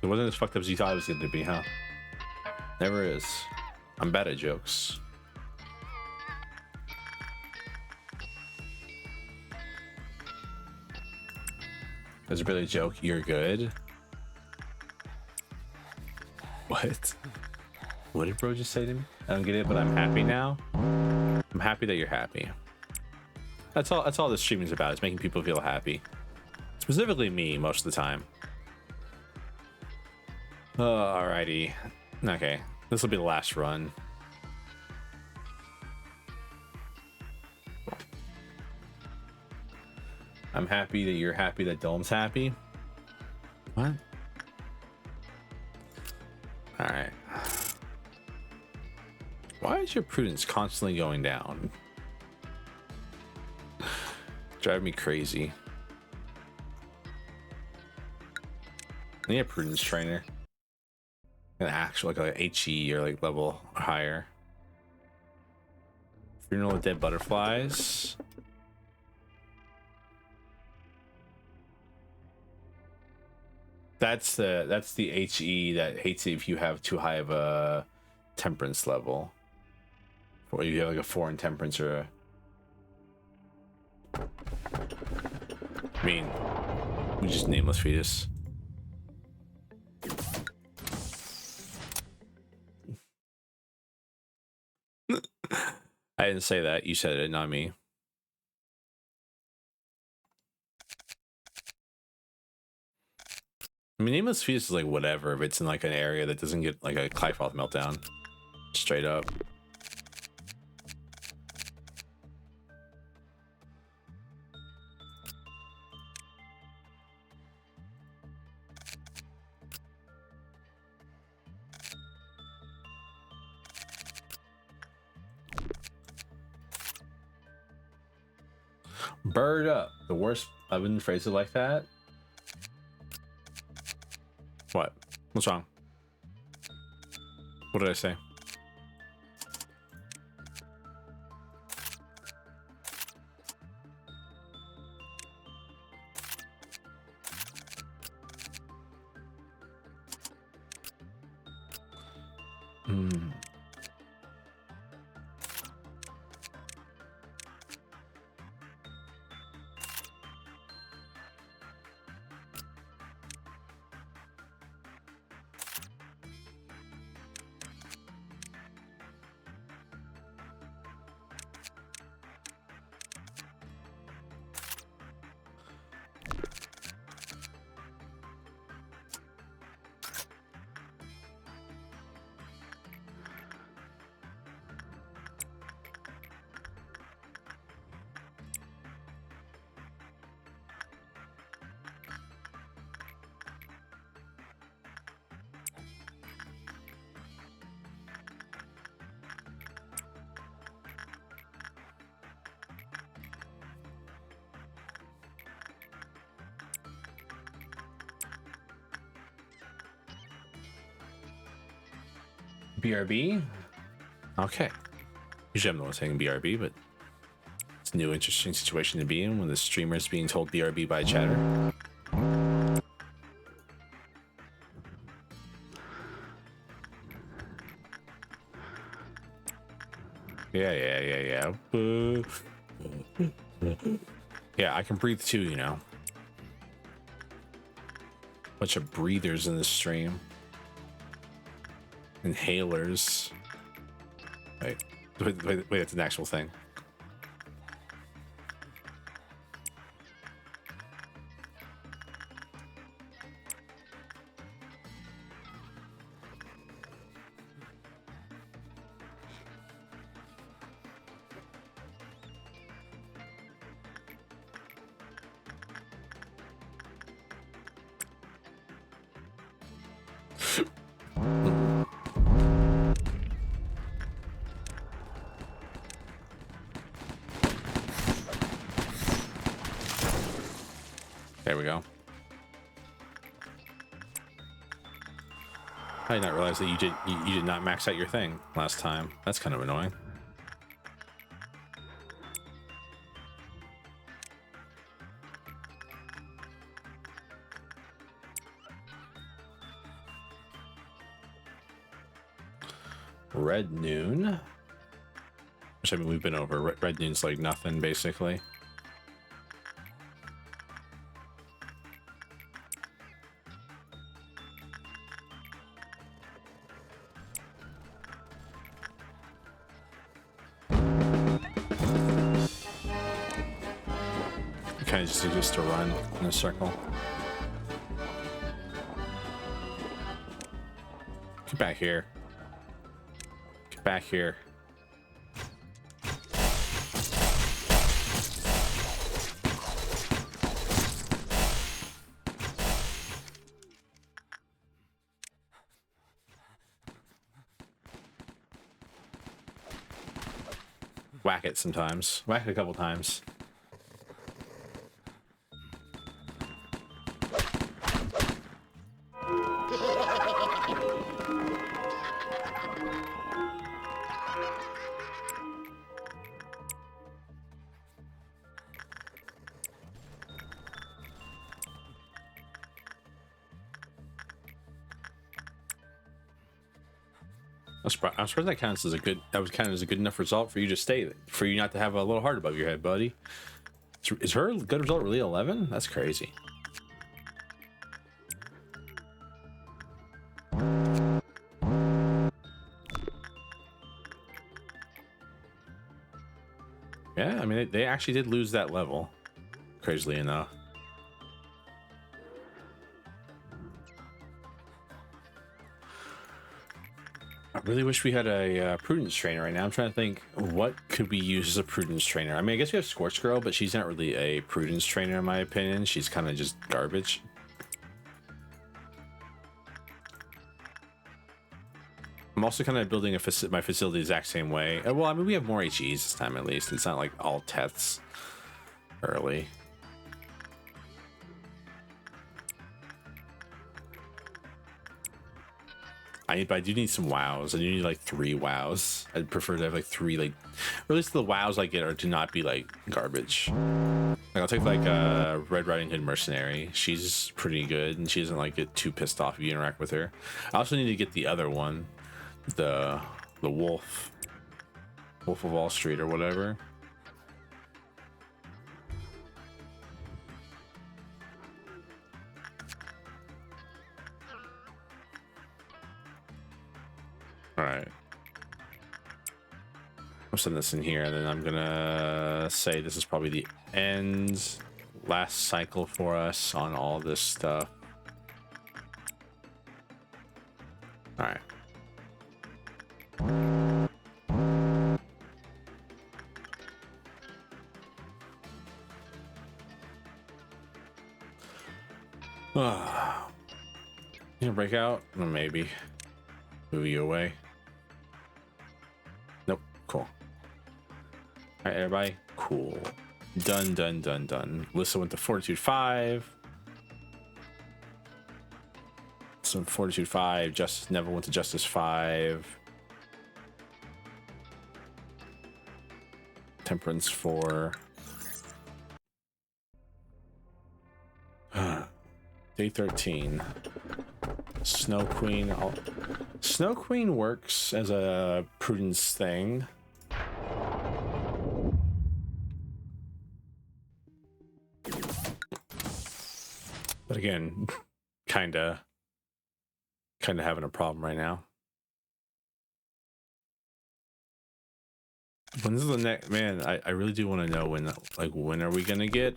It wasn't as fucked up as you thought it was going to be, huh? Never is. I'm bad at jokes. There's really a joke. You're good. What? What did bro just say to me? I don't get it, but I'm happy now. I'm happy that you're happy. That's all this streaming is about, is making people feel happy. Specifically me, most of the time. Alrighty. Okay. This will be the last run. I'm happy that you're happy that Dylan's happy. What? Alright. Why is your prudence constantly going down? Drive me crazy. I need a prudence trainer. An actual, like a HE or like level higher. Funeral of Dead Butterflies. That's the HE that hates it if you have too high of a temperance level. Or you have like a 4 in temperance or a... I mean, we just nameless fetus. I didn't say that. You said it, not me. mean, Nameless Feast is like whatever if it's in like an area that doesn't get like a Clifoth meltdown. Straight up. Bird up. The worst. I wouldn't phrase it like that. What? What's wrong? What did I say? BRB? Okay. Usually I'm the one saying BRB, but it's a new interesting situation to be in when the streamer is being told BRB by chatter. Yeah. Yeah, I can breathe too, you know. Bunch of breathers in the stream. Inhalers. Wait, it's an actual thing. There we go. I did not realize that you did not max out your thing last time. That's kind of annoying. Red Noon. Which I mean we've been over. Red Noon's like nothing basically. Kind of just to run in a circle. Get back here. Get back here. Whack it sometimes. Whack it a couple times. I'm surprised that counts as a good. That was counted as a good enough result for you to stay. For you not to have a little heart above your head, buddy. Is her good result really 11? That's crazy. Yeah, I mean they actually did lose that level. Crazily enough. I really wish we had a prudence trainer right now. I'm trying to think, what could we use as a prudence trainer? I mean, I guess we have Scorch Girl, but she's not really a prudence trainer in my opinion. She's kind of just garbage. I'm also kind of building my facility the exact same way. Well, I mean, we have more HEs this time at least. It's not like all Teths early. But I do need some wows. I do need like 3 wows. I'd prefer to have like 3, like, or at least the wows I get are to not be like garbage. Like I'll take like a Red Riding Hood Mercenary. She's pretty good and she doesn't like get too pissed off if you interact with her. I also need to get the other one, the Wolf of Wall Street or whatever. All right. I'm sending this in here, and then I'm gonna say this is probably the end, last cycle for us on all this stuff. All right. You gonna break out? Maybe. Move you away. Nope. Cool. All right, everybody. Cool. Done, done, done, done. Lissa went to Fortitude 5. So Fortitude 5. Justice never went to Justice 5. Temperance 4. Day 13. Snow Queen. Snow Queen works as a prudence thing. But again, kinda having a problem right now. When's the next, man? I really do want to know when, like, when are we gonna get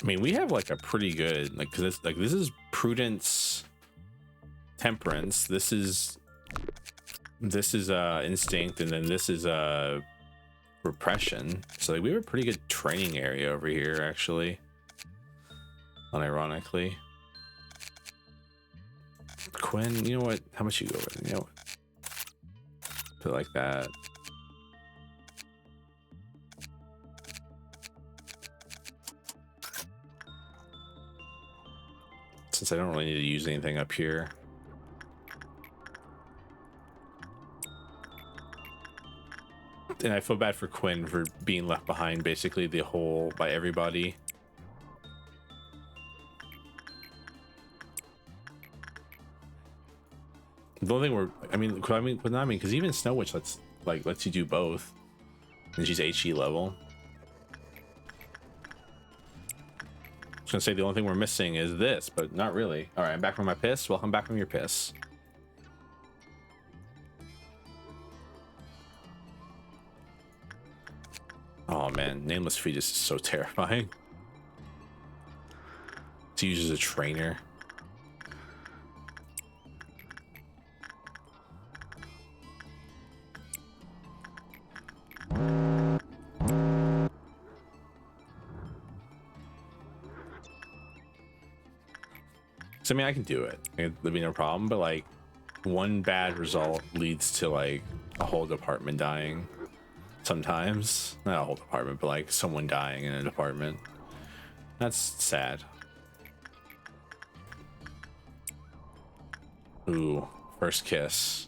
I mean, we have like a pretty good, like, cause it's like, this is prudence, temperance, this is instinct, and then this is repression. So like we have a pretty good training area over here, actually, unironically. Quinn, you know what, how much you go with, you know what, put it like that. Since I don't really need to use anything up here. And I feel bad for Quinn for being left behind basically by everybody. The only thing because even Snow Witch lets you do both. And she's HE level. I was gonna say the only thing we're missing is this, but not really. All right, I'm back from my piss. Welcome back from your piss. Oh man, Nameless Fetus is so terrifying to use as a trainer. I mean, I can do it. There'd be no problem, but like one bad result leads to like a whole department dying. Sometimes, not a whole department, but like someone dying in a department. That's sad. Ooh, first kiss.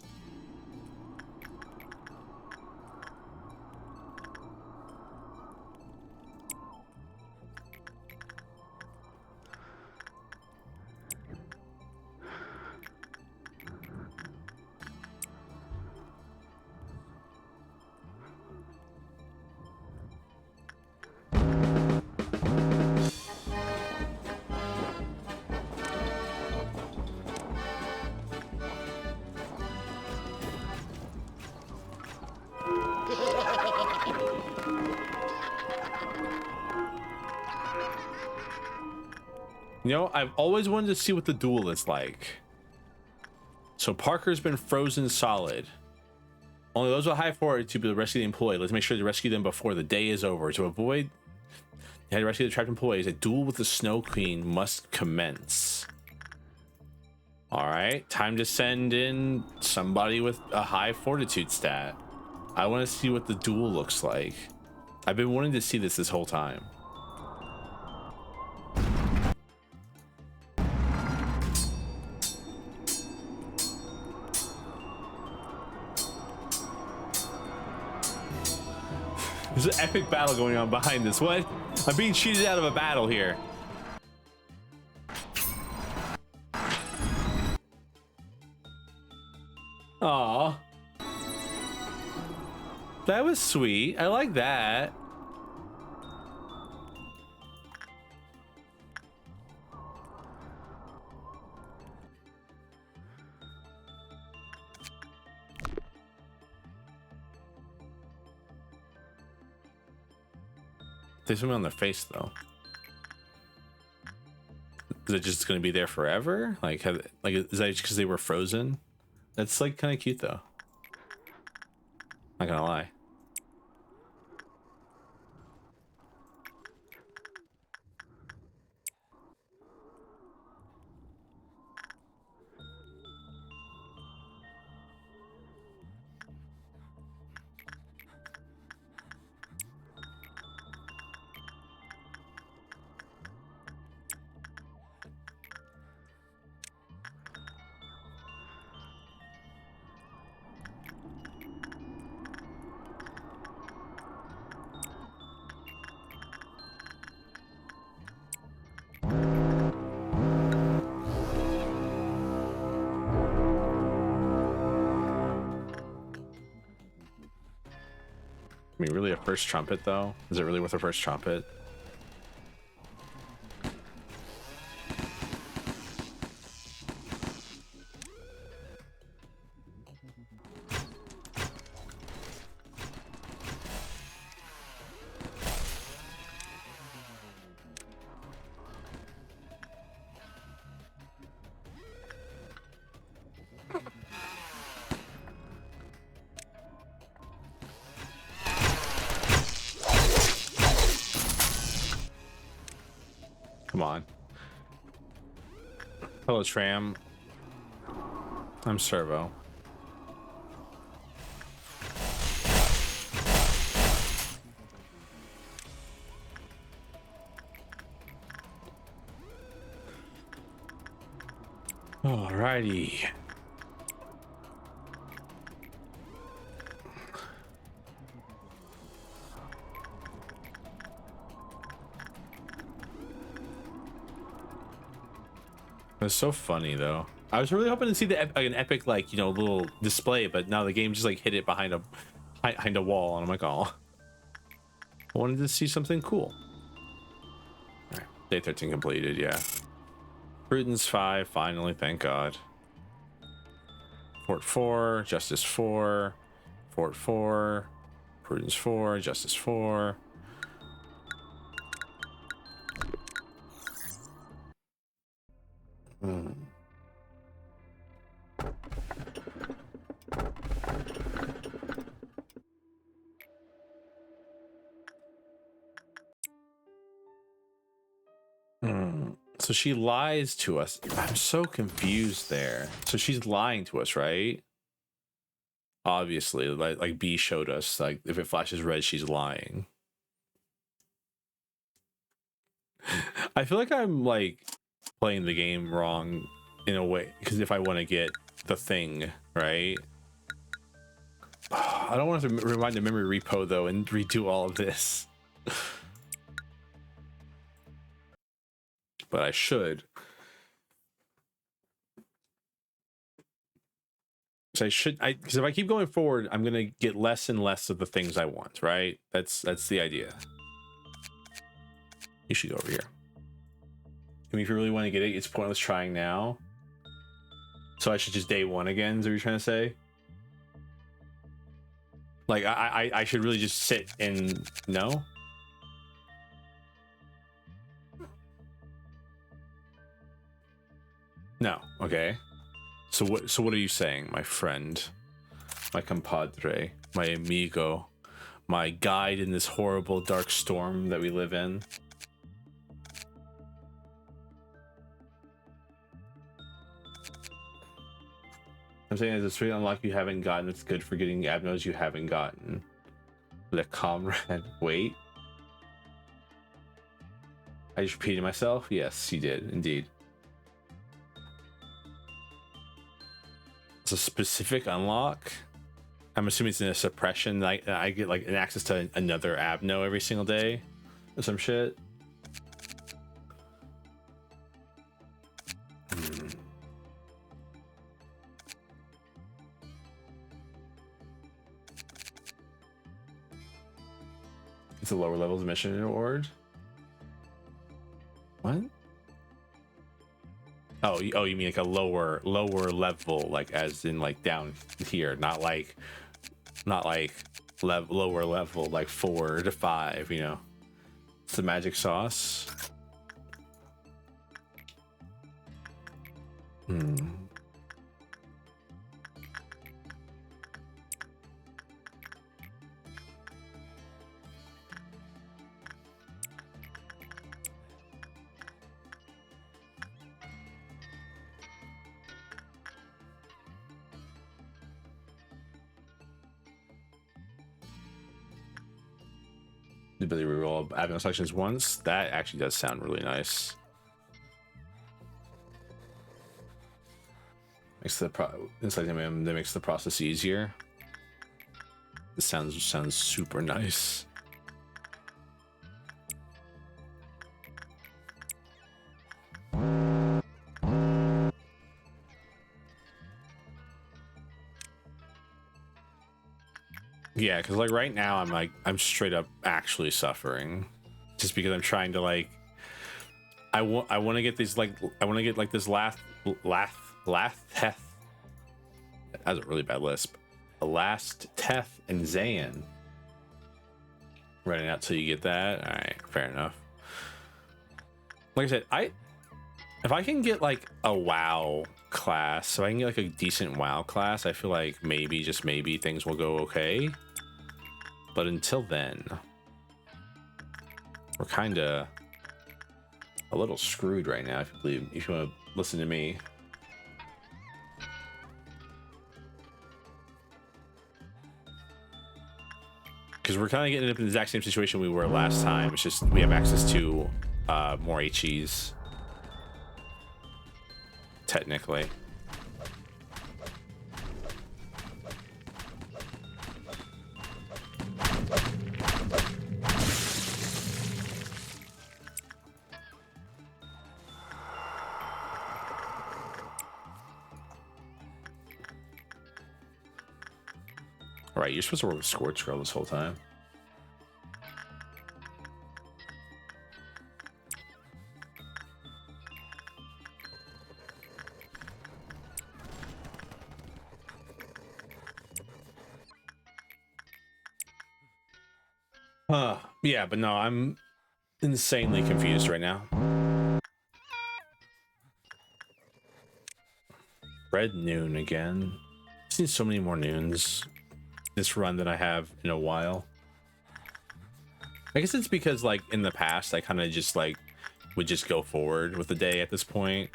You know, I've always wanted to see what the duel is like. So Parker's been frozen solid. Only those with high fortitude to rescue the employee. Let's make sure to rescue them before the day is over. To avoid you had to rescue the trapped employees, a duel with the Snow Queen must commence. All right, time to send in somebody with a high fortitude stat. I want to see what the duel looks like. I've been wanting to see this whole time. There's an epic battle going on behind this. What? I'm being cheated out of a battle here. Aw. That was sweet. I like that. They swim on their face though. Is it just going to be there forever? Like, is that just because they were frozen? That's like kind of cute though. Not gonna lie. I mean, really a first trumpet though? Is it really worth a first trumpet? Come on. Hello, Tram. I'm Servo. Alrighty. It's so funny though. I was really hoping to see an epic, like, you know, little display, but now the game just like hit it behind a wall, and I'm like, oh, I wanted to see something cool. All right, day 13 completed. Yeah, Prudence 5 finally, thank God. Fort 4, Justice 4, Fort 4, Prudence 4, Justice 4. So she lies to us. I'm so confused there. So she's lying to us, right? Obviously, like B showed us, like if it flashes red, she's lying. I feel like I'm like playing the game wrong in a way, because if I want to get the thing, right? I don't want to rewind the memory repo though and redo all of this. But I should. So because if I keep going forward, I'm gonna get less and less of the things I want, right? That's the idea. You should go over here. I mean, if you really want to get it, it's pointless trying now. So I should just day one again, is what you're trying to say? Like I should really just sit and no? No. Okay. So what are you saying, my friend, my compadre, my amigo, my guide in this horrible dark storm that we live in? I'm saying there's a street unlock you haven't gotten. It's good for getting abnos you haven't gotten. Le comrade. Wait. I just repeated myself? Yes, you did, indeed. It's a specific unlock. I'm assuming it's in a suppression. Like I get like an access to another abno every single day or some shit. It's a lower levels mission reward. What? Oh, you mean like a lower level, like as in like down here, not like lower level, like 4 to 5. You know, it's the magic sauce. The ability to reroll abno selections once. That actually does sound really nice. Makes the that makes the process easier. This sounds super nice. Yeah, because like right now I'm straight up actually suffering, just because I'm trying to like I want to get these like this last Teth. That was a really bad lisp. The last Teth and Zayn. Running out till you get that. All right, fair enough. Like I said, if I can get like a WoW class, so I can get like a decent WoW class, I feel like maybe, just maybe, things will go okay. But until then, we're kind of a little screwed right now, if you want to listen to me. Because we're kind of getting up in the exact same situation we were last time. It's just we have access to more HEs. Technically. Right, you're supposed to work with Scorch Girl this whole time. Yeah, but no, I'm insanely confused right now. Red Noon again. I've seen so many more noons this run than I have in a while. I guess it's because like in the past I kind of just like would just go forward with the day at this point.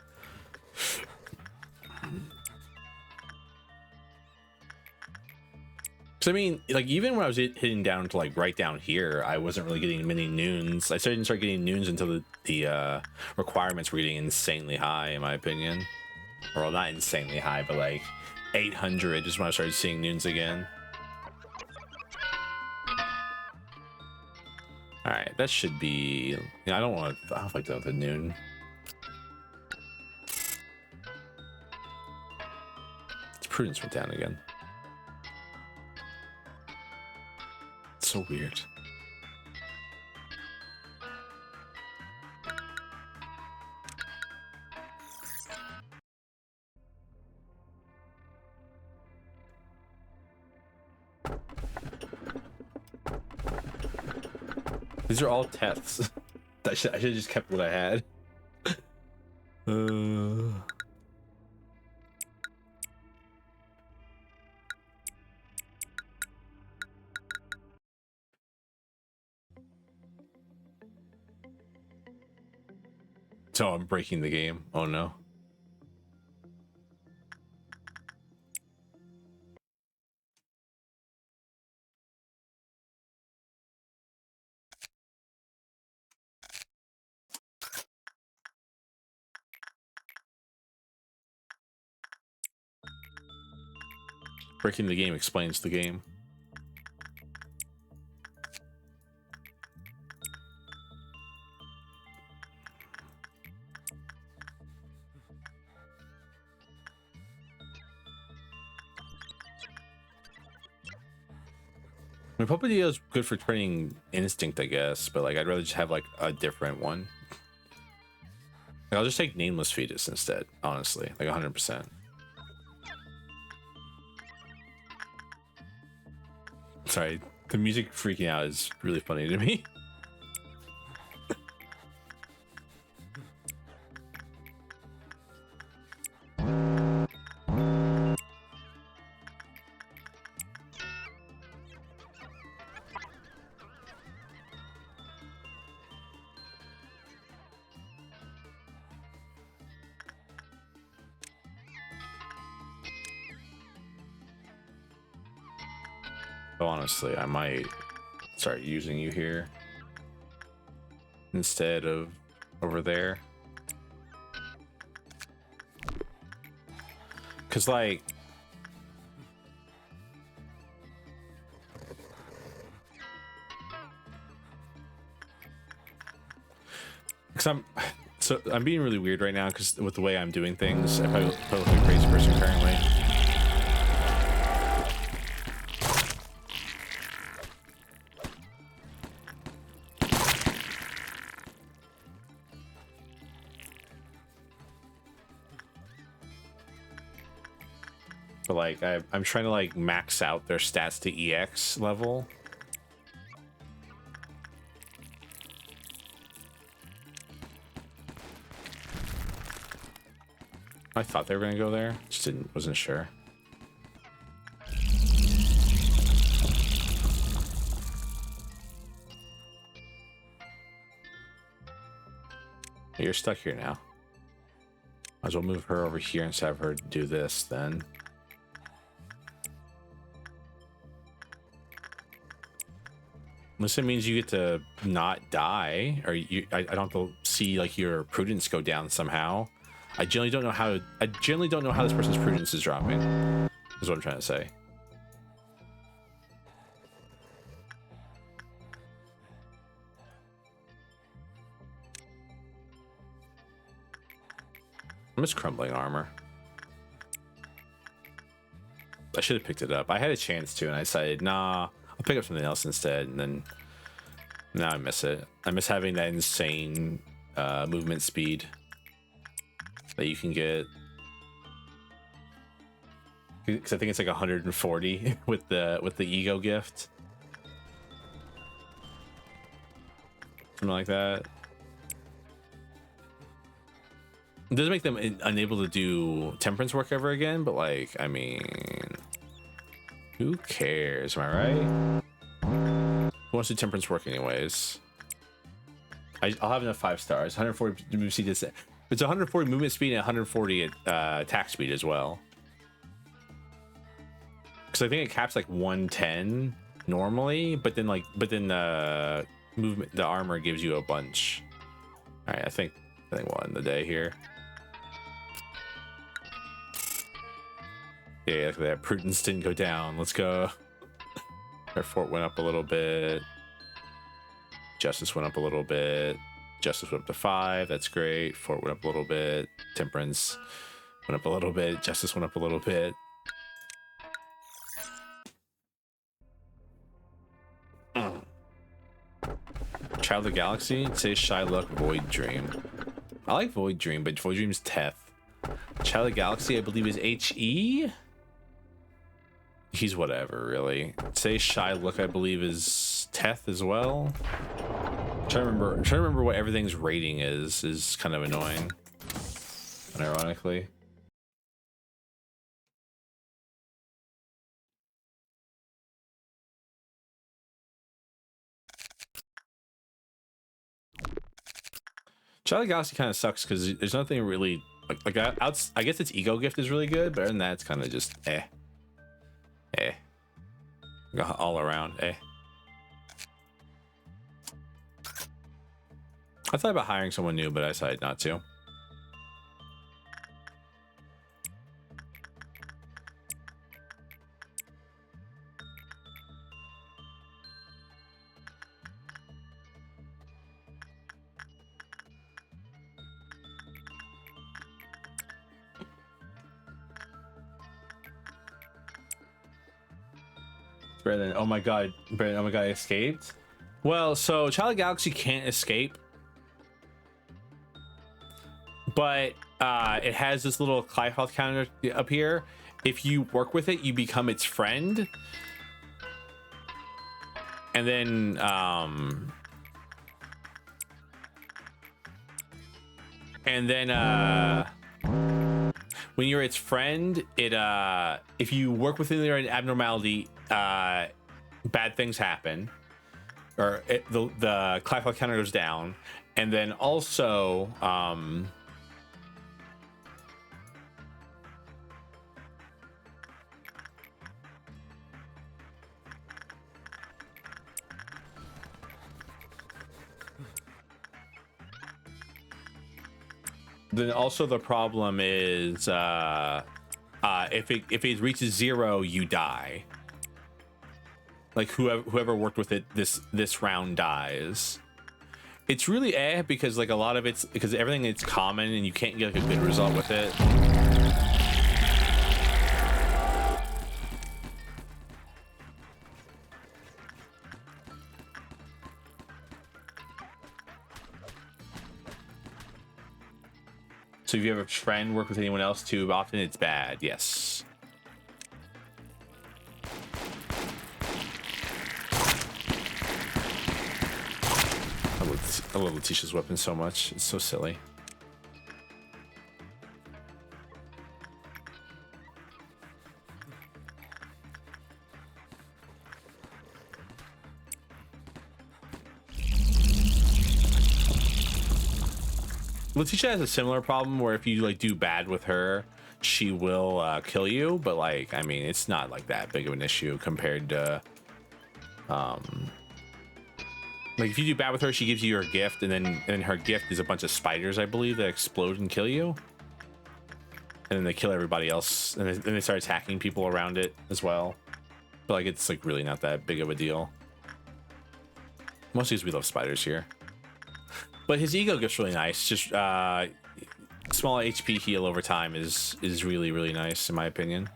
So I mean, like even when I was hitting down to like right down here, I wasn't really getting many noons. I didn't start getting noons until the requirements were getting insanely high, in my opinion. Or well, not insanely high, but like 800 is when I started seeing noons again. All right, that should be. I don't like that with a noon. Its prudence went down again. It's so weird. These are all Teths. I should have just kept what I had. So I'm breaking the game. Oh no. Breaking the game explains the game. I mean, Puppeteer is good for training instinct, I guess, but like I'd rather just have like a different one. Like, I'll just take Nameless Fetus instead, honestly, like 100%. Sorry, the music freaking out is really funny to me. So honestly, I might start using you here instead of over there. Cause like I'm being really weird right now because with the way I'm doing things, I probably look like a crazy person currently. But like I'm trying to like max out their stats to EX level. I thought they were gonna go there, just wasn't sure. You're stuck here now. Might as well move her over here instead of her do this then. Unless it means you get to not die, or I don't have to see like your prudence go down somehow. I generally don't know how this person's prudence is dropping. Is what I'm trying to say. I miss crumbling armor. I should have picked it up. I had a chance to, and I decided, nah, I'll pick up something else instead. And then now I miss it. I miss having that insane movement speed that you can get. Because I think it's like 140 with the ego gift, something like that. It doesn't make them unable to do temperance work ever again, but like, I mean, who cares? Am I right? Who wants to do temperance work anyways? I'll have enough 5 stars. 140 movement speed. It's 140 movement speed and 140 attack speed as well. Because I think it caps like 110 normally, but then the movement, the armor gives you a bunch. All right, I think we'll end the day here. Yeah, that prudence didn't go down. Let's go. Our fort went up a little bit. Justice went up a little bit. Justice went up to 5. That's great. Fort went up a little bit. Temperance went up a little bit. Justice went up a little bit. Child of the Galaxy. Say Shy Luck Void Dream. I like Void Dream, but Void Dream's Teth. Child of the Galaxy, I believe, is HE. He's whatever, really. Say Shy Look, I believe, is Teth as well. Trying to remember what everything's rating is kind of annoying. Unironically. Charlie Galaxy kind of sucks because there's nothing really like I guess its ego gift is really good, but other than that, it's kind of just all around I thought about hiring someone new, but I decided not to. Brandon, oh my god, Brandon, oh my god, I escaped. Well, so Child Galaxy can't escape, but it has this little Clive health counter up here. If you work with it, you become its friend, and then when you're its friend, it if you work within their abnormality, bad things happen, or the Clive health counter goes down, and then also the problem is if it reaches 0, you die. Like whoever worked with it this round dies. It's really because like a lot of it's because everything is common and you can't get like a good result with it. So if you have a friend work with anyone else too often, it's bad. Yes. I love Letitia's weapon so much. It's so silly. Letitia has a similar problem where if you like do bad with her, she will kill you, but like I mean it's not like that big of an issue compared to like if you do bad with her, she gives you your gift, and then her gift is a bunch of spiders, I believe, that explode and kill you, and then they kill everybody else, and then they start attacking people around it as well. But like it's like really not that big of a deal. Mostly because we love spiders here. But his ego gift's really nice. Just small HP heal over time is really, really nice in my opinion.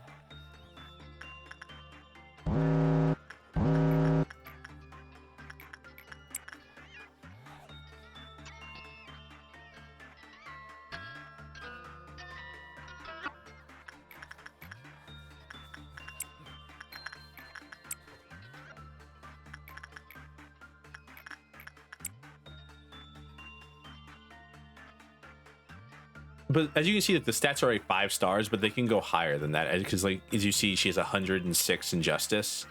But as you can see, that the stats are 5 stars, but they can go higher than that because, like, as you see, she has 106 in justice,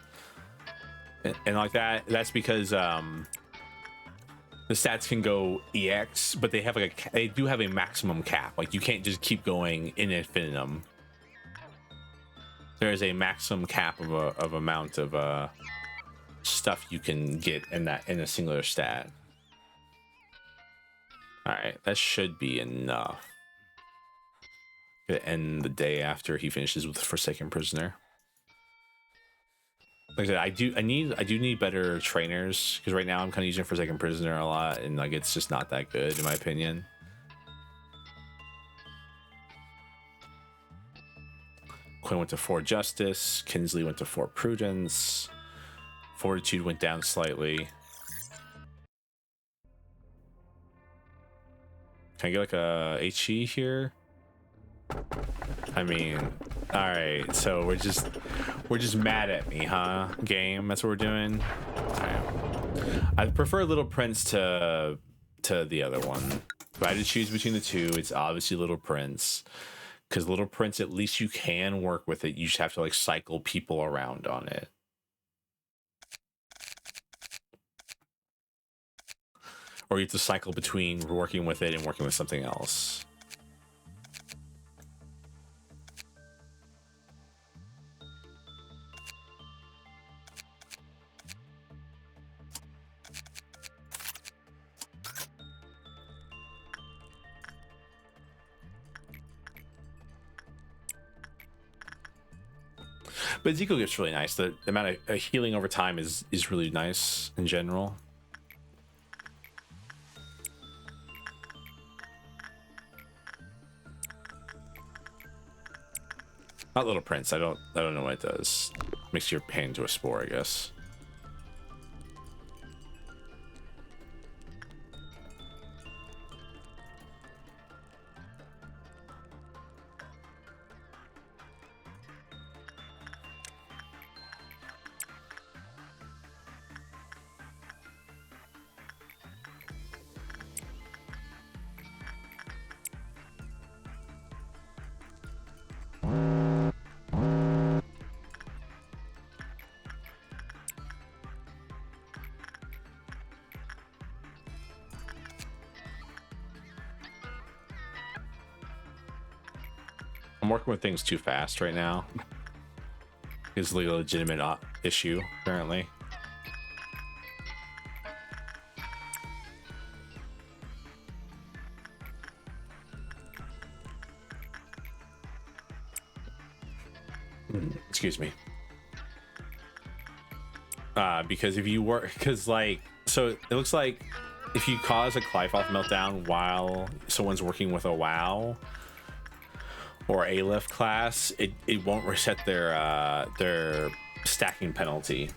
and like that. That's because the stats can go EX, but they have like they do have a maximum cap. Like you can't just keep going in infinitum. There is a maximum cap of amount of stuff you can get in a singular stat. All right, that should be enough. End the day after he finishes with Forsaken Prisoner. Like I said, I do need better trainers because right now I'm kind of using Forsaken Prisoner a lot, and like it's just not that good in my opinion. Quinn went to 4 Justice, Kinsley went to 4 Prudence, Fortitude went down slightly. Can I get like a HE here? I mean, all right, so we're just mad at me, huh? Game, that's what we're doing. Right. I prefer Little Prince to the other one. If I had to choose between the two, it's obviously Little Prince, because Little Prince, at least you can work with it. You just have to like cycle people around on it. or you have to cycle between working with it and working with something else. But Zico gets really nice. The amount of healing over time is really nice in general. Not Little Prince. I don't know what it does. Makes your pain into a spore, I guess. I'm working with things too fast right now. It's a legitimate issue currently. Excuse me. Because if you work, because like, so it looks like if you cause a Clifoth meltdown while someone's working with a WoW or Aleph class, it won't reset their stacking penalty.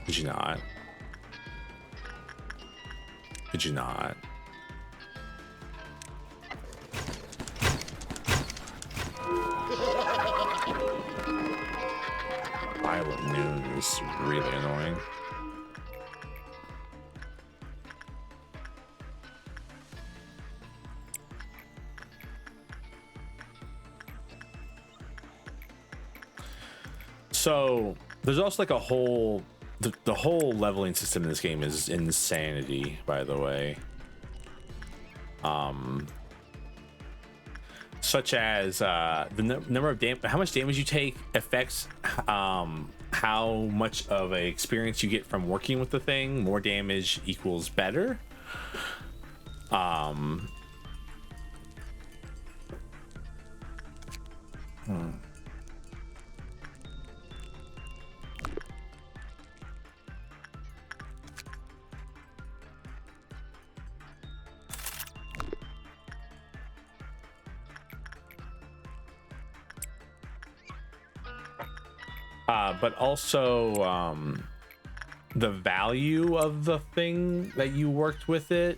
Did you not? Did you not? Violet Noon is really annoying. So there's also like a whole the whole leveling system in this game is insanity, by the way. Such as the number of how much damage you take affects how much of a experience you get from working with the thing. More damage equals better. But also the value of the thing that you worked with it.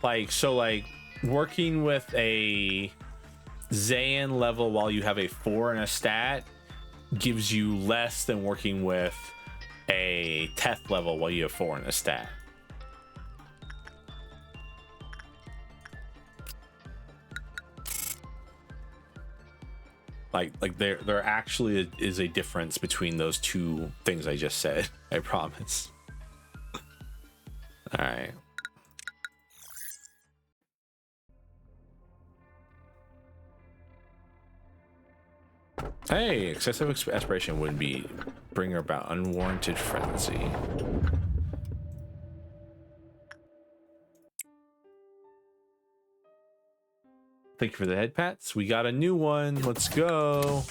Like, so like working with a Zayn level while you have a 4 in a stat gives you less than working with a Teth level while you have 4 in a stat. Like there actually is a difference between those two things I just said. I promise. All right. Hey, excessive aspiration would bring about unwarranted frenzy. Thank you for the head pats. We got a new one. Let's go.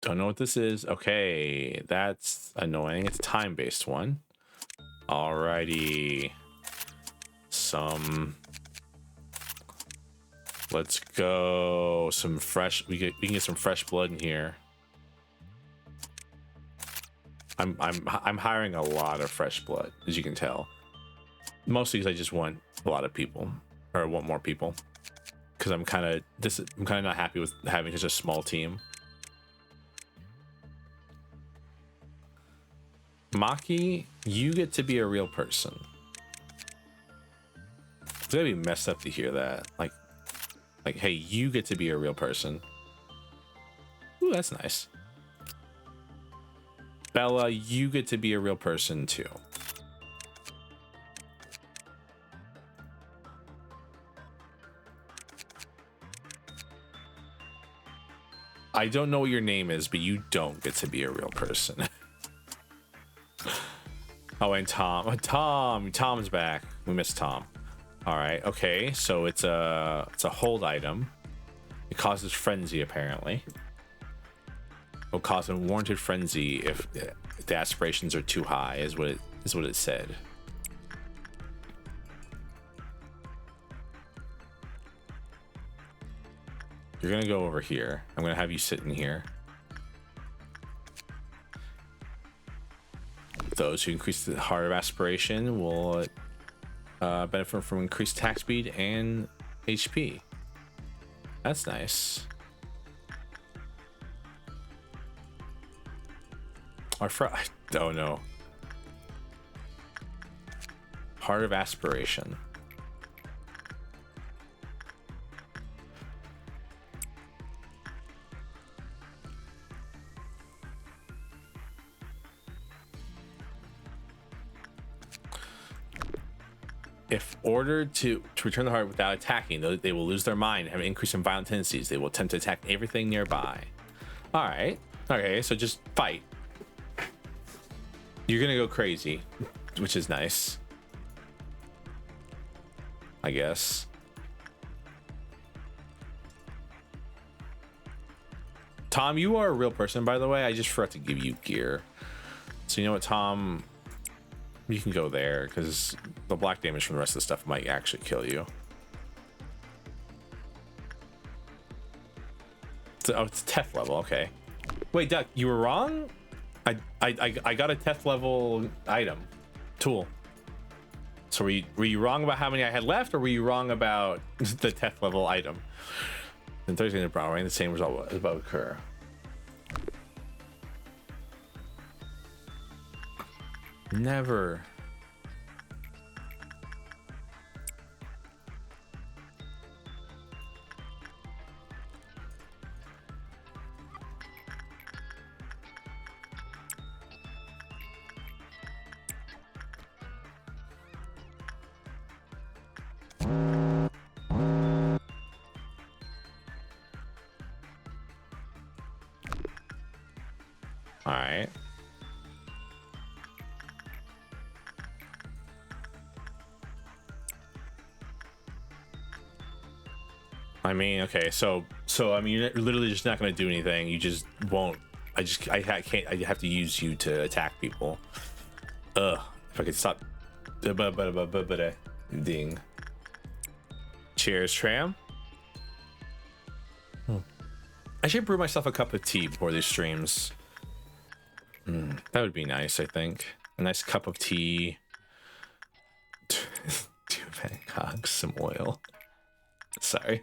Don't know what this is. Okay, that's annoying. It's a time-based one. Alrighty. Let's go. Some fresh. We can get some fresh blood in here. I'm hiring a lot of fresh blood, as you can tell. Mostly because I just want a lot of people, or want more people, because I'm kind of not happy with having such a small team. Maki, you get to be a real person. It's gonna be messed up to hear that. Like, hey, you get to be a real person. Ooh, that's nice. Bella, you get to be a real person too. I don't know what your name is, but you don't get to be a real person. Oh, and Tom. Tom's back. We missed Tom. All right. Okay. So it's a hold item. It causes frenzy, apparently. Will cause unwarranted frenzy if the aspirations are too high, is what it said. You're gonna go over here. I'm gonna have you sit in here. Those who increase the heart of aspiration will benefit from increased attack speed and HP. That's nice. I don't know. Heart of aspiration. If ordered to return the heart without attacking, they will lose their mind and have an increase in violent tendencies. They will attempt to attack everything nearby. All right. Okay, so just fight. You're gonna go crazy, which is nice, I guess. Tom, you are a real person, by the way. I just forgot to give you gear. So you know what, Tom? You can go there, because the black damage from the rest of the stuff might actually kill you. Oh, it's Teth level, okay. Wait, Duck, you were wrong? I got a Teth level item, tool. So were you wrong about how many I had left, or were you wrong about the Teth level item? In Thursday in Brown, right? The same result is about to occur. Never. All right. I mean, okay, so I mean, you're literally just not going to do anything. You just won't. I can't. I have to use you to attack people. Ugh. If I could stop. Ding. Cheers, Tram. I should brew myself a cup of tea before these streams. That would be nice, I think. A nice cup of tea. 2 Bangkoks, some oil. Sorry.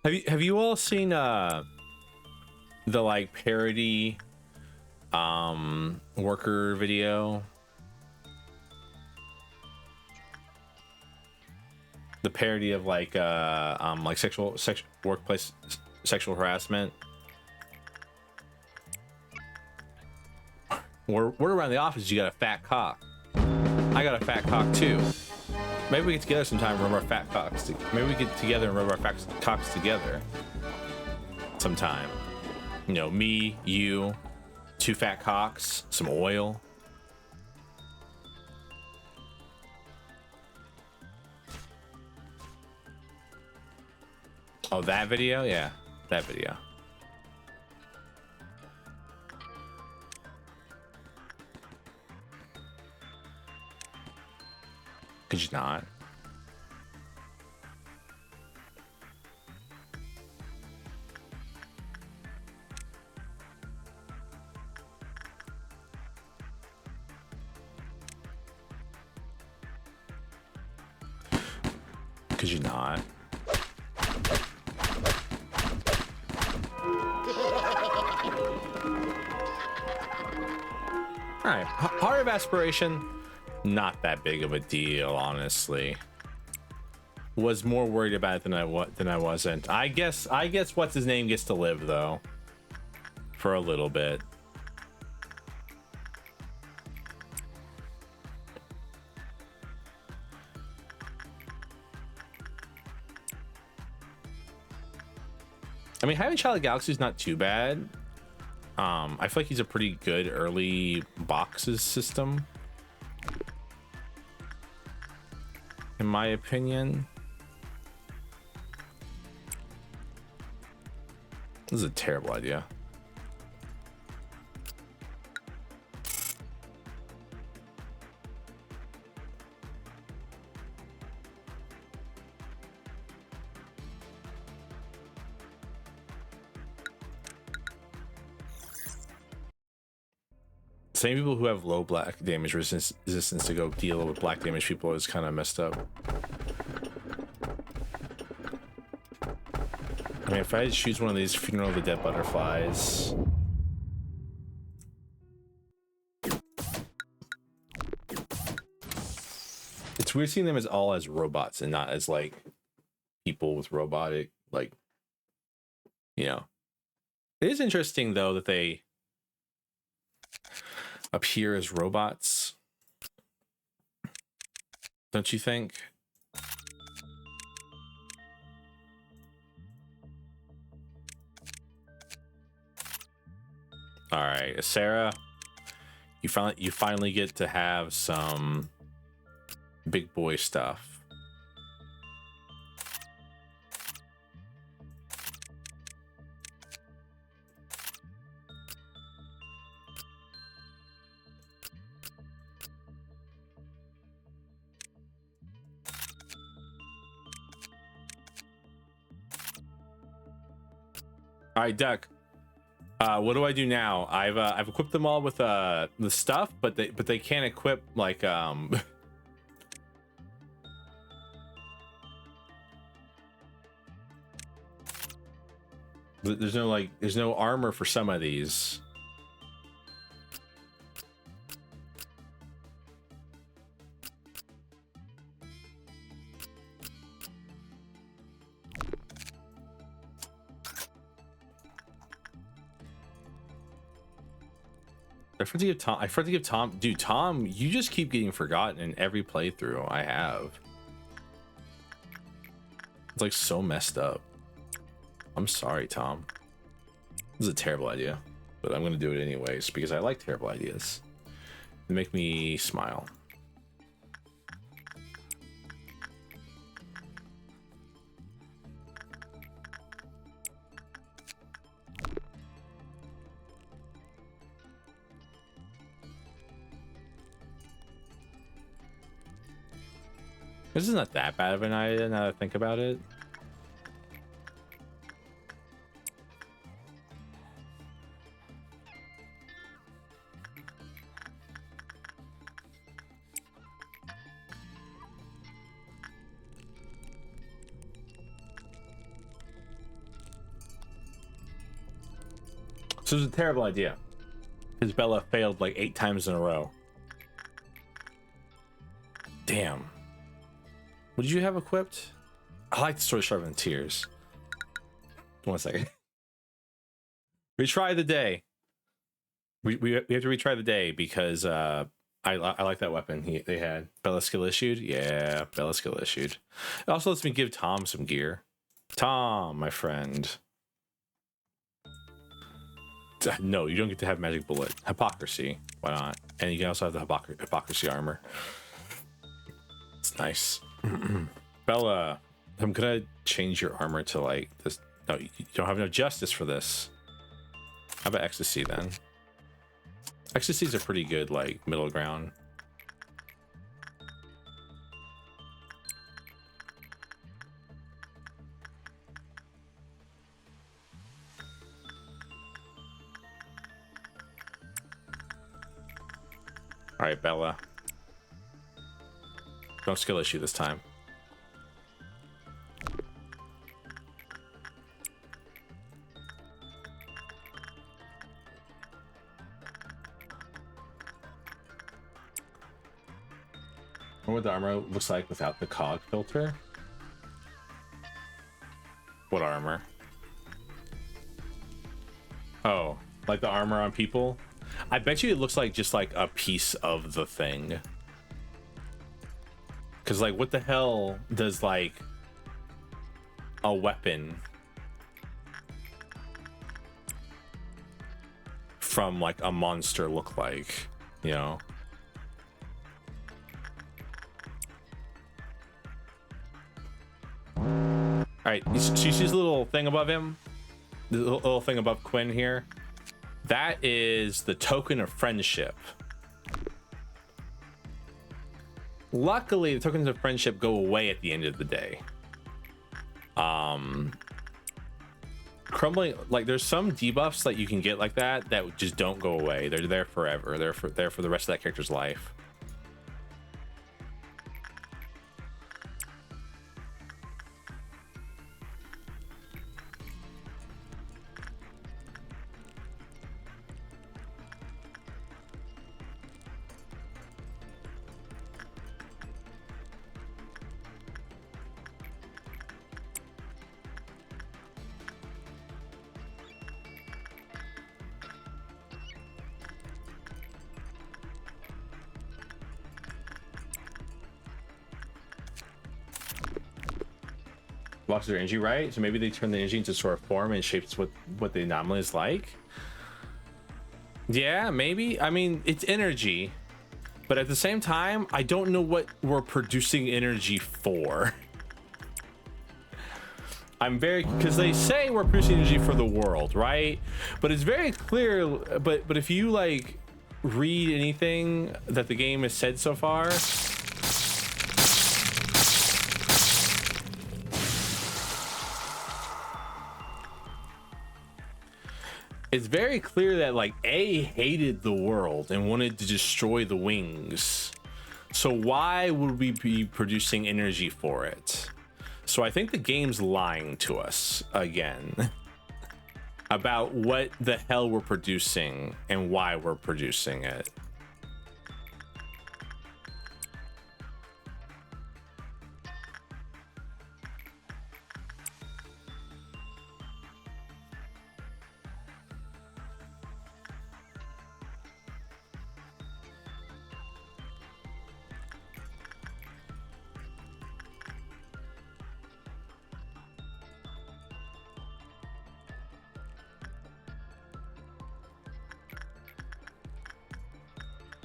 Have you all seen the like parody worker video? The parody of like sexual workplace sexual harassment. Word around the office, you got a fat cock. I got a fat cock too. Maybe we get together sometime and rub our fat cocks. Maybe we get together and rub our fat cocks together sometime. You know, me, you, 2 fat cocks, some oil. Oh, that video? Yeah, that video. Could you not? Could you not? All right, Heart of Aspiration, not that big of a deal, honestly. Was more worried about it than I wasn't. I guess what's his name gets to live though, for a little bit. I mean, having Child of the Galaxy is not too bad. I feel like he's a pretty good early boxes system, in my opinion. This is a terrible idea. Same people who have low black damage resistance to go deal with black damage people is kind of messed up. I mean, if I choose one of these Funeral of the Dead Butterflies, it's weird seeing them as all as robots and not as like people with robotic, like, you know. It is interesting though that they appear as robots, don't you think? All right, Sarah, you finally get to have some big boy stuff. All right, Duck. What do I do now? I've equipped them all with the stuff, but they can't equip like there's no armor for some of these. I forgot to give Tom. Dude, Tom, you just keep getting forgotten in every playthrough I have. It's like so messed up. I'm sorry, Tom. This is a terrible idea, but I'm gonna do it anyways because I like terrible ideas. They make me smile. This is not that bad of an idea now that I think about it. So it's a terrible idea because Bella failed like 8 times in a row. Damn. What did you have equipped? I like the Sword Sharpened Tears. 1 second. Retry the day. We have to retry the day because I like that weapon they had. Bella skill issued? Yeah, Bella skill issued. It also lets me give Tom some gear. Tom, my friend. No, you don't get to have Magic Bullet. Hypocrisy. Why not? And you can also have the Hypocrisy armor. It's nice. Bella, I'm gonna change your armor to like this. No, you don't have no justice for this. How about Ecstasy then? Ecstasy is a pretty good like middle ground. All right, Bella. Don't skill issue this time. Or what the armor looks like without the cog filter. What armor? Oh, like the armor on people? I bet you it looks like just like a piece of the thing. Because like what the hell does like a weapon from like a monster look like, you know? All right, so you see this little thing above him? The little thing above Quinn here? That is the token of friendship. Luckily, the tokens of friendship go away at the end of the day. Crumbling, like there's some debuffs that you can get like that just don't go away. They're there forever. They're there for the rest of that character's life. Blocks their energy, right? So maybe they turn the energy into sort of form and shapes what the anomaly is like. Yeah, maybe. I mean, it's energy, but at the same time, I don't know what we're producing energy for. I'm very, because they say we're producing energy for the world, right? But it's very clear. But if you like read anything that the game has said so far, it's very clear that like A hated the world and wanted to destroy the wings. So why would we be producing energy for it? So I think the game's lying to us again about what the hell we're producing and why we're producing it.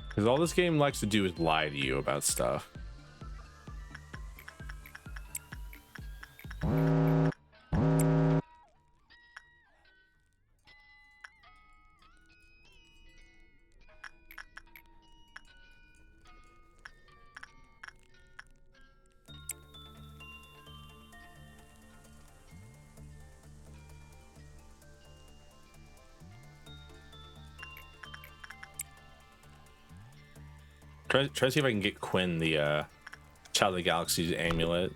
Because all this game likes to do is lie to you about stuff. Try to see if I can get Quinn the Child of the Galaxy's amulet.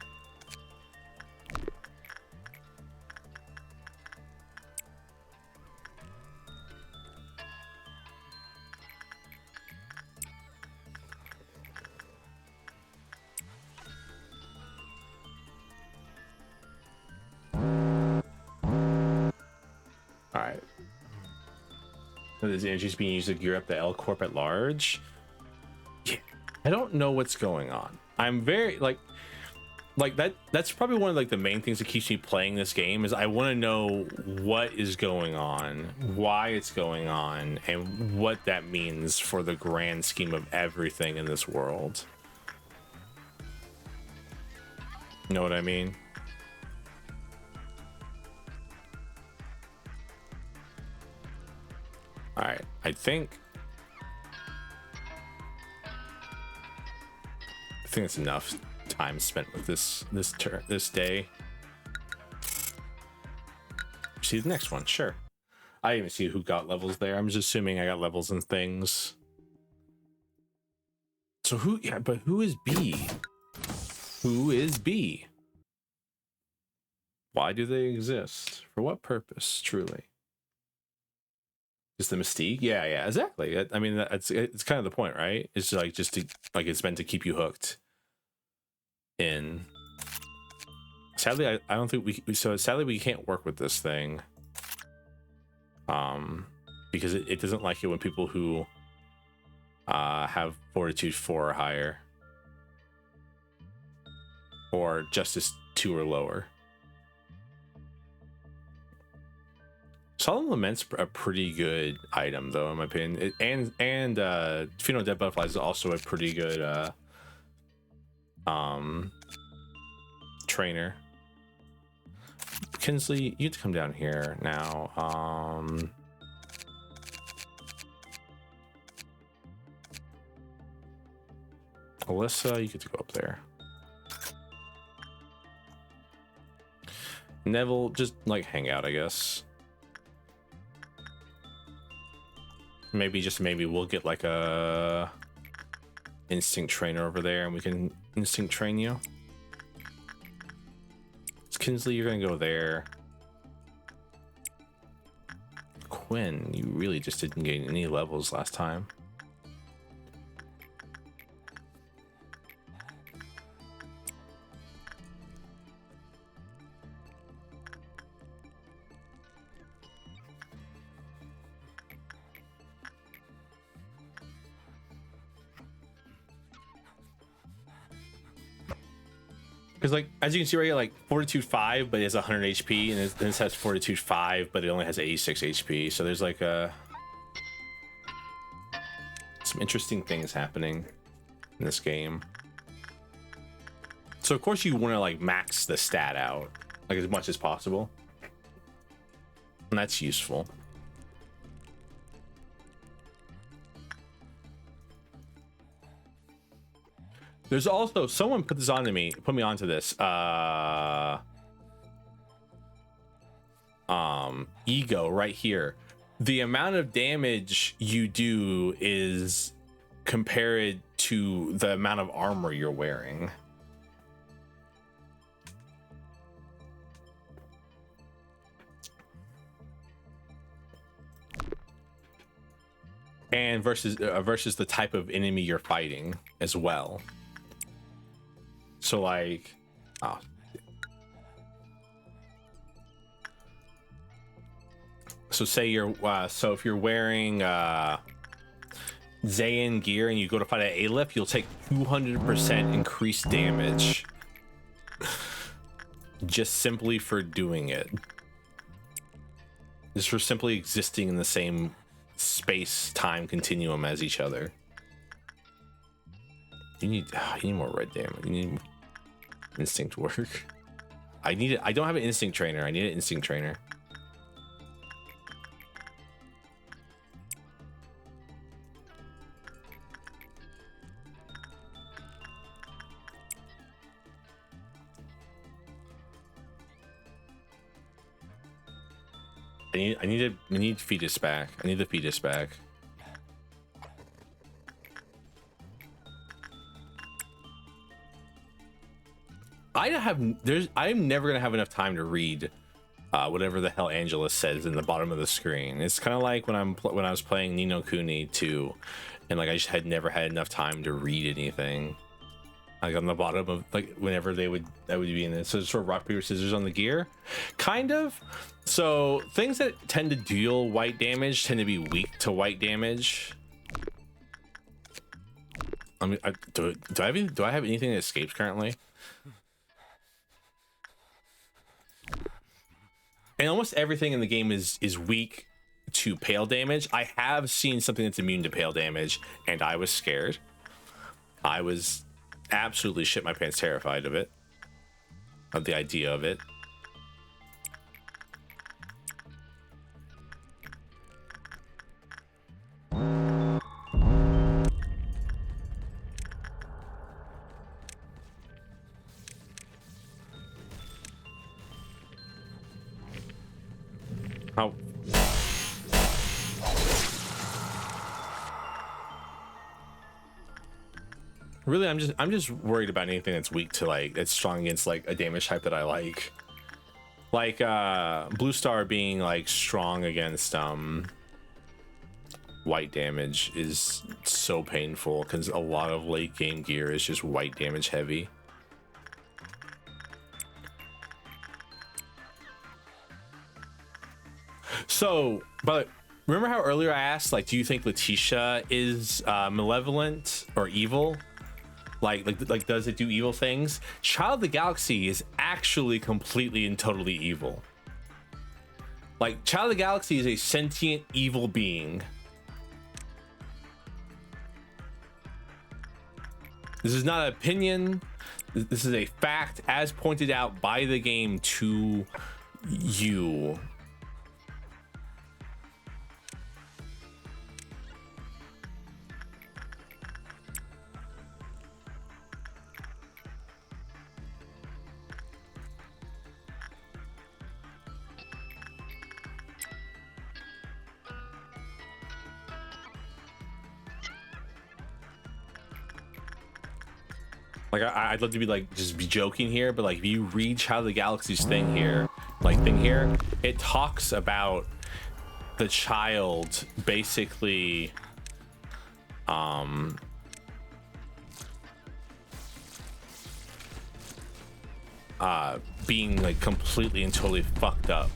Alright. This energy is being used to gear up the L Corp at large. Yeah, I don't know what's going on. I'm very like that's probably one of like the main things that keeps me playing this game is I want to know what is going on, why it's going on, and what that means for the grand scheme of everything in this world. You know what I mean? All right, I think it's enough time spent with this day. See the next one, sure. I didn't even see who got levels there. I'm just assuming I got levels and things. So who? Yeah, but who is B? Who is B? Why do they exist? For what purpose? Truly. Just the mystique? Yeah, exactly. I mean, it's kind of the point, right? It's like just to like it's meant to keep you hooked. in. Sadly, I don't think we so sadly we can't work with this thing. Because it doesn't like it when people who have fortitude 4 or higher, or justice 2 or lower. Solemn Lament's a pretty good item, though, in my opinion. And Funeral Dead Butterflies is also a pretty good trainer. Kinsley, you get to come down here now. Alyssa, you get to go up there. Neville, just like hang out, I guess. Maybe we'll get like a instinct trainer over there and we can instinct train you. Kinsley, you're gonna go there. Quinn, you really just didn't gain any levels last time. Because, like, as you can see right here, like, Fortitude 5, but it has 100 HP, and this has Fortitude 5, but it only has 86 HP. So there's, like, some interesting things happening in this game. So, of course, you want to, like, max the stat out, like, as much as possible. And that's useful. There's also someone put this onto me, put me onto this. Ego right here. The amount of damage you do is compared to the amount of armor you're wearing. And versus the type of enemy you're fighting as well. So like, oh. So say you're, so if you're wearing Zayn gear and you go to fight an Aleph, you'll take 200% increased damage. Just simply for doing it. Just for simply existing in the same space-time continuum as each other. You need more red damage. You need instinct work. I need it. I don't have an instinct trainer. I need an instinct trainer. I need fetus back. I need the fetus back. I'm never gonna have enough time to read whatever the hell Angela says in the bottom of the screen. It's kind of like when I was playing Ni no Kuni 2, and like I just had never had enough time to read anything. Like on the bottom of like whenever that would be in this. So it's sort of rock paper scissors on the gear, kind of. So things that tend to deal white damage tend to be weak to white damage. I mean, do I have anything that escapes currently? And almost everything in the game is weak to pale damage. I have seen something that's immune to pale damage, and I was scared. I was absolutely shit my pants terrified of it, of the idea of it. Oh. Really, I'm just worried about anything that's weak to like that's strong against like a damage type that I like. Like Blue Star being like strong against white damage is so painful because a lot of late game gear is just white damage heavy. So, but remember how earlier I asked, like, do you think Letitia is malevolent or evil? Like, does it do evil things? Child of the Galaxy is actually completely and totally evil. Like, Child of the Galaxy is a sentient evil being. This is not an opinion. This is a fact as pointed out by the game to you. Like, I'd love to be like just be joking here, but like if you read Child of the Galaxy's thing here, it talks about the child basically being like completely and totally fucked up.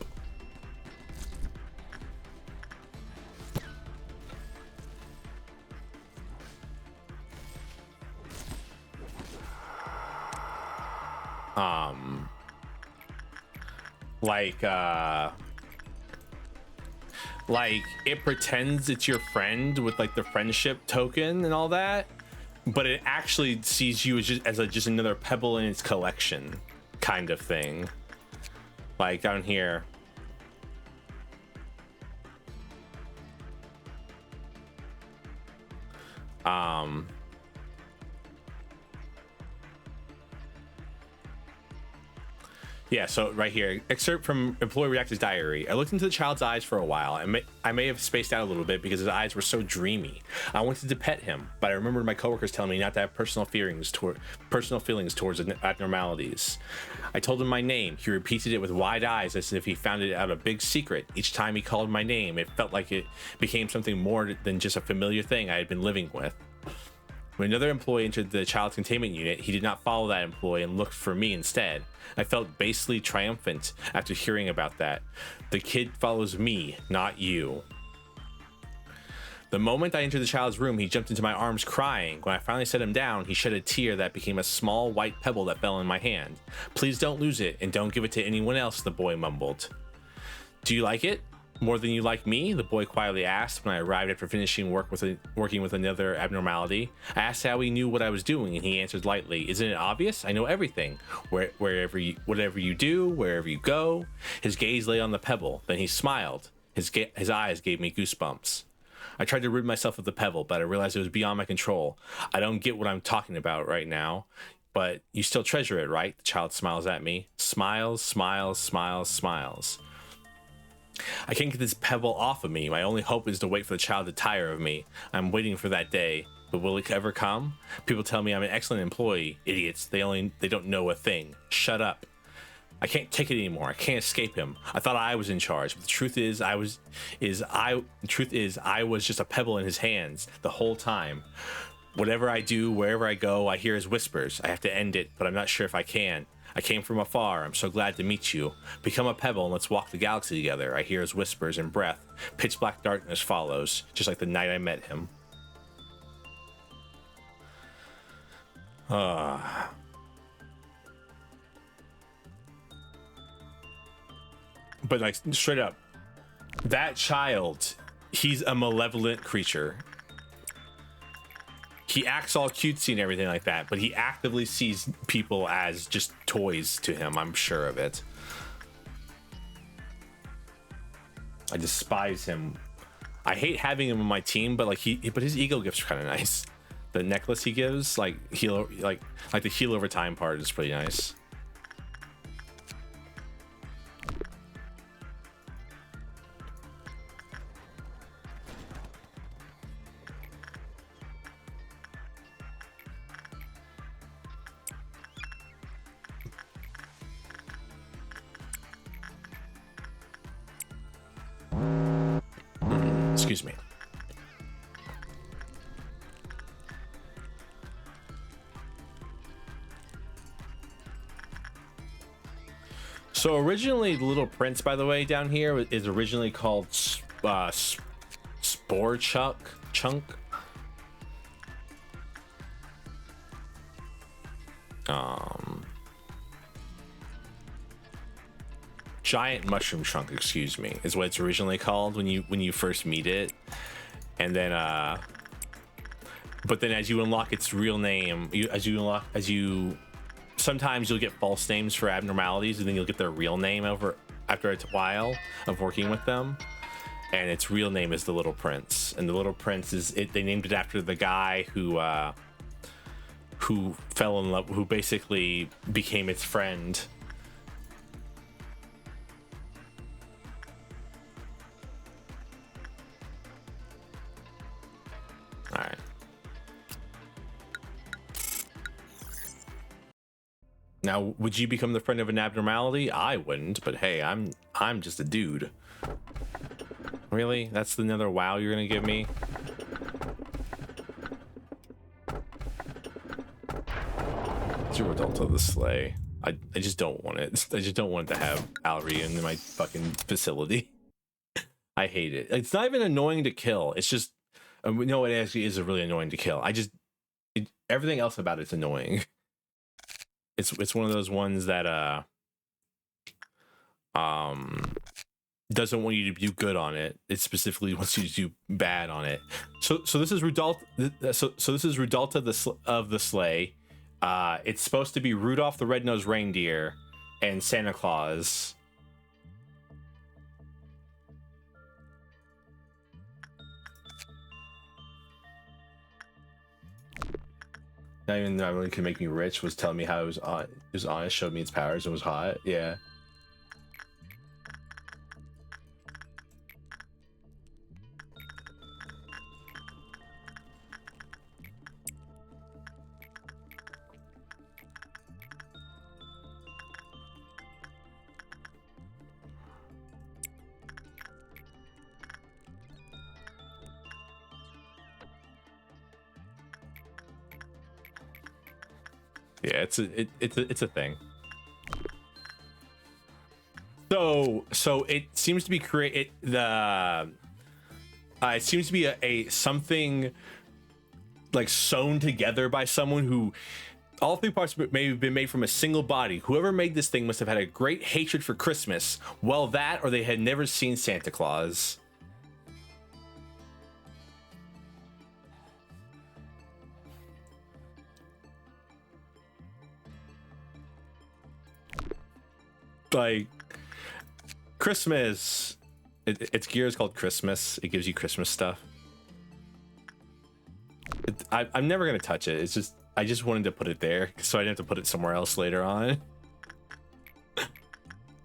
Like it pretends it's your friend with like the friendship token and all that, but it actually sees you as just another pebble in its collection kind of thing. Like down here. Yeah, so right here, excerpt from Employee Reactor's diary. I looked into the child's eyes for a while. I may have spaced out a little bit because his eyes were so dreamy. I wanted to pet him, but I remembered my coworkers telling me not to have personal feelings towards abnormalities. I told him my name. He repeated it with wide eyes as if he found it out a big secret. Each time he called my name, it felt like it became something more than just a familiar thing I had been living with. When another employee entered the child containment unit, he did not follow that employee and looked for me instead. I felt basely triumphant after hearing about that. The kid follows me, not you. The moment I entered the child's room, he jumped into my arms crying. When I finally set him down, he shed a tear that became a small white pebble that fell in my hand. Please don't lose it and don't give it to anyone else, the boy mumbled. Do you like it? More than you like me? The boy quietly asked when I arrived after finishing working with another abnormality. I asked how he knew what I was doing, and he answered lightly, "Isn't it obvious? I know everything. Whatever you do, wherever you go." His gaze lay on the pebble. Then he smiled. His eyes gave me goosebumps. I tried to rid myself of the pebble, but I realized it was beyond my control. I don't get what I'm talking about right now, but you still treasure it, right? The child smiles at me. Smiles, smiles, smiles, smiles. I can't get this pebble off of me. My only hope is to wait for the child to tire of me. I'm waiting for that day, but will it ever come? People tell me I'm an excellent employee. Idiots. They don't know a thing. Shut up. I can't take it anymore. I can't escape him. I thought I was in charge, but the truth is I was just a pebble in his hands the whole time. Whatever I do, wherever I go, I hear his whispers. I have to end it, but I'm not sure if I can. I came from afar. I'm so glad to meet you. Become a pebble and let's walk the galaxy together. I hear his whispers and breath. Pitch black darkness follows, just like the night I met him. But like straight up, that child, he's a malevolent creature. He acts all cutesy and everything like that, but he actively sees people as just toys to him. I'm sure of it. I despise him. I hate having him on my team, but but his ego gifts are kind of nice. The necklace he gives, like the heal over time part is pretty nice. Excuse me. So originally, the Little Prince, by the way, down here is originally called Spore Chunk. Giant mushroom chunk, excuse me, is what it's originally called when you first meet it, and then but then as you unlock its real name, sometimes you'll get false names for abnormalities, and then you'll get their real name after a while of working with them. And its real name is the Little Prince, and the Little Prince they named it after the guy who fell in love, who basically became its friend. All right. Now, would you become the friend of an abnormality? I wouldn't, but hey, I'm just a dude. Really? That's another WoW you're gonna give me? Zero Delta the Slay. I just don't want it. I just don't want to have Alri in my fucking facility. I hate it. It's not even annoying to kill. It's just no, it actually is really annoying to kill. Everything else about it's annoying. It's one of those ones that doesn't want you to do good on it. It specifically wants you to do bad on it. So this is Rudolph. So this is Rudolta of the Sleigh. It's supposed to be Rudolph the Red-Nosed Reindeer and Santa Claus. Not even that really could make me rich, was telling me how it was honest, showed me its powers, and was hot. Yeah. Yeah, it's a thing. So it seems to be it seems to be a something like sewn together by someone who all three parts may have been made from a single body. Whoever made this thing must have had a great hatred for Christmas. Well, that or they had never seen Santa Claus. Like Christmas, its gear is called Christmas. It gives you Christmas stuff. I'm never gonna touch it. It's just I just wanted to put it there so I didn't have to put it somewhere else later on.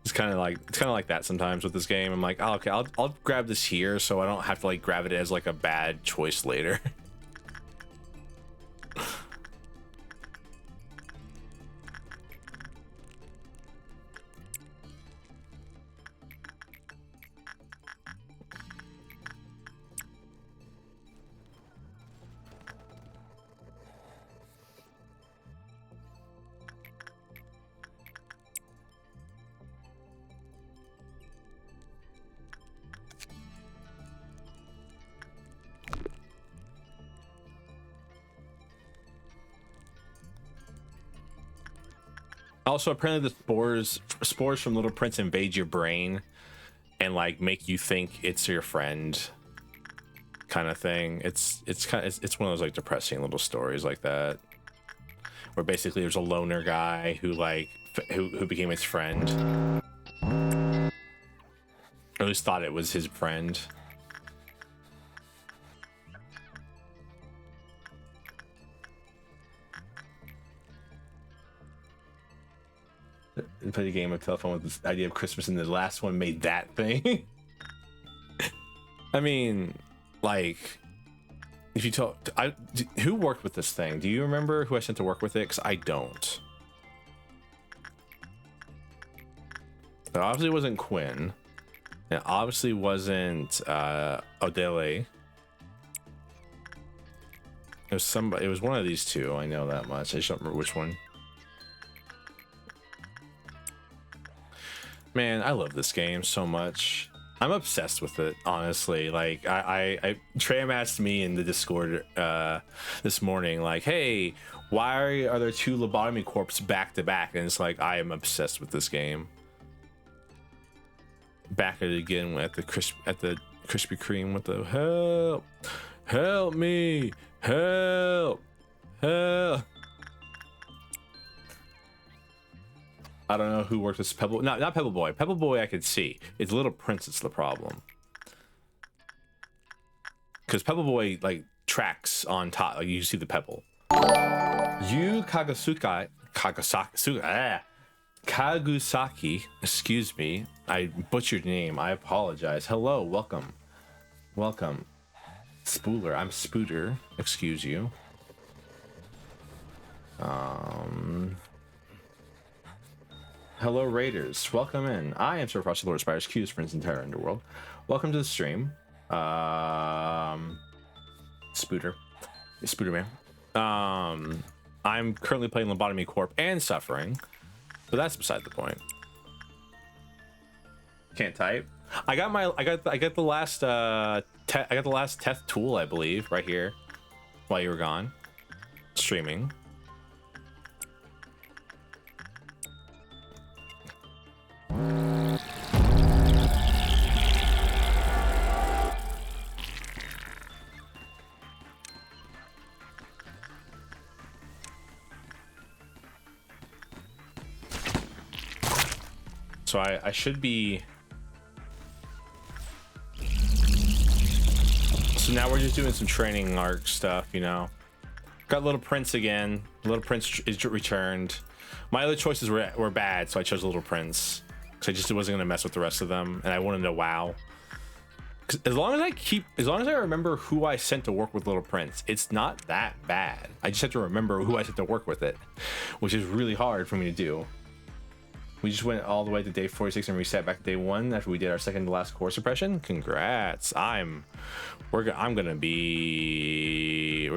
It's kind of like that sometimes with this game. I'm like, oh, okay, I'll grab this here so I don't have to like grab it as like a bad choice later. Also, apparently the spores from Little Prince invade your brain and like make you think it's your friend, kind of thing. It's one of those like depressing little stories like that, where basically there's a loner guy who who became his friend, or at least thought it was his friend. And played a game of telephone with this idea of Christmas, and the last one made that thing. I mean, like, if you talk, who worked with this thing? Do you remember who I sent to work with it? Because I don't. It obviously wasn't Quinn. It obviously wasn't Odele. It was somebody. It was one of these two. I know that much. I just don't remember which one. Man, I love this game so much. I'm obsessed with it, honestly. Like Tram asked me in the Discord this morning, like, hey, why are there 2 Lobotomy Corps back to back? And it's like, I am obsessed with this game. Back at it again at the Krispy Kreme with the help me, help. I don't know who worked with Pebble. No, not Pebble Boy. Pebble Boy I could see. It's Little Prince that's the problem. Because Pebble Boy like tracks on top. Like you see the pebble. Yu Kagusaki, excuse me. I butchered your name. I apologize. Hello, welcome. Welcome. Spooler. I'm Spooter. Excuse you. Hello, Raiders. Welcome in. I am Servofrosty Lord Spires, cutest for entire underworld. Welcome to the stream. Spooter man. I'm currently playing Lobotomy Corp and suffering, but that's beside the point. Can't type. I got the last Teth tool, I believe, right here while you were gone streaming. So I should be. So now we're just doing some training arc stuff, you know. Got Little Prince again. Little Prince is returned. My other choices were bad, so I chose Little Prince because I just wasn't gonna mess with the rest of them, and I wanted to WoW. As long as I remember who I sent to work with Little Prince, it's not that bad. I just have to remember who I sent to work with it, which is really hard for me to do. We just went all the way to day 46 and reset back to day 1 after we did our second to last core suppression. Congrats! I'm gonna be. We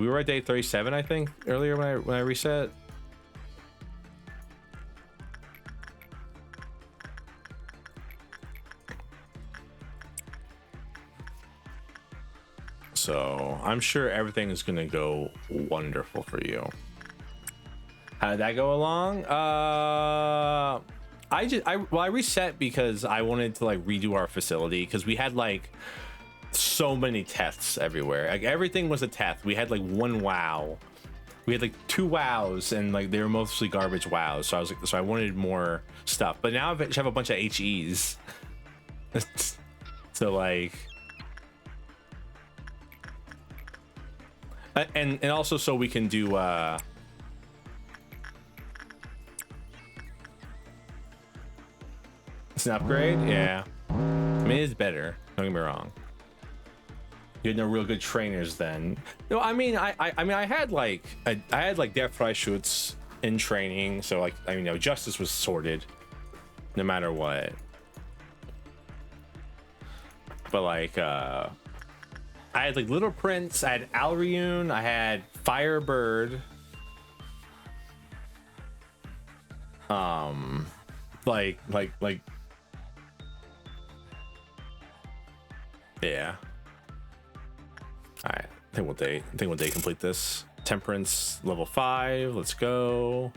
were at day 37, I think, earlier when I reset. So I'm sure everything is gonna go wonderful for you. How did that go along? I reset because I wanted to like redo our facility because we had like so many Teths everywhere. Like everything was a Teth. We had like 1 WoW. We had like 2 WoWs and like they were mostly garbage WoWs. So I was like, so I wanted more stuff. But now I have a bunch of HEs. So like, and also so we can do it's an upgrade. Yeah, I mean it's better, don't get me wrong. You had no real good trainers then. No, I mean I had like Death Fry Shoots in training, so like I mean, you know, Justice was sorted no matter what. But like I had like Little Prince, I had Alriune, I had Firebird, like yeah. All right, I think we'll day complete this. Temperance level 5. Let's go.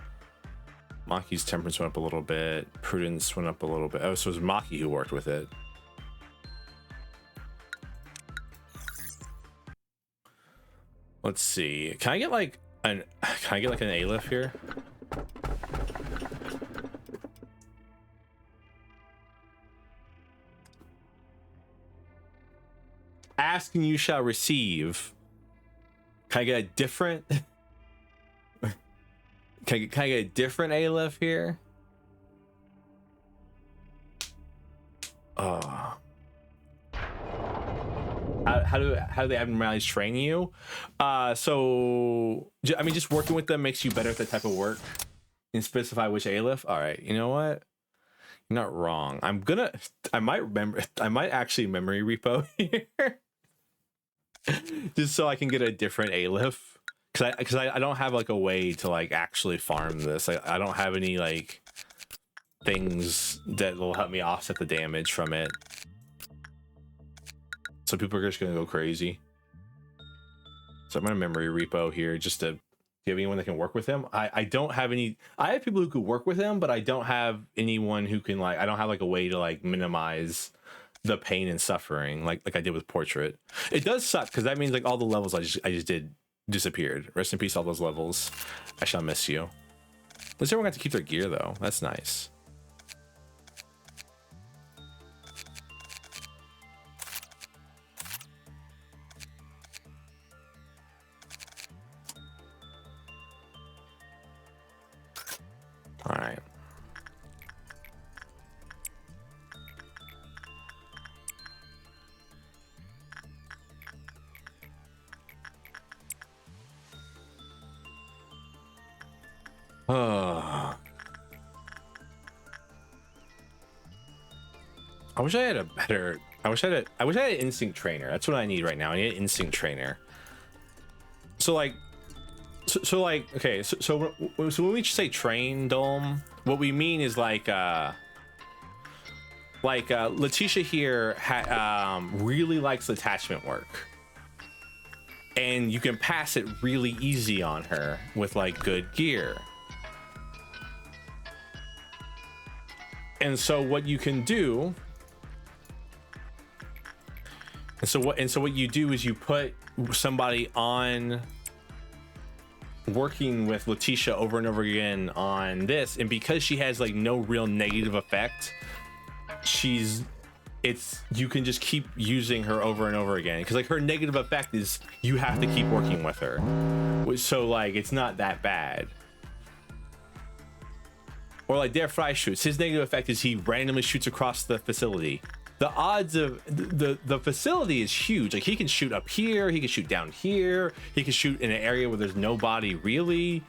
Maki's temperance went up a little bit. Prudence went up a little bit. Oh, so it was Maki who worked with it. Let's see. Can I get like an Aleph here? Ask and you shall receive. Can I get a different? Can I get a different Aleph here? How do the abnormalities train you? So I mean, just working with them makes you better at that type of work. And specify which Aleph. All right, you know what? You're not wrong. I might actually memory repo here. Just so I can get a different Aleph, because I don't have like a way to like actually farm this. I don't have any like things that will help me offset the damage from it. So people are just gonna go crazy. So I'm gonna memory repo here just to. Do you have anyone that can work with him? I don't have any. I have people who could work with him, but I don't have anyone who can like. I don't have like a way to like minimize the pain and suffering like I did with Portrait. It does suck because that means like all the levels I just did disappeared. Rest in peace, all those levels. I shall miss you. At least everyone got to keep their gear though. That's nice. All right. I wish I had a better. I wish I had an instinct trainer. That's what I need right now. I need an instinct trainer. So like, like, okay. So when we say train Dome, what we mean is like Letitia here really likes attachment work, and you can pass it really easy on her with like good gear. And so what you can do, and so what you do is you put somebody on working with Letitia over and over again on this, and because she has like no real negative effect, you can just keep using her over and over again, because like her negative effect is you have to keep working with her, so like it's not that bad. Or like Der Fry shoots, his negative effect is he randomly shoots across the facility. The odds of the facility is huge. Like he can shoot up here, he can shoot down here, he can shoot in an area where there's nobody really.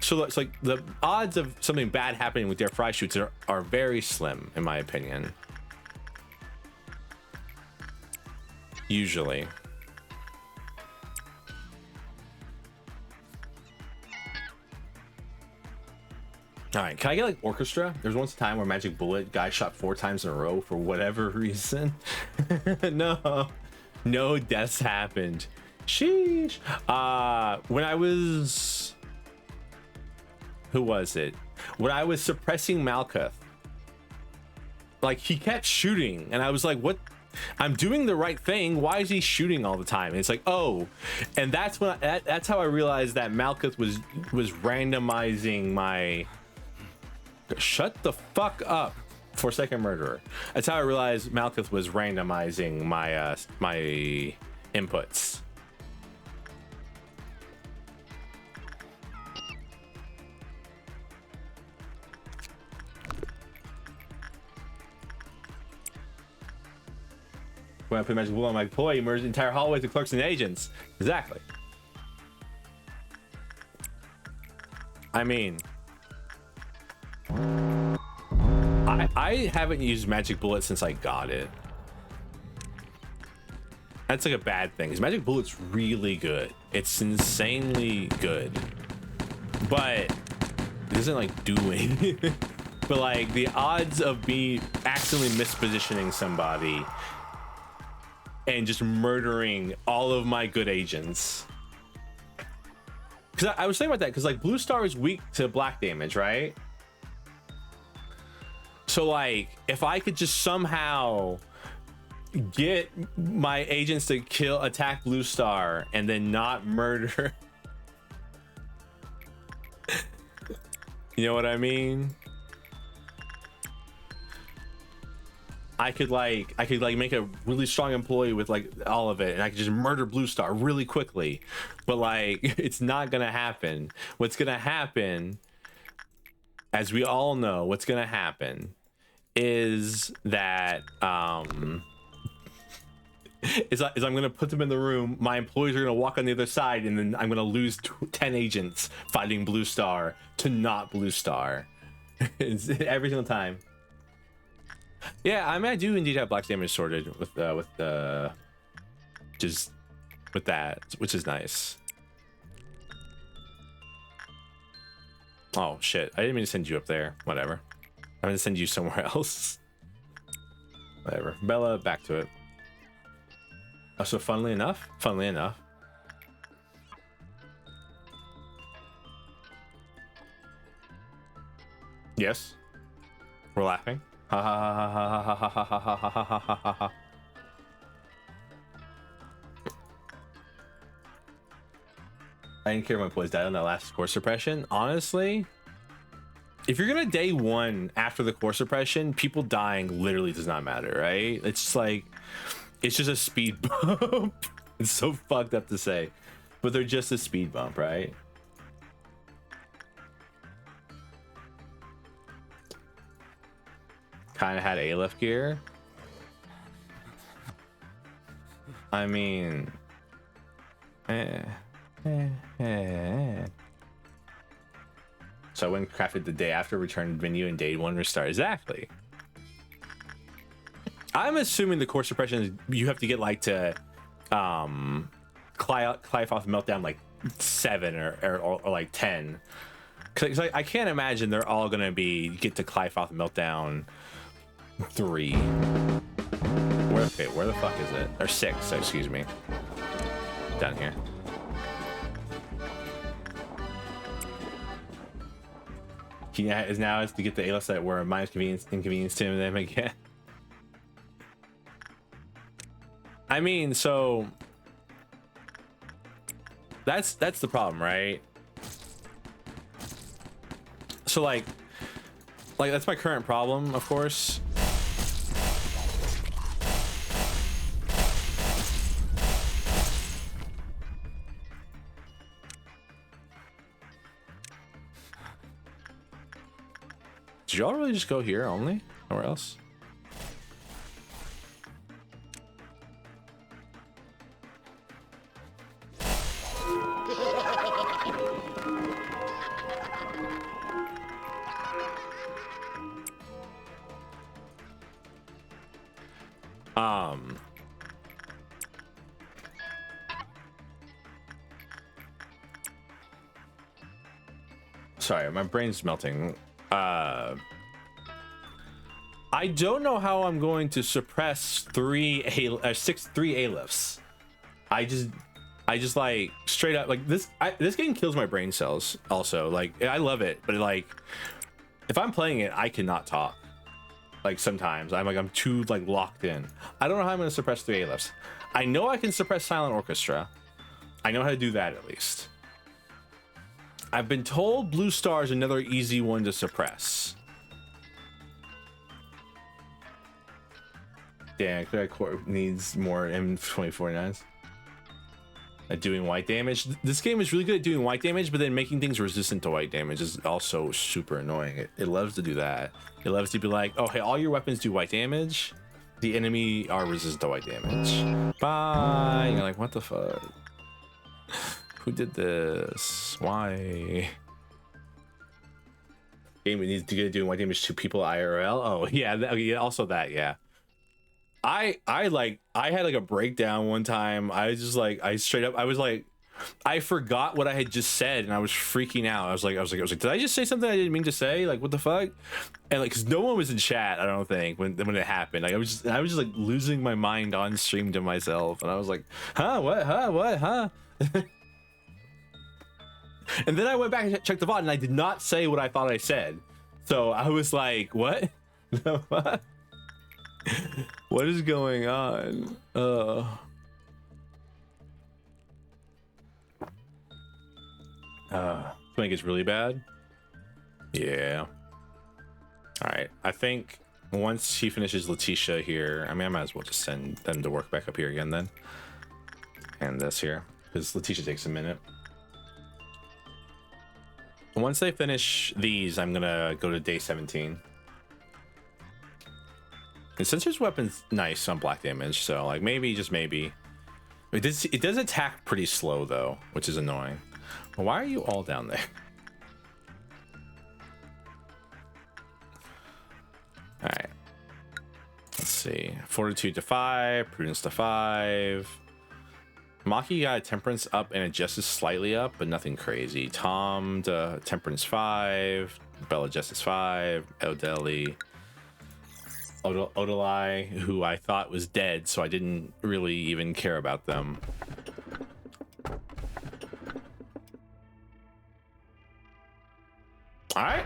So it's like the odds of something bad happening with Der Fry shoots are very slim, in my opinion. Usually. All right, can I get like orchestra? There's once a time where Magic Bullet guy shot 4 times in a row for whatever reason. No deaths happened. Sheesh. When I was, who was it? When I was suppressing Malkuth, like he kept shooting, and I was like, what? I'm doing the right thing. Why is he shooting all the time? And it's like, oh, and that's when that's how I realized that Malkuth was randomizing my. Shut the fuck up, Forsaken Murderer. That's how I realized Malkuth was randomizing my my inputs. When I put Magic Bullet on my employee, merged the entire hallway to clerks and agents. Exactly. I mean, I haven't used Magic Bullet since I got it. That's like a bad thing, because Magic Bullet's really good. It's insanely good, but it doesn't like do anything. But like the odds of me accidentally mispositioning somebody and just murdering all of my good agents. Because I was thinking about that, because like Blue Star is weak to black damage, right? So like if I could just somehow get my agents to attack Blue Star and then not murder you know what I mean? I could make a really strong employee with like all of it, and I could just murder Blue Star really quickly. But like it's not gonna happen. What's gonna happen, as we all know, what's gonna happen is that is I'm gonna put them in the room, my employees are gonna walk on the other side, and then I'm gonna lose 10 agents fighting Blue Star to not Blue Star. It's every single time. Yeah, I mean, I do indeed have black damage sorted with just with that, which is nice. Oh shit, I didn't mean to send you up there. Whatever. I'm gonna send you somewhere else. Whatever. Bella, back to it. Oh, so funnily enough. Yes. We're laughing. Ha ha ha ha ha ha ha ha ha ha ha ha ha ha. I didn't care if my boys died on that last core suppression. Honestly, if you're gonna day one after the core suppression, people dying literally does not matter, right? It's just like, it's just a speed bump. It's so fucked up to say, but they're just a speed bump, right? Kind of had A-left gear. I mean, So I went and crafted the day after, returned menu, and day one restart. Exactly. I'm assuming the core suppression is you have to get like to Clifoth meltdown like 7 or like 10. Cause like, I can't imagine they're all gonna be get to Clifoth meltdown 3. Where the fuck is it? Or 6, excuse me. Down here. Is now to get the A-list that were minus inconvenience to them again. I mean, so that's the problem, right? So like that's my current problem, of course. Did y'all really just go here only? Nowhere else? Sorry, my brain's melting. I don't know how I'm going to suppress 3 A-lifts. I just like straight up like this game kills my brain cells also. Like I love it, but like if I'm playing it, I cannot talk. Like sometimes I'm too like locked in. I don't know how I'm gonna suppress 3 A-lifts. I know I can suppress Silent Orchestra. I know how to do that at least. I've been told Blue Star is another easy one to suppress. Yeah, Clear Core needs more M2049s. At doing white damage. This game is really good at doing white damage, but then making things resistant to white damage is also super annoying. It loves to do that. It loves to be like, oh, hey, all your weapons do white damage. The enemy are resistant to white damage. Bye. And you're like, what the fuck? Who did this? Why? Game needs to get doing white damage to people IRL. Oh yeah, yeah. Also that, yeah. I had like a breakdown one time. I was like, I forgot what I had just said, and I was freaking out. I was like, did I just say something I didn't mean to say? Like, what the fuck? And like, cause no one was in chat, I don't think, when it happened. Like, I was just like losing my mind on stream to myself, and I was like, huh? And then I went back and checked the VOD, and I did not say what I thought I said. So I was like, what? What is going on? Think it's really bad. Yeah. All right. I think once he finishes Letitia here, I mean, I might as well just send them to work back up here again then. And this here, because Letitia takes a minute. Once they finish these, I'm gonna go to day 17. And since his weapon's nice on black damage, so like maybe, just maybe. It does attack pretty slow though, which is annoying. Well, why are you all down there? All right. Let's see. Fortitude to 5, Prudence to 5. Maki got a Temperance up and Adjusts slightly up, but nothing crazy. Tom to Temperance 5. Bella Justice 5, Odeli, Odeli, who I thought was dead, so I didn't really even care about them. All right.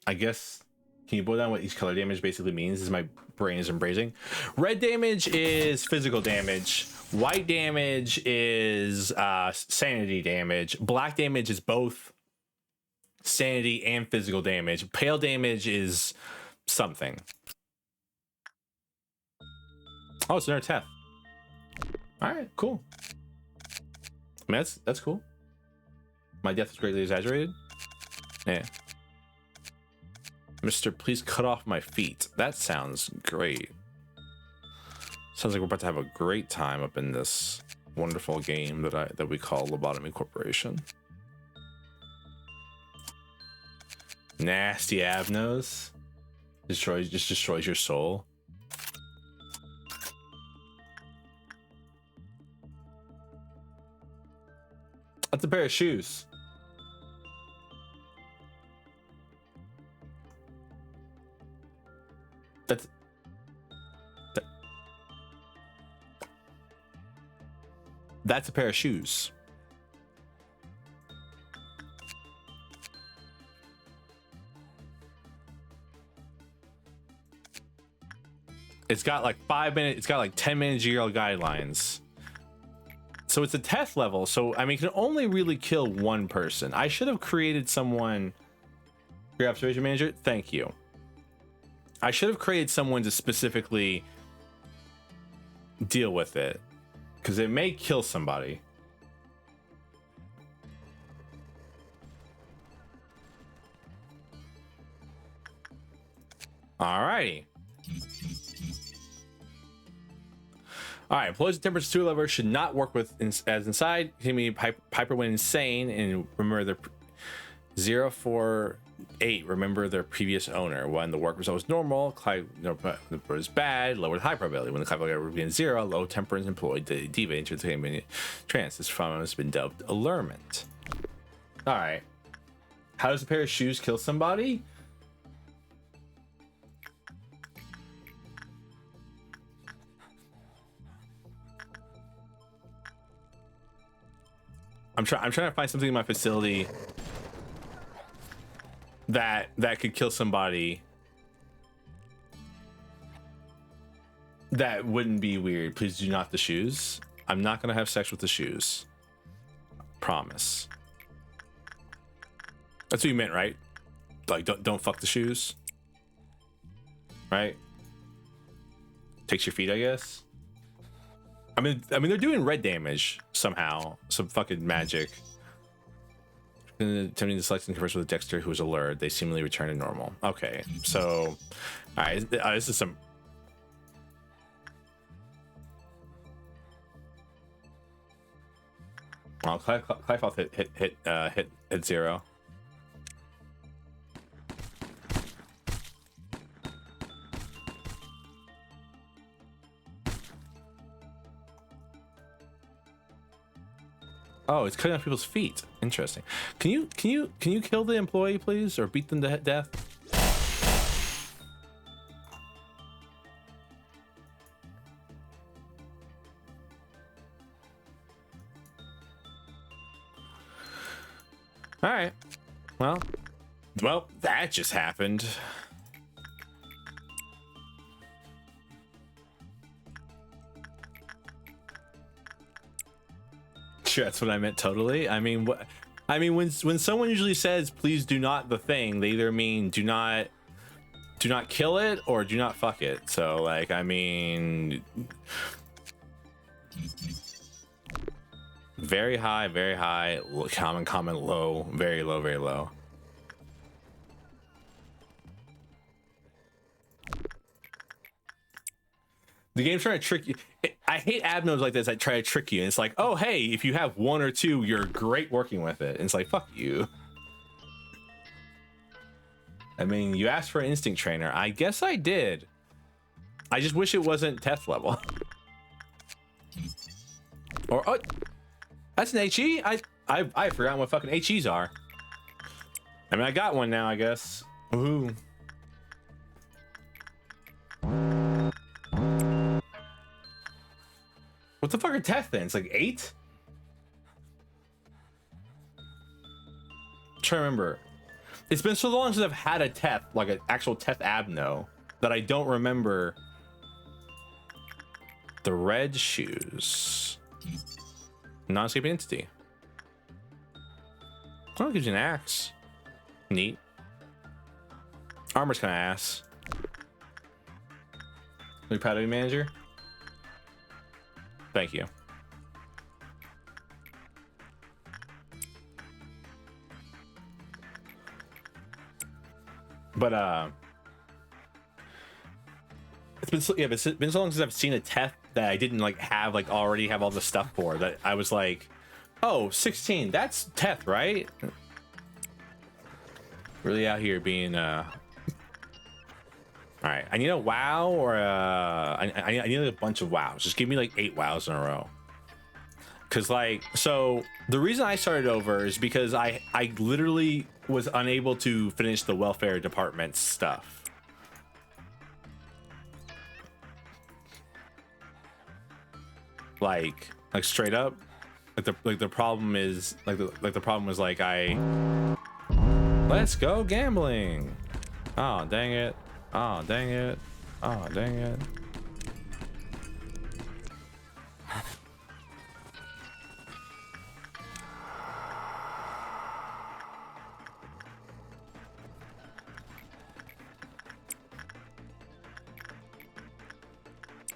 I guess, can you boil down what each color damage basically means? Is my brain is embracing. Red damage is physical damage. White damage is sanity damage. Black damage is both sanity and physical damage. Pale damage is something. Oh, it's another Teth. All right, cool. I mean, that's cool. My death is greatly exaggerated. Yeah. Mr. Please cut off my feet. That sounds great. Sounds like we're about to have a great time up in this wonderful game that we call Lobotomy Corporation. Nasty Avnos. Just destroys your soul. That's a pair of shoes. That's a pair of shoes. It's got like 5 minutes. It's got like 10 managerial guidelines. So it's a test level. So, I mean, it can only really kill one person. I should have created someone. Your observation manager. Thank you. I should have created someone to specifically deal with it, because it may kill somebody. Alrighty. Alright, employees with temperature 2 level should not work with as inside. Piper went insane, and remember their 048. Remember their previous owner. When the work result was normal, Clive was bad, lowered high probability. When the Clive probability was 0, low temperance employed the diva entertainment trance. This phenomenon has been dubbed allurement. Alright. How does a pair of shoes kill somebody? I'm trying to find something in my facility that could kill somebody that wouldn't be weird. Please do not the shoes. I'm not gonna have sex with the shoes. Promise. That's what you meant, right? Like don't fuck the shoes, right? Takes your feet, I guess. I mean they're doing red damage somehow. Some fucking magic. Attempting to select and converse with Dexter, who was alert. They seemingly return to normal. Okay, so all right, this is some. Well, Clive Health hit 0. Oh, it's cutting off people's feet. Interesting. Can you kill the employee, please, or beat them to death? All right. Well, that just happened. Sure, that's what I meant. Totally. I mean, when someone usually says please do not the thing, they either mean do not kill it or do not fuck it. So like, I mean, very high, common, low, very low, very low. The game's trying to trick you. I hate abnos like this that try to trick you. And it's like, oh, hey, if you have 1 or 2, you're great working with it. And it's like, fuck you. I mean, you asked for an instinct trainer. I guess I did. I just wish it wasn't test level. Or, oh, that's an HE. I forgot what fucking HEs are. I mean, I got one now, I guess. Ooh. What the fuck are Teth then? It's like 8? I'm trying to remember. It's been so long since I've had a Teth, like an actual Teth Abno, that I don't remember the red shoes. Non-escaping entity. Oh, it gives you an axe. Neat. Armor's kind of ass. Are you proud of me, manager? Thank you. But it's been so, yeah, it's been so long since I've seen a Teth that I didn't like already have all the stuff for, that I was like, oh, 16, that's Teth, right? Really out here being all right, I need a WoW or I need a bunch of WoWs. Just give me like 8 WoWs in a row. Cause like, so the reason I started over is because I literally was unable to finish the welfare department stuff. Like straight up, like the problem is the problem was like let's go gambling. Oh dang it. Oh dang it. Oh dang it.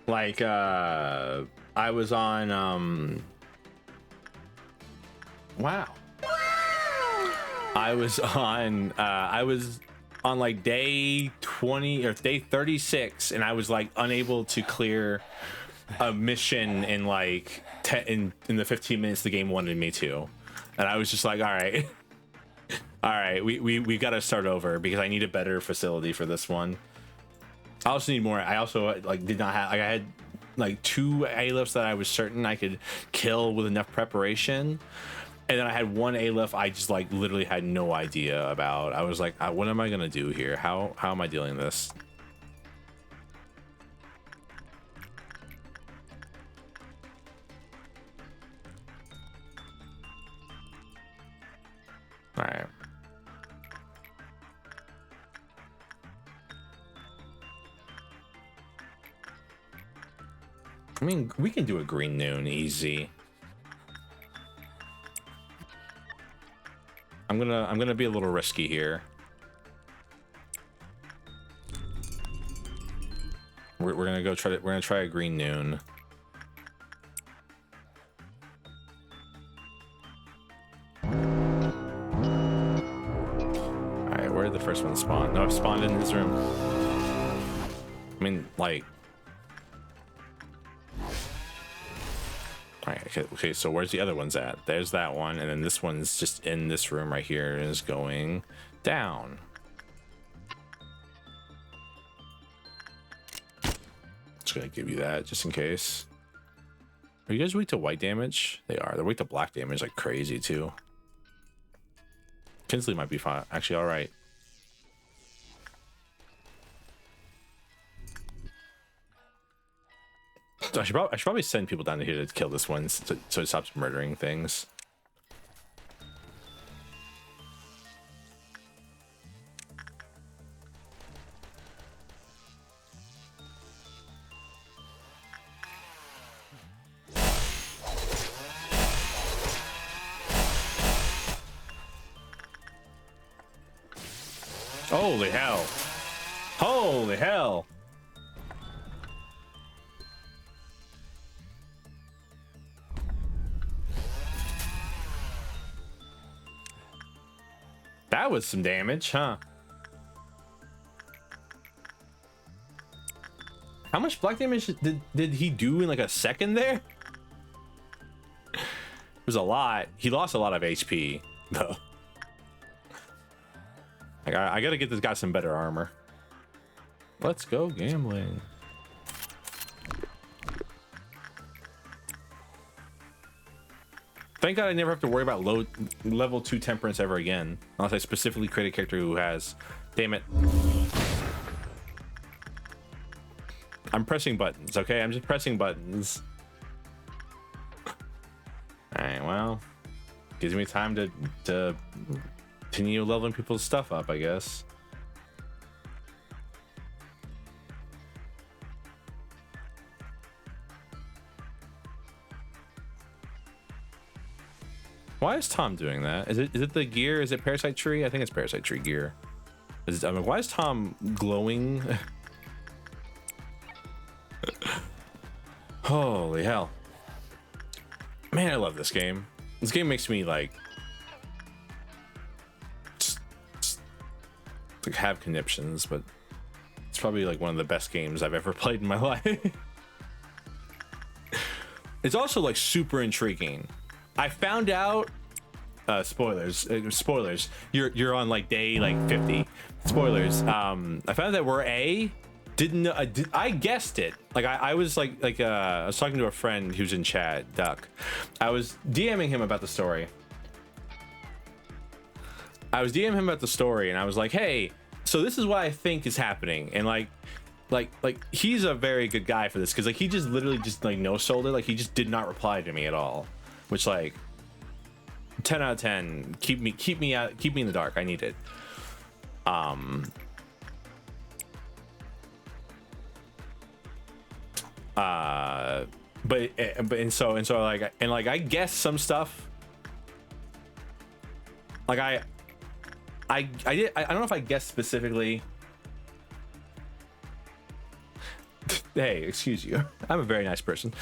Like I was on wow. I was on like day 20 or day 36, and I was like unable to clear a mission in like in the 15 minutes the game wanted me to, and I was just like, all right. All right, we got to start over because I need a better facility for this one. I also need more. I also like did not have, like, I had like 2 A-lifts that I was certain I could kill with enough preparation, and then I had 1 A-lift I just like literally had no idea about. I was like, what am I gonna do here? How am I dealing with this? All right. I mean, we can do a green noon easy. I'm gonna be a little risky here. We're gonna try a green noon. All right, where did the first one spawn? No, I've spawned in this room. I mean, like. Okay, so where's the other ones at? There's that one, and then this one's just in this room right here and is going down. Just gonna give you that just in case. Are you guys weak to white damage? They are. They're weak to black damage like crazy too. Kinsley might be fine. Actually, all right. So I should probably send people down here to kill this one so it stops murdering things. Holy hell. Holy hell. That was some damage, huh? How much black damage did he do in like a second there? It was a lot. He lost a lot of HP, though. I gotta get this guy some better armor. Let's go gambling. Thank God I never have to worry about level 2 temperance ever again, unless I specifically create a character who has. Damn it. I'm pressing buttons, okay? I'm just pressing buttons. Alright, well, gives me time to continue leveling people's stuff up, I guess. Why is Tom doing that? Is it the gear? Is it Parasite Tree? I think it's Parasite Tree gear. I mean, why is Tom glowing? Holy hell. Man, I love this game. This game makes me like have conniptions, but it's probably like one of the best games I've ever played in my life. It's also like super intriguing. I found out spoilers. You're on like day like 50. Spoilers. I found that we're didn't know. I guessed it. Like I was like I was talking to a friend who's in chat, Duck. I was DMing him about the story. And I was like, hey, so this is what I think is happening, and like he's a very good guy for this, because like he just literally just like no-sold it. Like he just did not reply to me at all, which like 10 out of 10. Keep me in the dark. I need it. But so like I guess some stuff. Like I don't know if I guessed specifically. Hey, excuse you. I'm a very nice person.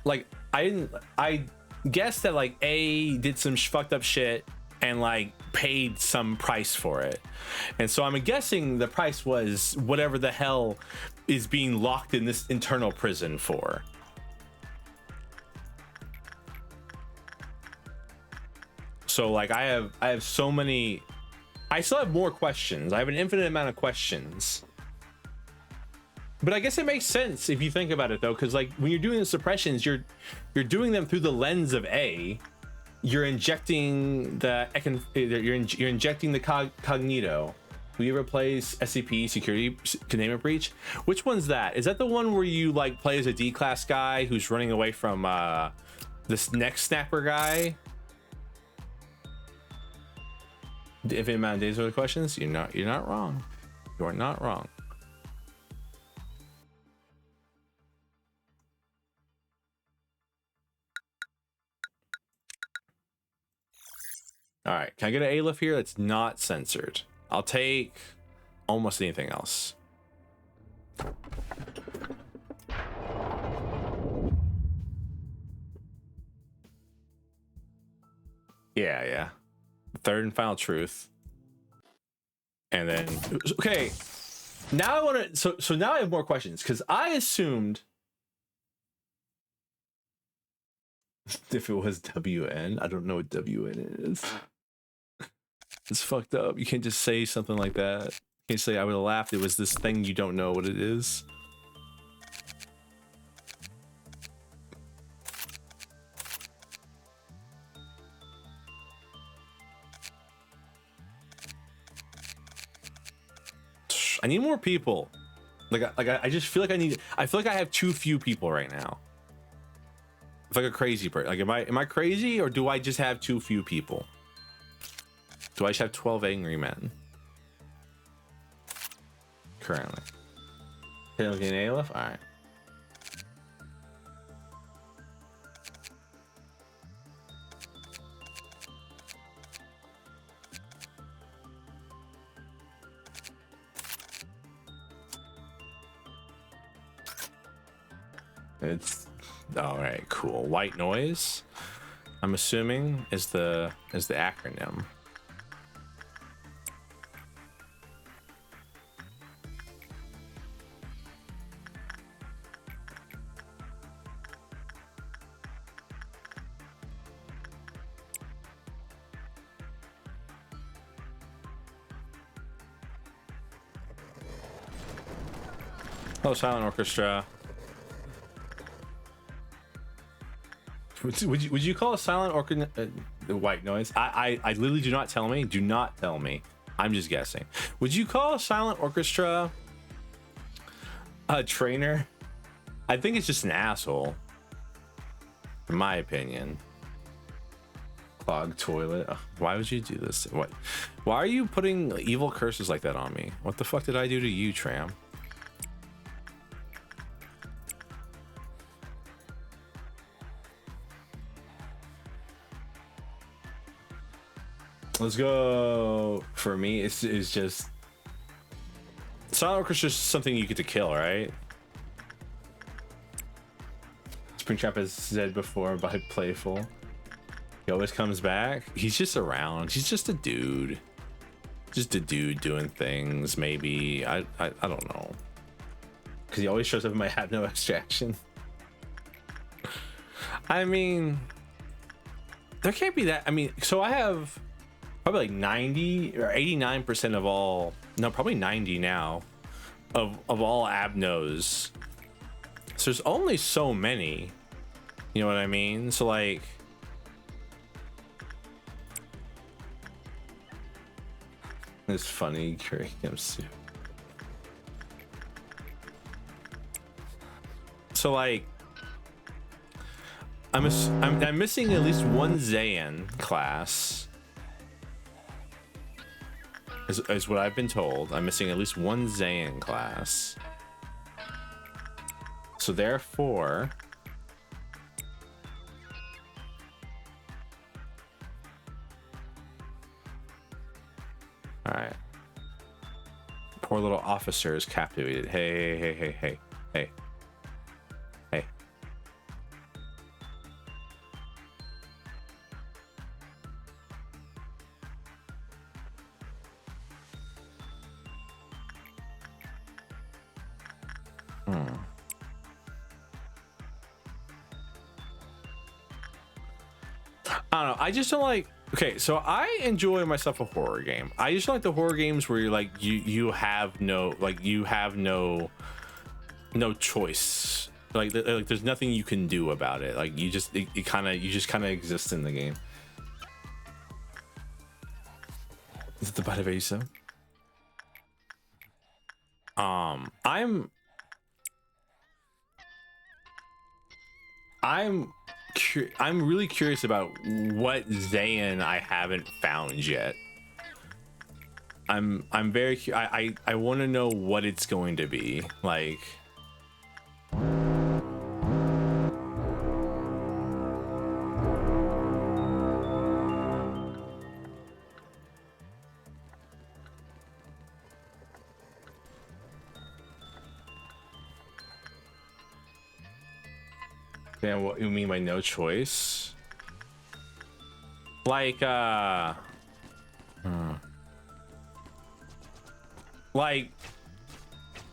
Like I guessed that like A did some fucked up shit and like paid some price for it, and so I'm guessing the price was whatever the hell is being locked in this internal prison for. So like I have so many. I still have more questions. I have an infinite amount of questions. But I guess it makes sense if you think about it, though, because like when you're doing the suppressions, you're doing them through the lens of A. You're injecting the you're injecting the cognito. Will you ever play SCP Security Containment Breach? Which one's that? Is that the one where you like play as a D-class guy who's running away from this neck snapper guy? Infinite amount of days worth of questions. You're not wrong. You are not wrong. All right, can I get an Aleph here that's not censored? I'll take almost anything else. Yeah. Third and final truth. And then, okay. Now I want to, so now I have more questions, because I assumed if it was WN, I don't know what WN is. It's fucked up. You can't just say something like that. You can't say I would have laughed. It was this thing you don't know what it is. I need more people. I just feel like I feel like I have too few people right now. It's like a crazy person. Like, am I crazy, or do I just have too few people? Do I just have 12 angry men currently? Tailgate Aleph? All right. It's all right. Cool. White noise, I'm assuming, is the acronym. Oh, silent orchestra. Would you call a silent orchestra white noise? I literally do not tell me. Do not tell me. I'm just guessing. Would you call a silent orchestra a trainer? I think it's just an asshole, in my opinion. Clogged toilet. Ugh, why would you do this? What? Why are you putting evil curses like that on me? What the fuck did I do to you, Tram? Let's go. For me, it's just silent orchestra is something you get to kill, right? Springtrap has said before by playful. He always comes back. He's just around. He's just a dude. Just a dude doing things. Maybe I don't know. Because he always shows up in my have no extraction. I mean, there can't be that. I mean, so I have probably like 90 or 89% of all, no, probably 90 now of all abnos. So there's only so many, you know what I mean? So like, it's funny curriculum soup. So like, I'm missing at least one Zayan class. Is what I've been told. I'm missing at least one Zayan class. So therefore, all right. Poor little officer is captivated. Hey, hey, hey, hey, hey, hey. I don't know. I just don't like. Okay, so I enjoy myself a horror game. I just don't like the horror games where you're like you have no choice. Like there's nothing you can do about it. Like you just kind of exist in the game. Is it the Badavesa? I'm really curious about what Zayn I haven't found yet. I'm very I want to know what it's going to be like. Yeah, what you mean by no choice? Like like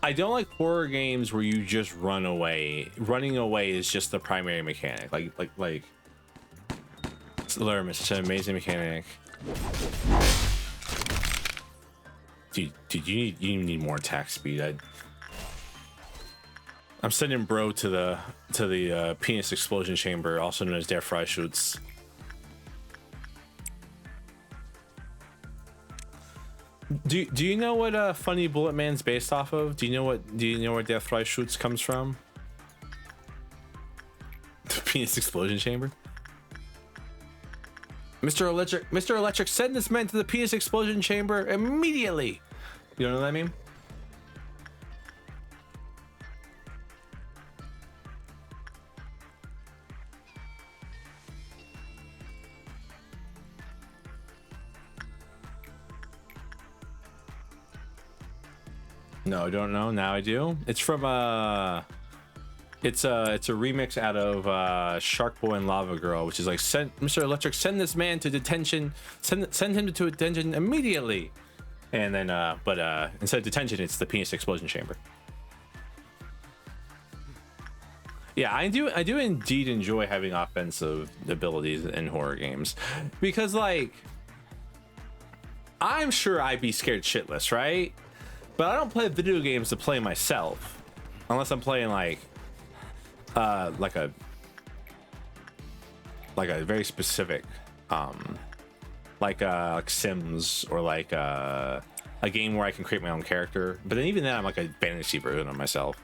I don't like horror games where you just run away. Running away is just the primary mechanic. Like Lerm is such an amazing mechanic. Dude, you need more attack speed. I'm sending bro to the penis explosion chamber, also known as der Freischutz. Do you know what Funny Bullet Man's based off of? Do you know where der Freischutz comes from? The penis explosion chamber. Mr. Electric, send this man to the penis explosion chamber immediately. You know what I mean? No, I don't know. Now I do. It's from it's a remix out of Shark Boy and Lava Girl, which is like, Mr. Electric, send this man to detention. Send him to detention immediately. And then but instead of detention, it's the penis explosion chamber. Yeah, I do indeed enjoy having offensive abilities in horror games, because like, I'm sure I'd be scared shitless, right? But I don't play video games to play myself, unless I'm playing like a like a very specific, like Sims, or like a game where I can create my own character. But then even then, I'm like a fantasy version of myself.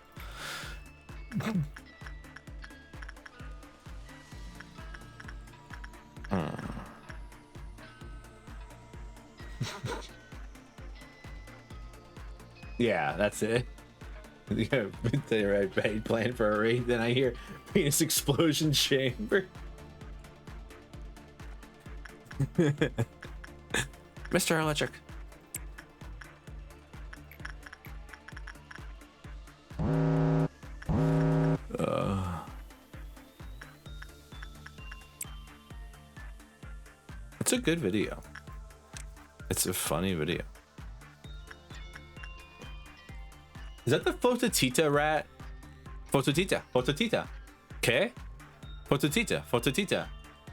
Yeah, that's it. Yeah, right, plan for a raid. Then I hear penis explosion chamber. Mr. Electric. It's a good video. It's a funny video. Is that the Fototita rat? Fototita, Fototita. ¿Qué? Fototita, Fototita.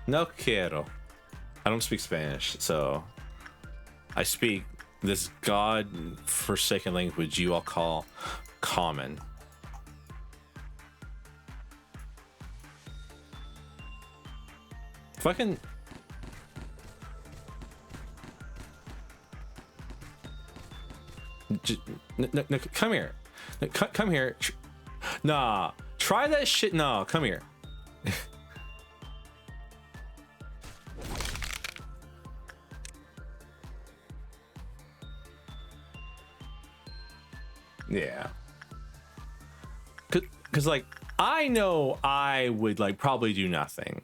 No quiero. I don't speak Spanish, so I speak this god-forsaken language you all call common. Fucking... No, come here. No, come here. Nah, try that shit. No, come here. Yeah. Cause like, I know I would like probably do nothing.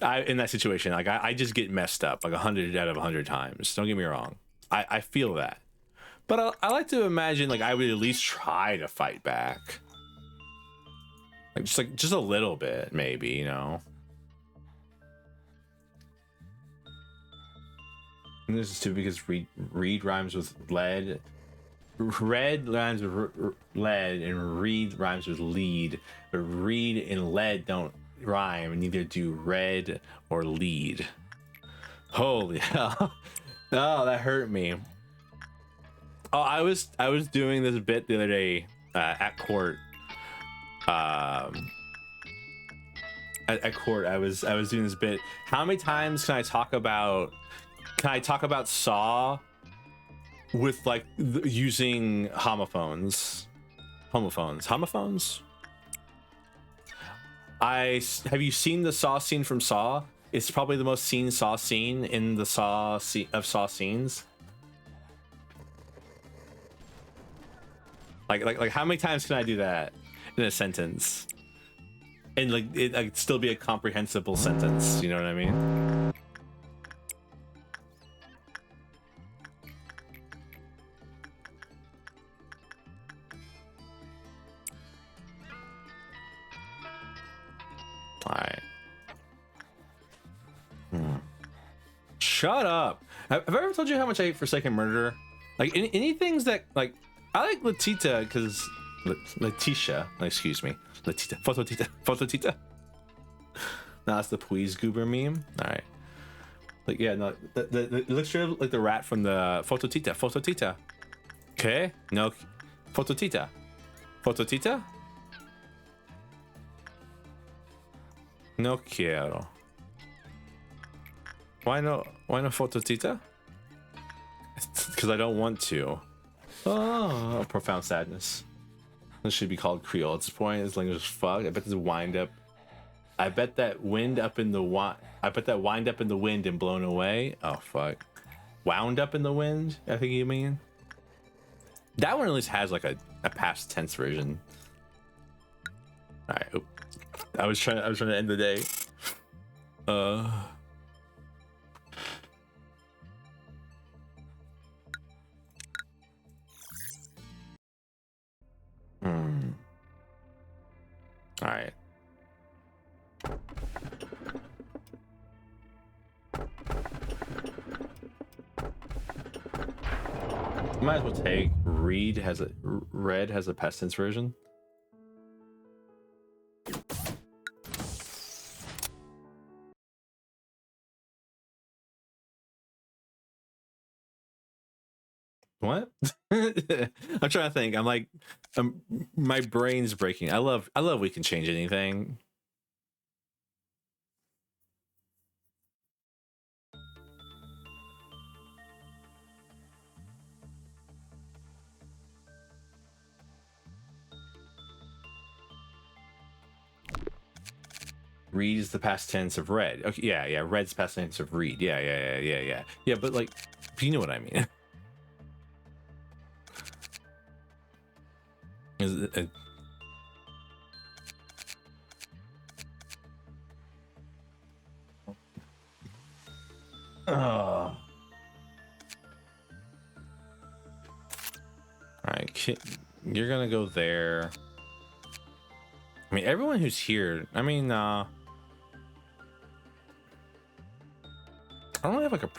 In that situation, like I just get messed up like 100 out of 100 times. Don't get me wrong. I feel that. But I like to imagine like I would at least try to fight back. Like just a little bit, maybe, you know. And this is too because read rhymes with lead. Red rhymes with lead and read rhymes with lead. But read and lead don't rhyme, and neither do red or lead. Holy hell. Oh, that hurt me. Oh, I was doing this bit the other day at court. At court, I was doing this bit. How many times can I talk about Saw with like using homophones? Have you seen the Saw scene from Saw? It's probably the most seen Saw scene in the Saw scenes. Like how many times can I do that in a sentence and like it like still be a comprehensible sentence, you know what I mean? All right. Shut up. Have I ever told you how much I hate Forsaken Murder? Like any things that like I like Letitia because Letitia, excuse me, Letitia, Fototita. No, that's the Please Goober meme. All right, like yeah, no, it looks sure like the rat from the Fototita. Okay, no, Fototita. No quiero. Why no Fototita? Because I don't want to. Oh, profound sadness. This should be called Creole at this point. This language is fuck. I bet this wind up. I bet that wind up in the wind and blown away. Oh fuck. Wound up in the wind, I think you mean. That one at least has like a past tense version. Alright. I was trying to end the day. All right. Might as well take Red has a past tense version. What? I'm trying to think. I'm like, my brain's breaking. I love we can change anything. Read is the past tense of read. Okay, yeah. Red's past tense of read. Yeah. But like, you know what I mean. Is it, all right, you're gonna go there. I mean, everyone who's here. I mean, I don't have like a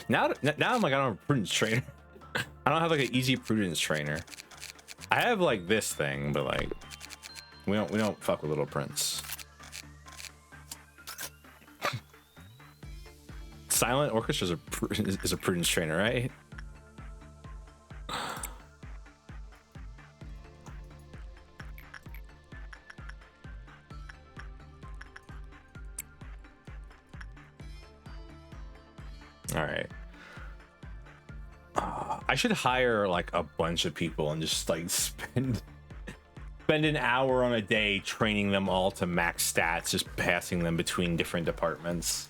now I'm like, I don't have a prudence trainer. I don't have like an easy prudence trainer. I have like this thing, but like we don't fuck with Little Prince. Silent Orchestra is a prudence trainer, right? All right. I should hire like a bunch of people and just like spend an hour on a day training them all to max stats, just passing them between different departments.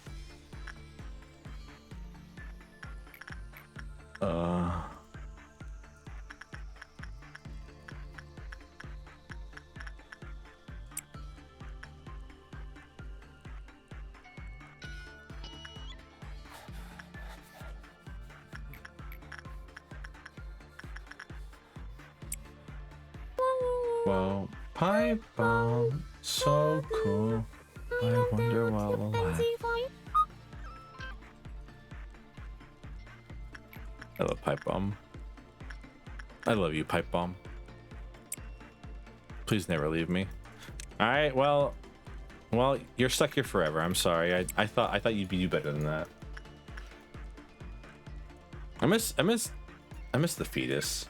Well, pipe bomb, so cool. I wonder what will happen. I love pipe bomb. I love you, pipe bomb. Please never leave me. All right, well, you're stuck here forever. I'm sorry. I thought you'd do better than that. I miss the fetus.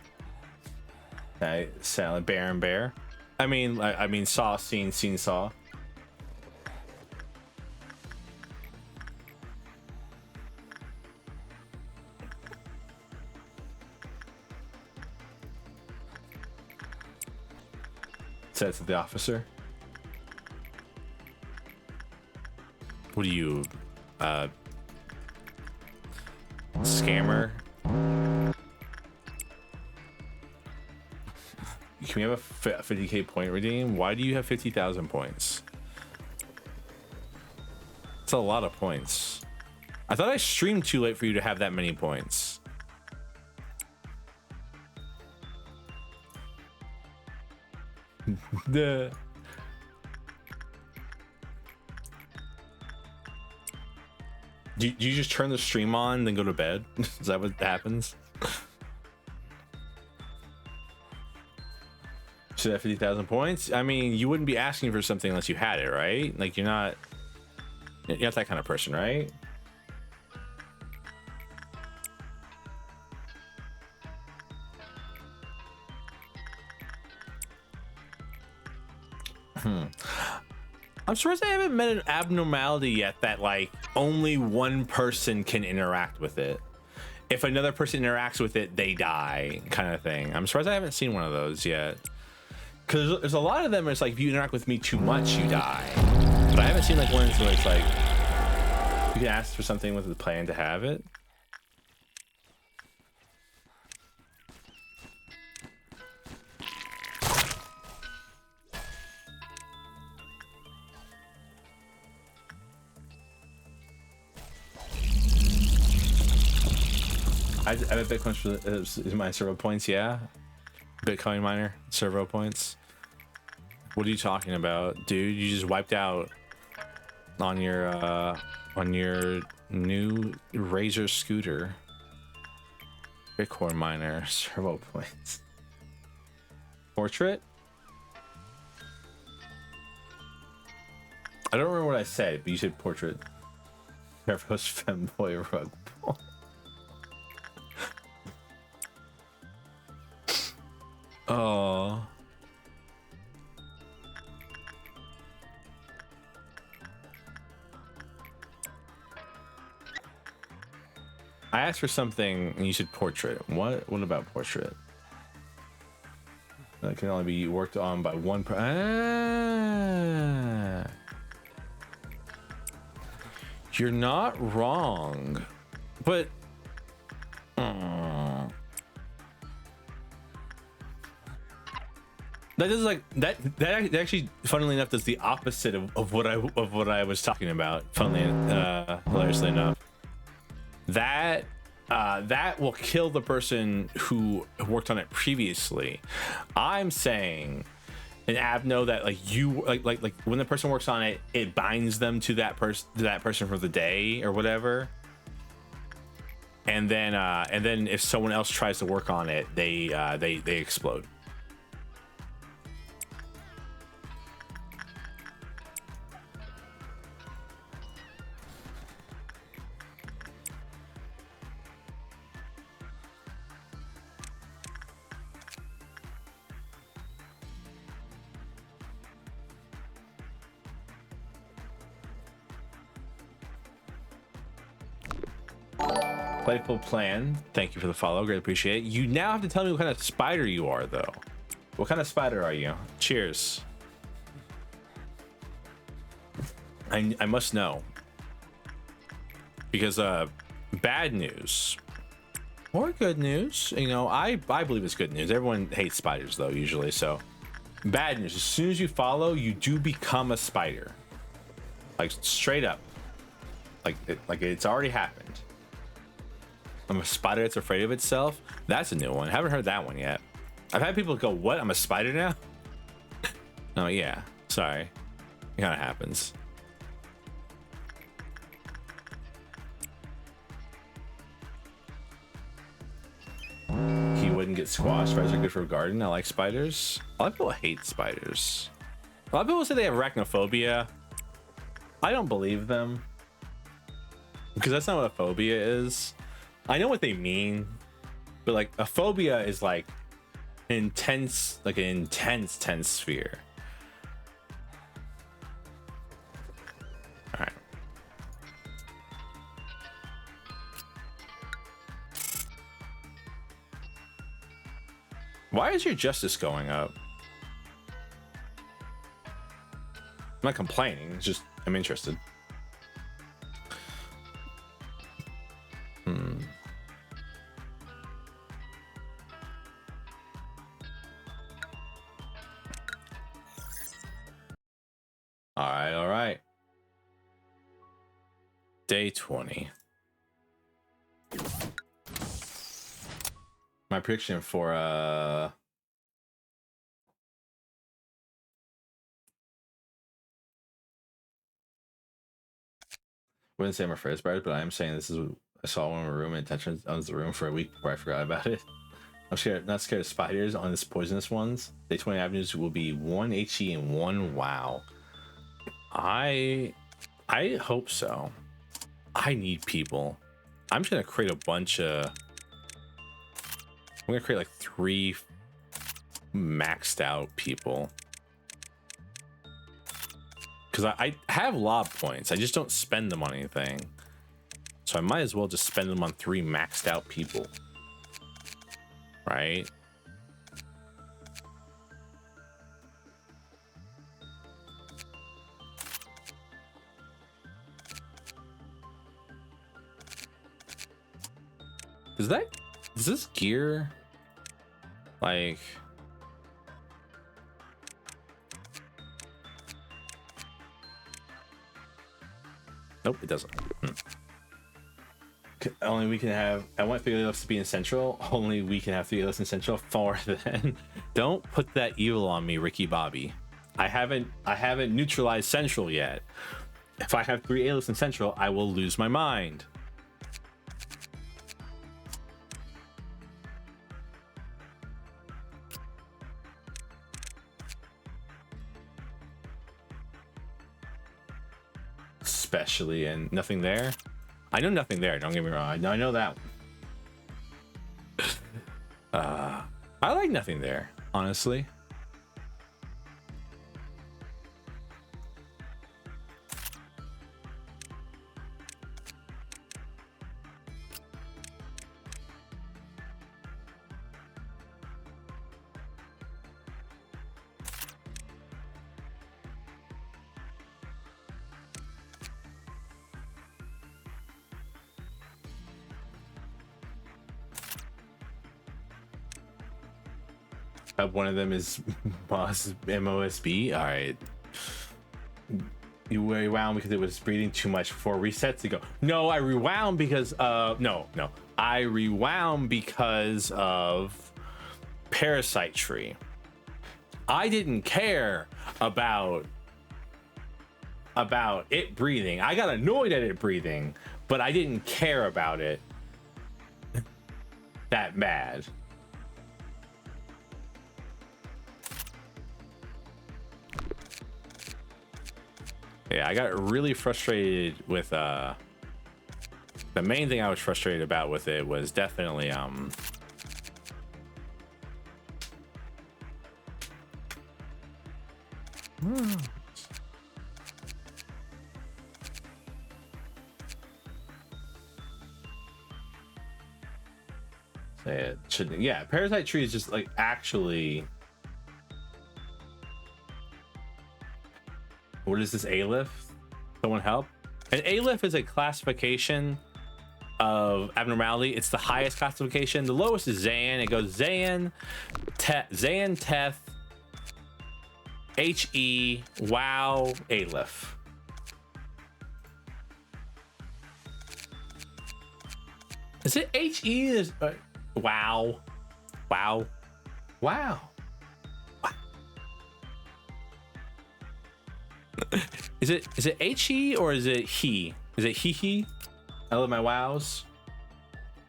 Okay, salad, bear and bear. I mean, saw, scene, saw. Said to the officer. What are you, scammer? Can we have a 50k point redeem? Why do you have 50,000 points? It's a lot of points. I thought I streamed too late for you to have that many points. Do you just turn the stream on, then go to bed? Is that what happens? Should have 50,000 points. I mean, you wouldn't be asking for something unless you had it, right? Like you're not that kind of person, right? I'm surprised I haven't met an abnormality yet that like only one person can interact with it. If another person interacts with it, they die, kind of thing. I'm surprised I haven't seen one of those yet. Because there's a lot of them where it's like, if you interact with me too much, you die. But I haven't seen like ones where it's like, you can ask for something with the plan to have it. I bet Bitcoin is my servo points, yeah. Bitcoin miner, servo points. What are you talking about, dude? You just wiped out on your new Razor scooter. Bitcoin miner, servo points. Portrait? I don't remember what I said, but you said portrait. Servo's femboy rug pull. Oh. I asked for something and you said portrait. What about portrait? That can only be worked on by one You're not wrong, but that is like that actually, funnily enough, does the opposite of what I was talking about. Funnily, hilariously enough, that will kill the person who worked on it previously. I'm saying an abno that like you like when the person works on it, it binds them to that person for the day or whatever. And then if someone else tries to work on it, they explode. Playful plan. Thank you for the follow. Great, appreciate it. You now have to tell me what kind of spider you are, though. What kind of spider are you? Cheers. I must know, because bad news or good news. You know, I believe it's good news. Everyone hates spiders though usually. So bad news. As soon as you follow, you do become a spider. Like straight up. Like it's already happened. I'm a spider that's afraid of itself. That's a new one. I haven't heard that one yet. I've had people go, what? I'm a spider now? Oh, yeah. Sorry. It kind of happens. He wouldn't get squashed. Spiders are good for a garden. I like spiders. A lot of people hate spiders. A lot of people say they have arachnophobia. I don't believe them, because that's not what a phobia is. I know what they mean, but like a phobia is like intense, like an intense fear. All right. Why is your justice going up? I'm not complaining. It's just I'm interested. All right. Day 20. My prediction for wouldn't say I'm afraid of spiders, but I am saying this is what I saw one in my room and attention owns the room for a week before I forgot about it. I'm scared, not scared of spiders on this poisonous ones. Day 20 avenues will be 1 HE and 1 WoW. I hope so. I need people. I'm just gonna create a bunch of. I'm gonna create like 3 maxed out people, because I have lob points. I just don't spend them on anything, so I might as well just spend them on 3 maxed out people, right? Does this gear like nope, it doesn't. Only we can have. I want Fearless to be in Central. Only we can have Fearless in Central. For then, don't put that evil on me, Ricky Bobby. I haven't neutralized Central yet. If I have 3 A-lists in Central, I will lose my mind. Especially in nothing there. I know nothing there, don't get me wrong. I know that one. I like nothing there, honestly. One of them is MOSB. All right. You rewound because it was breathing too much before resets ago. No, I rewound because no. I rewound because of Parasite Tree. I didn't care about it breathing. I got annoyed at it breathing, but I didn't care about it that bad. Yeah, I got really frustrated with the main thing I was frustrated about with it was definitely it shouldn't. Yeah, Parasite Tree is just like actually. What is this, Aleph? Someone help? An Aleph is a classification of abnormality. It's the highest classification. The lowest is Zan. It goes Zan, Teth, HE, Wow, Aleph. Is it HE? Is Wow. Is it HE or is it he? Is it he? I love my wows.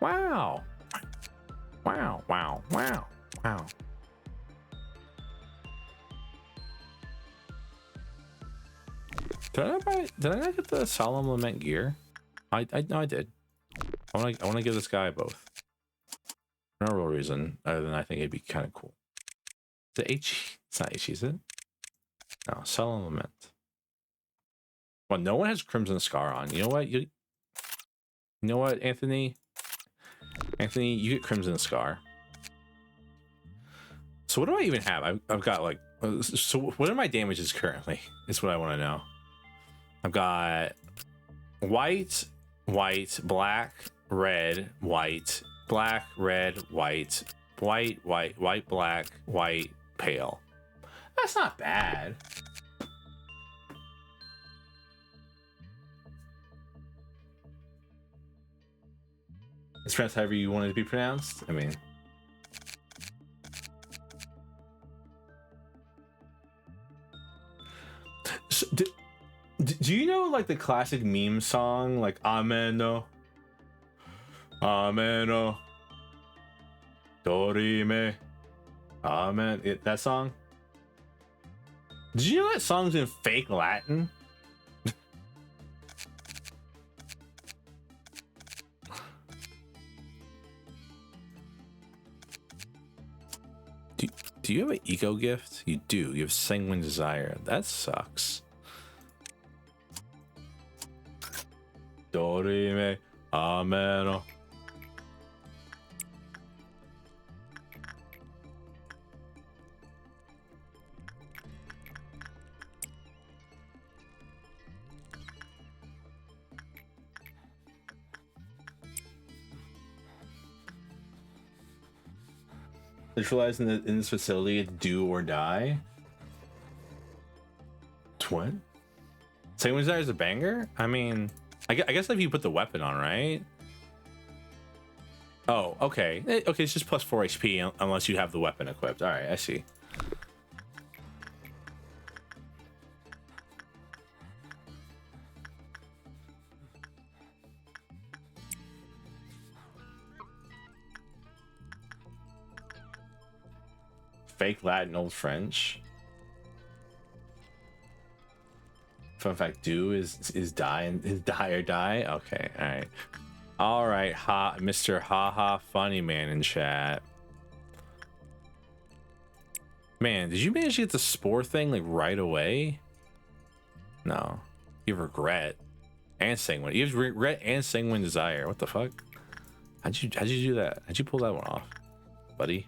Wow. Did I not get the Solemn Lament gear? I know I did. I want to give this guy both. For no real reason other than I think it'd be kind of cool. Is it HE? It's not HE, is it? No, Solemn Lament. Well, no one has Crimson Scar on. You know what? You know what, Anthony? Anthony, you get Crimson Scar. So what do I even have? I've got like... So what are my damages currently? Is what I want to know. I've got white, black, red, white, black, red, white, black, white, pale. That's not bad. It's pronounced however you want it to be pronounced. I mean, so, do you know like the classic meme song like Ameno, Dorime, Amen? That song. Did you know that song's in fake Latin? Do you have an eco gift? You do. You have Sanguine Desire. That sucks. Dorime, Ameno. Neutralized in this facility, do or die. Twin? Sanguine Desire is a banger? I mean, I guess if you put the weapon on, right? Oh, okay. Okay, it's just plus 4 HP unless you have the weapon equipped. All right, I see. Fake Latin, Old French. Fun fact: do is die and is die or die. Okay, all right. Mr. Haha Funny Man in chat. Man, did you manage to get the spore thing like right away? No, you have regret and sanguine. You have regret and sanguine desire. What the fuck? How'd you do that? How'd you pull that one off, buddy?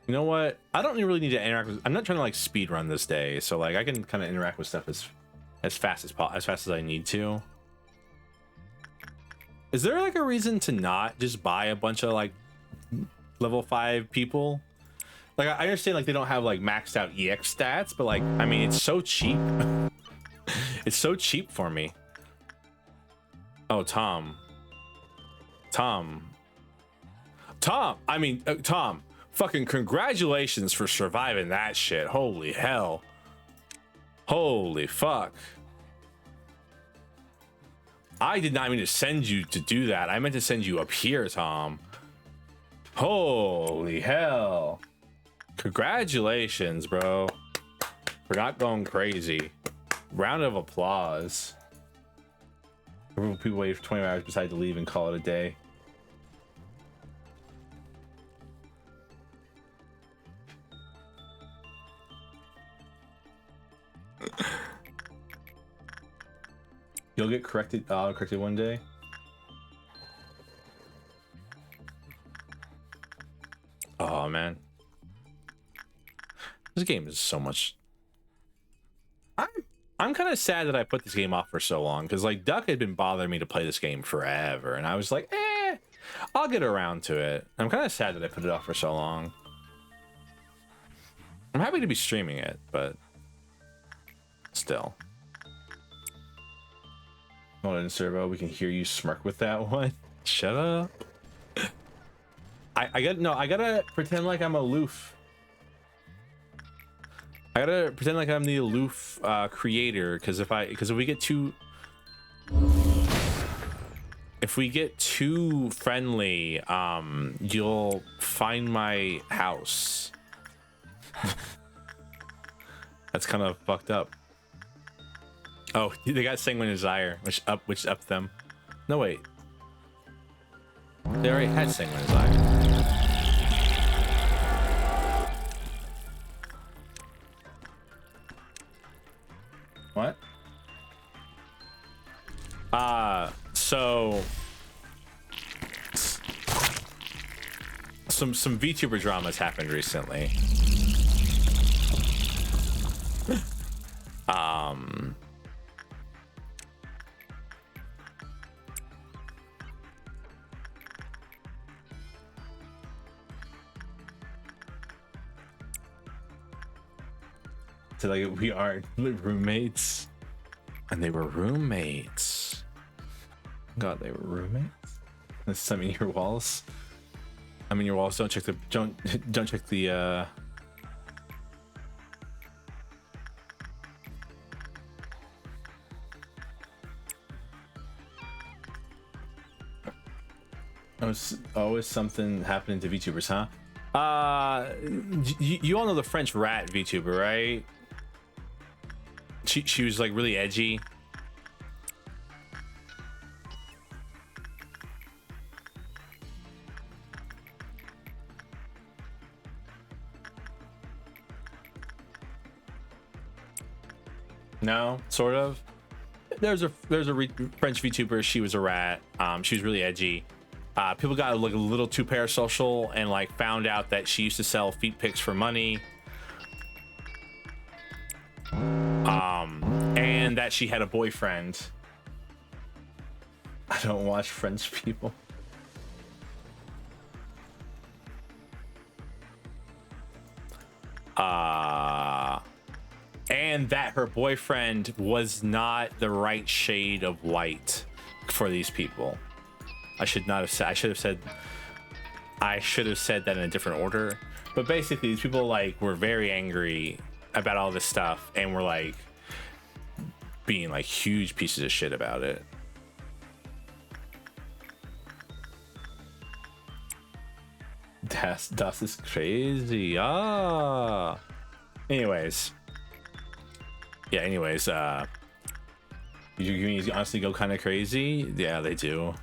You know what? I don't really need to interact with. I'm not trying to like speed run this day, so like I can kind of interact with stuff as fast as I need to. Is there like a reason to not just buy a bunch of like level 5 people? Like I understand like they don't have like maxed out EX stats, but like I mean it's so cheap. It's so cheap for me. Oh, Tom, I mean Tom, fucking congratulations for surviving that shit. Holy hell, holy fuck. I did not mean to send you to do that. I meant to send you up here, Tom. Holy hell. Congratulations, bro. For not going crazy. Round of applause. People wait for 20 hours, decide to leave and call it a day. You'll get corrected one day. Oh man, this game is so much. I'm kind of sad that I put this game off for so long, because like Duck had been bothering me to play this game forever, and I was like, I'll get around to it. I'm kind of sad that I put it off for so long. I'm happy to be streaming it, but still. Hold on, Servo, we can hear you smirk with that one. Shut up. I gotta pretend like I'm aloof. I gotta pretend like I'm the aloof creator, because if we get too friendly, you'll find my house. That's kind of fucked up. Oh, they got Sanguine Desire, which upped them. No, wait. They already had Sanguine Desire. What? So some VTuber dramas happened recently. So like we are roommates, and they were roommates. God, they were roommates. This, I mean, your walls. I mean, your walls. Don't check the don't check the. Always something happening to VTubers, huh? You all know the French rat VTuber, right? She was like really edgy. No, sort of. There's a French VTuber. She was a rat. She was really edgy. People got like a little too parasocial and like found out that she used to sell feet pics for money. And that she had a boyfriend. I don't watch French people. And that her boyfriend was not the right shade of white for these people. I should not have said. I should have said that in a different order. But basically, these people like were very angry about all this stuff and were like being like huge pieces of shit about it. Das is crazy. Anyways. Yeah, anyways, your communities honestly go kind of crazy. Yeah, they do.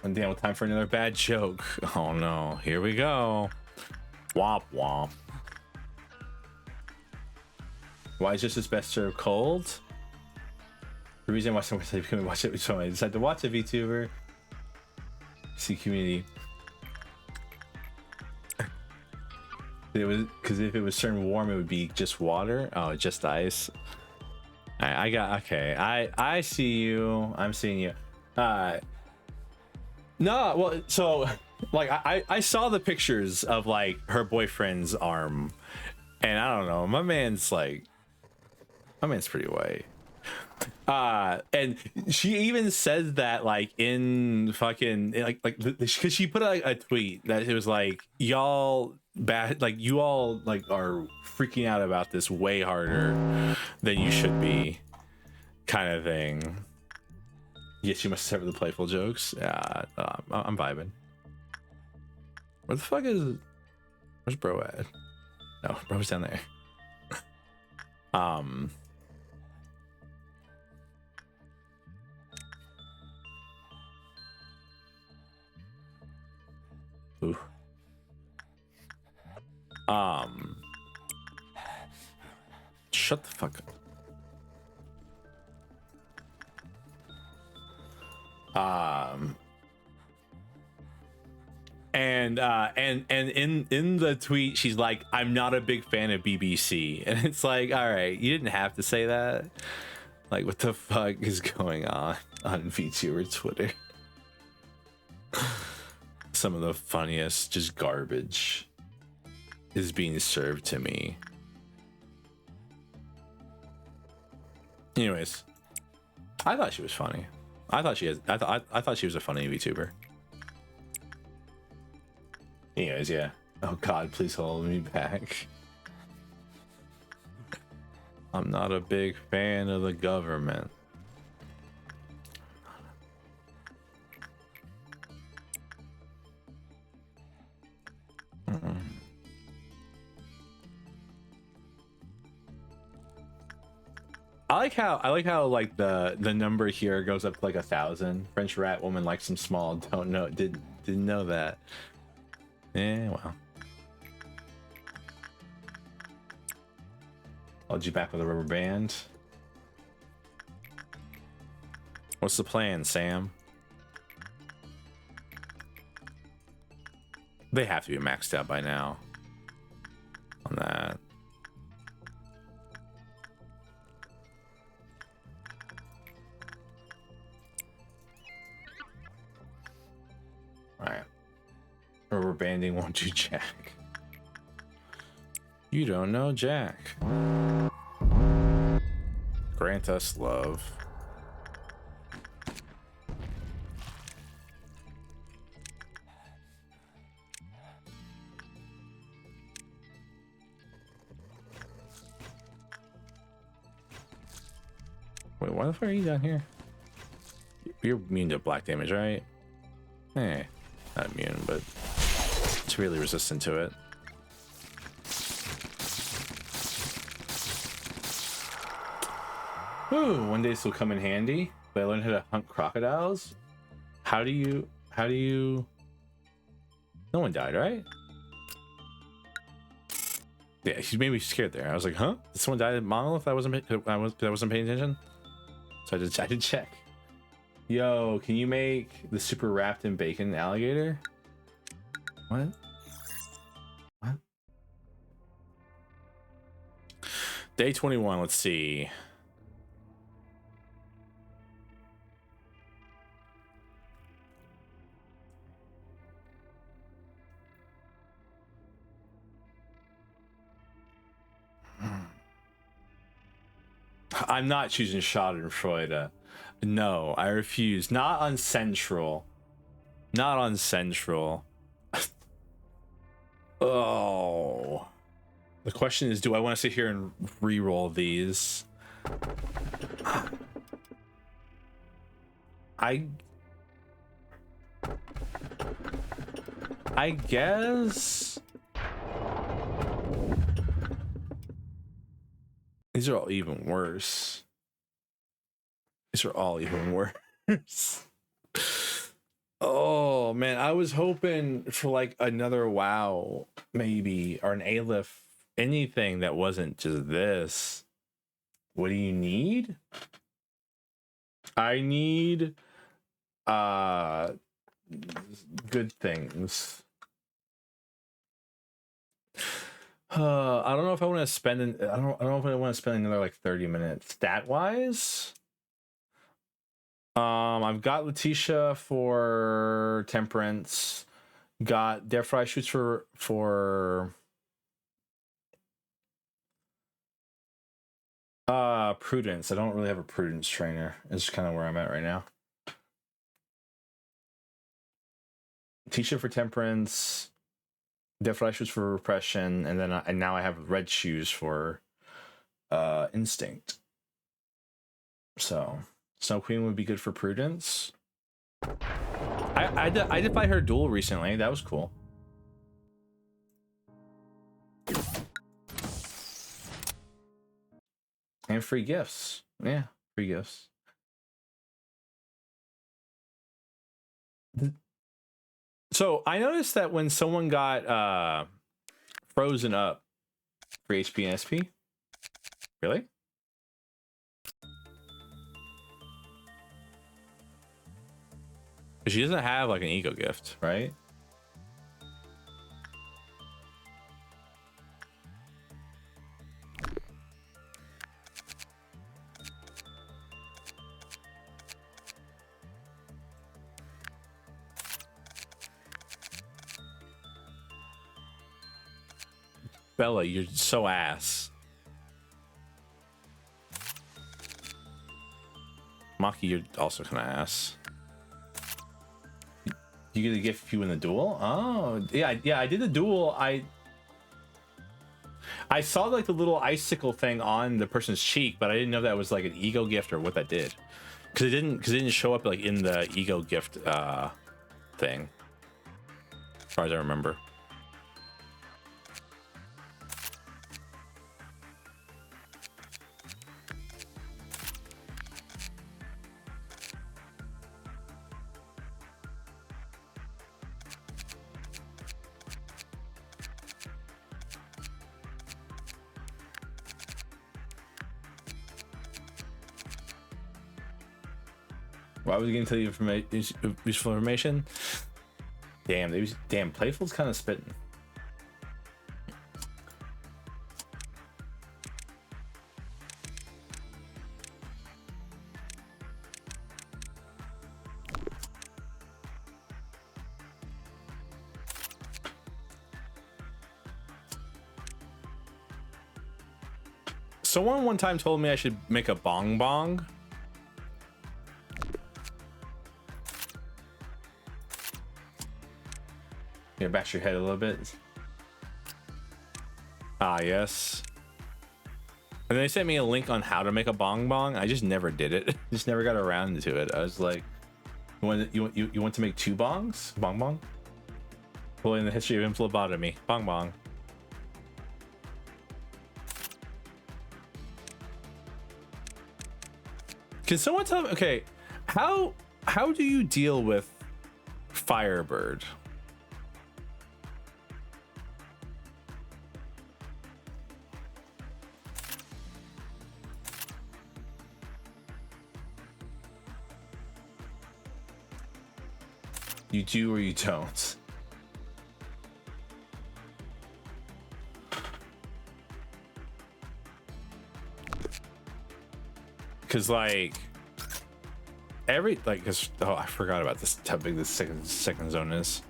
And damn, time for another bad joke. Oh no, here we go. Womp womp. Why is Just Best served cold? The reason why someone said you watch it, so I decided to watch a VTuber. See community. It was because if it was turned warm, it would be just water. Oh, just ice. I got okay. I see you. I'm seeing you. No, well, so like I saw the pictures of like her boyfriend's arm, and I don't know. My man's pretty white. And she even said that like in fucking like because she put like a tweet that it was like y'all bad, like you all like are freaking out about this way harder than you should be, kind of thing. Yes, you must serve the playful jokes. I'm vibing. Where the fuck is where's bro at? No, bro's down there. Ooh. Shut the fuck up. And in the tweet she's like, I'm not a big fan of BBC, and it's like, all right, you didn't have to say that. Like, what the fuck is going on VTuber Twitter? Some of the funniest just garbage is being served to me. Anyways, I thought she was funny. I thought she was a funny VTuber. Anyways, yeah. Oh God, please hold me back. I'm not a big fan of the government. I like how like the number here goes up to like 1,000. French rat woman likes some small. Don't know. Didn't know that. Yeah, well. I'll you back with a rubber band. What's the plan, Sam? They have to be maxed out by now on that. All right. Rubber banding won't do jack. You don't know Jack. Grant us love. Wait, why the fuck are you down here? You're immune to black damage, right? Eh, not immune, but it's really resistant to it. Ooh, one day this will come in handy. But I learned how to hunt crocodiles. How do you? No one died, right? Yeah, she made me scared there. I was like, huh? Did someone die at Monolith? I wasn't paying attention. So I did check. Yo, can you make the super wrapped in bacon alligator? What? What? Day 21, let's see. I'm not choosing Schadenfreude. No, I refuse. Not on Central. Not on Central. Oh. The question is, do I want to sit here and re-roll these? I guess these are all even worse. These are all even worse. Oh man, I was hoping for like another WoW, maybe, or an Aleph, anything that wasn't just this. What do you need? I need good things. I don't know if I want to spend. I don't know if I want to spend another like 30 minutes stat wise. I've got Letitia for temperance. Got Defry shoots for prudence. I don't really have a prudence trainer. It's kind of where I'm at right now. Letitia for temperance. Defry shoots for repression, and then and now I have red shoes for instinct. So Snow Queen would be good for prudence. I did buy her duel recently. That was cool. And free gifts. Yeah, free gifts. So I noticed that when someone got frozen up for HP and SP. Really? She doesn't have like an ego gift, right? Bella, you're so ass. Maki, you're also kind of ass. You get a gift if you win the duel? Oh, yeah, I did the duel. I saw like the little icicle thing on the person's cheek, but I didn't know that was like an ego gift or what that did. Because it didn't show up like in the ego gift thing, as far as I remember. Why was he going to tell you useful information? Damn, Playful's kind of spitting. Someone one time told me I should make a bong bong. Yeah, bash your head a little bit. Ah, yes. And they sent me a link on how to make a bong bong. I just never did it. Just never got around to it. I was like, you want to make 2 bongs? Bong bong? Pulling the history of phlebotomy. Bong bong. Can someone tell me? Okay, how do you deal with Firebird? You do or you don't? Because like because oh, I forgot about this, how big this second zone is.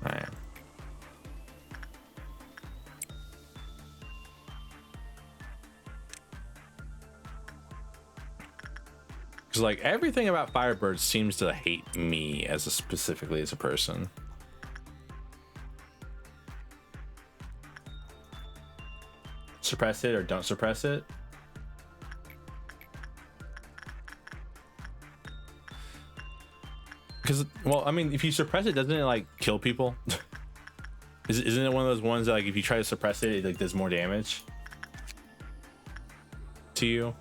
All right. Because like everything about Firebird seems to hate me specifically as a person. Suppress it or don't suppress it. Because, well, I mean, if you suppress it, doesn't it like kill people? Isn't it one of those ones that like if you try to suppress it, it like does more damage to you?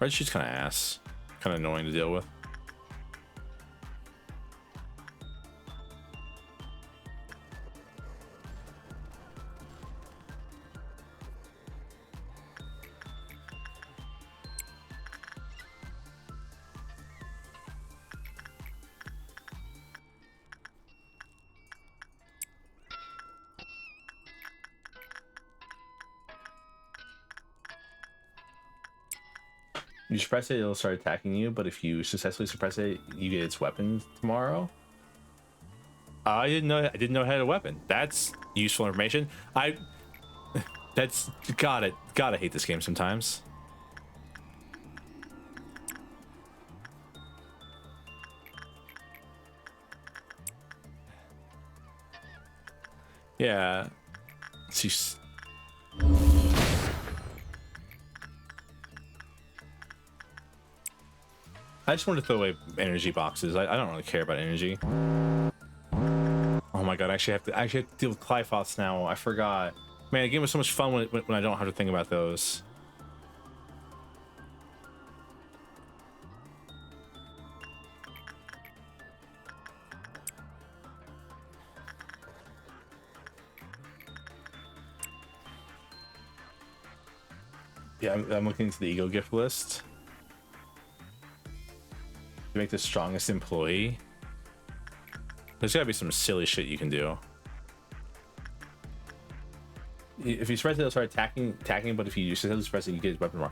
Red Shoot's kind of ass, kind of annoying to deal with. you suppress it, it'll start attacking you. But if you successfully suppress it, you get its weapon tomorrow. I didn't know it had a weapon. That's useful information. That's gotta hate this game sometimes. Yeah. She's... I just want to throw away energy boxes. I don't really care about energy. Oh my god, I actually have to deal with Clyfoths now. I forgot. Man, the game was so much fun when I don't have to think about those. Yeah, I'm looking into the ego gift list. To make the strongest employee. There's gotta be some silly shit you can do. If you suppress it, it'll start attacking, but if you successfully suppress it, you get his weapon wrong.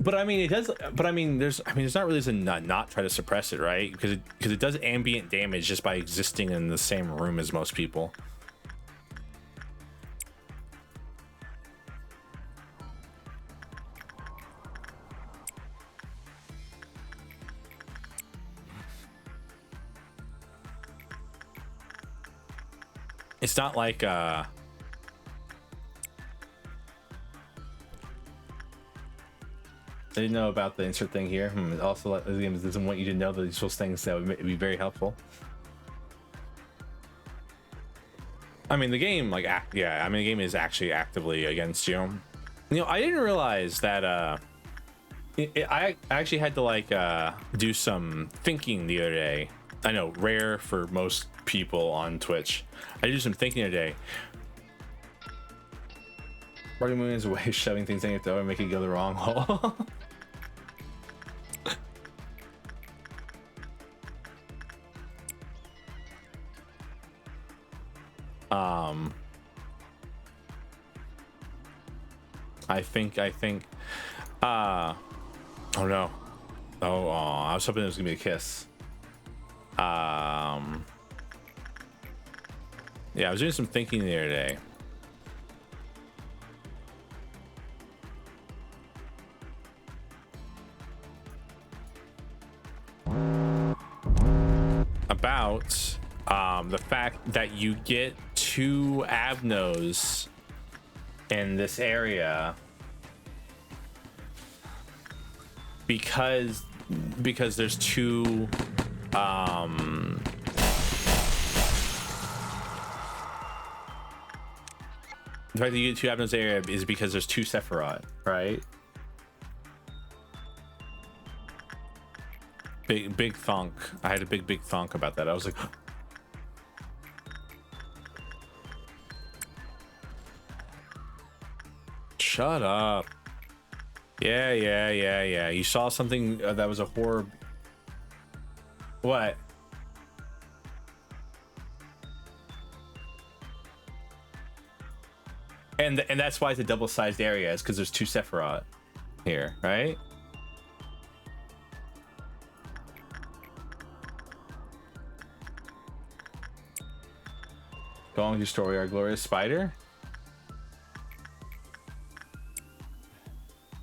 But I mean, it does. But I mean, there's not really reason to not try to suppress it, right? Because it does ambient damage just by existing in the same room as most people. It's not like I didn't know about the insert thing here. Also, the game doesn't want you to know these things that would be very helpful. I mean, the game, like, yeah, I mean, the game is actually actively against you. You know, I didn't realize that. I actually had to like do some thinking the other day. I know, rare for most people on Twitch. I did some thinking today. Party moving is a way of shoving things in your throat and making it go the wrong hole. I think oh no. Oh, I was hoping it was gonna be a kiss. Yeah, I was doing some thinking the other day. About the fact that you get 2 Avnos in this area because there's 2 the fact that you get 2 Avnos area is because there's 2 Sephiroth, right? Big thunk. I had a big thunk about that. I was like, shut up. Yeah. You saw something that was a horror. What? And that's why it's a double-sized area, is because there's 2 Sephiroth here, right? Go on with your story, our glorious spider.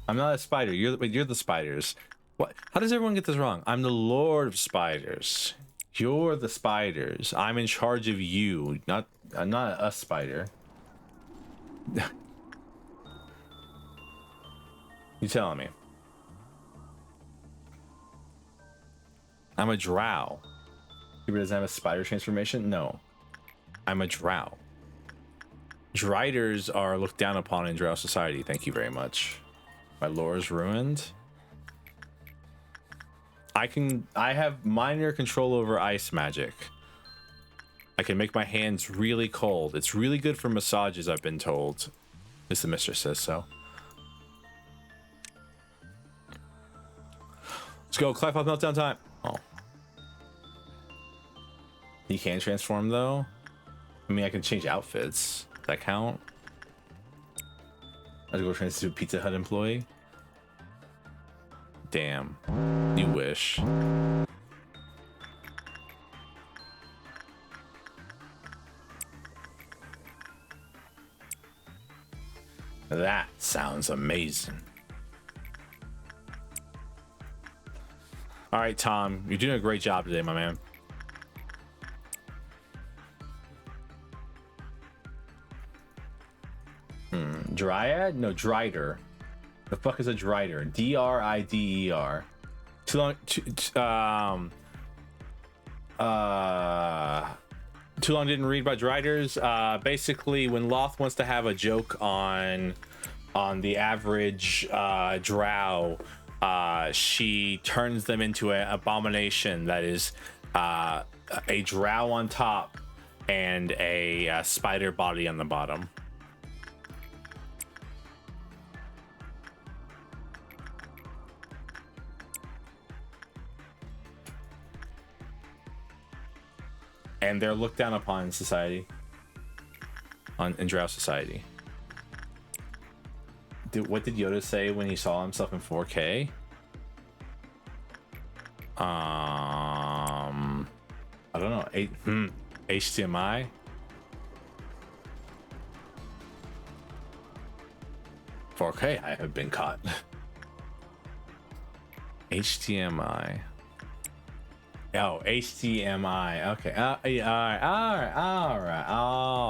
I'm not a spider. You're the spiders. What? How does everyone get this wrong? I'm the Lord of Spiders. You're the spiders. I'm in charge of you. I'm not a spider. You telling me? I'm a drow. He doesn't have a spider transformation? No. I'm a drow. Driders are looked down upon in drow society. Thank you very much. My lore is ruined. I have minor control over ice magic. I can make my hands really cold. It's really good for massages, I've been told. At least the mistress says so. Let's go, Clyfoth meltdown time. Oh. You can transform though. I mean, I can change outfits. Does that count? I have to go transfer to a Pizza Hut employee. Damn. You wish. That sounds amazing. All right, Tom, you're doing a great job today, my man. Dryad? No, Drider. The fuck is a Drider? D-R-I-D-E-R. Too long didn't read about Driders. Basically, when Loth wants to have a joke on the average drow, she turns them into an abomination that is a drow on top and a spider body on the bottom. And they're looked down upon in society, in drow society. What did Yoda say when he saw himself in 4K? I don't know. HDMI. "4K, I have been caught." HDMI. Oh, HDMI. Okay. All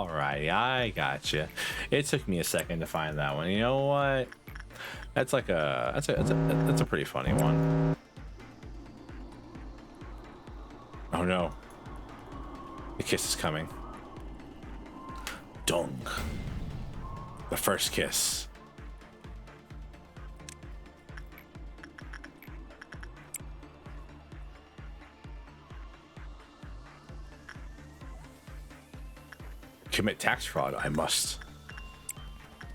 right. I got you. It took me a second to find that one. You know what? That's like that's a pretty funny one. Oh no. The kiss is coming. Dong. The first kiss. Commit tax fraud. I must.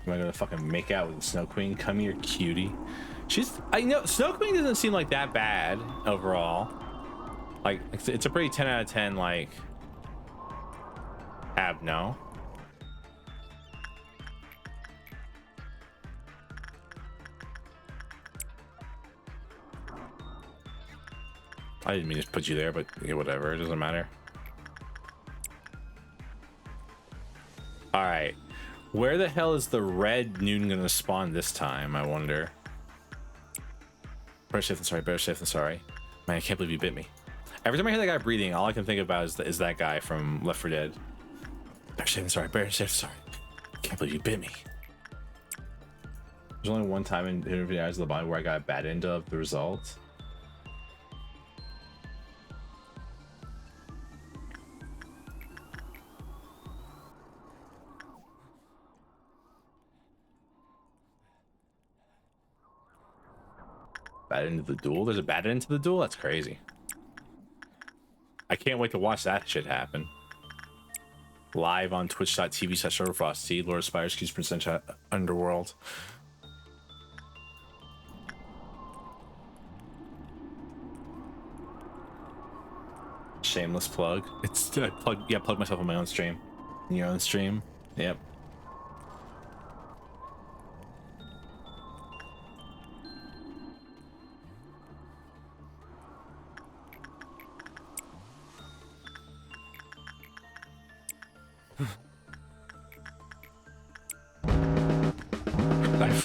Am I gonna fucking make out with the Snow Queen? Come here, cutie. I know Snow Queen doesn't seem like that bad overall. Like it's a pretty 10 out of 10 like no. I didn't mean to put you there, but yeah, whatever, it doesn't matter. All right, where the hell is the red noon gonna spawn this time? I wonder. Better safe than sorry. Better safe than sorry. Man, I can't believe you bit me. Every time I hear that guy breathing, all I can think about is that guy from Left 4 Dead. Better safe than sorry. Better safe than sorry. Can't believe you bit me. There's only one time in Infinity Eyes of the Body where I got a bad end of the results. Bad end of the duel? There's a bad end to the duel? That's crazy. I can't wait to watch that shit happen. Live on twitch.tv/Servofrosty, Lord of Spires, Q's Prince Underworld. Shameless plug. It's plug myself on my own stream. In your own stream. Yep.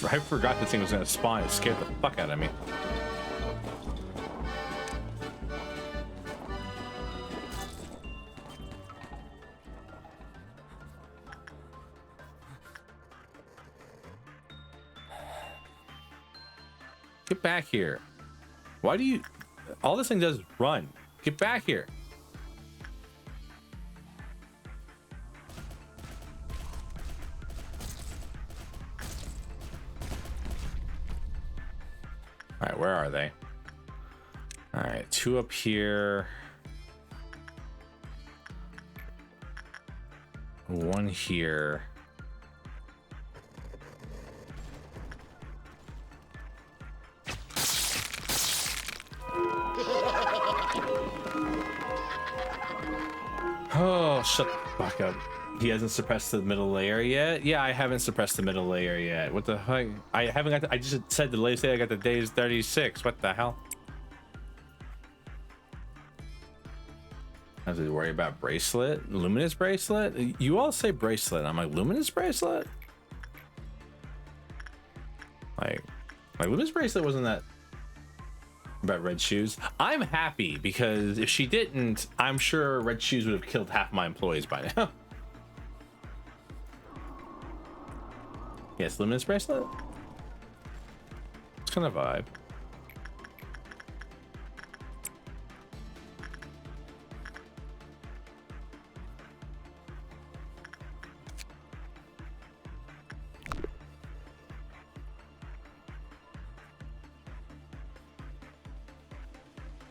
I forgot this thing was gonna spawn. It scared the fuck out of me. Get back here. Why do you... All this thing does is run. Get back here. All right, where are they? All right, 2 up here. 1 here. Oh, shut the fuck up. He hasn't suppressed the middle layer yet. Yeah, I haven't suppressed the middle layer yet. What the heck? I haven't got. I just said the latest day I got the day is 36. What the hell? I have to worry about bracelet, luminous bracelet. You all say bracelet. I'm like luminous bracelet. Like luminous bracelet wasn't that about red shoes. I'm happy because if she didn't, I'm sure red shoes would have killed half my employees by now. Yes, luminous bracelet. It's kind of vibe.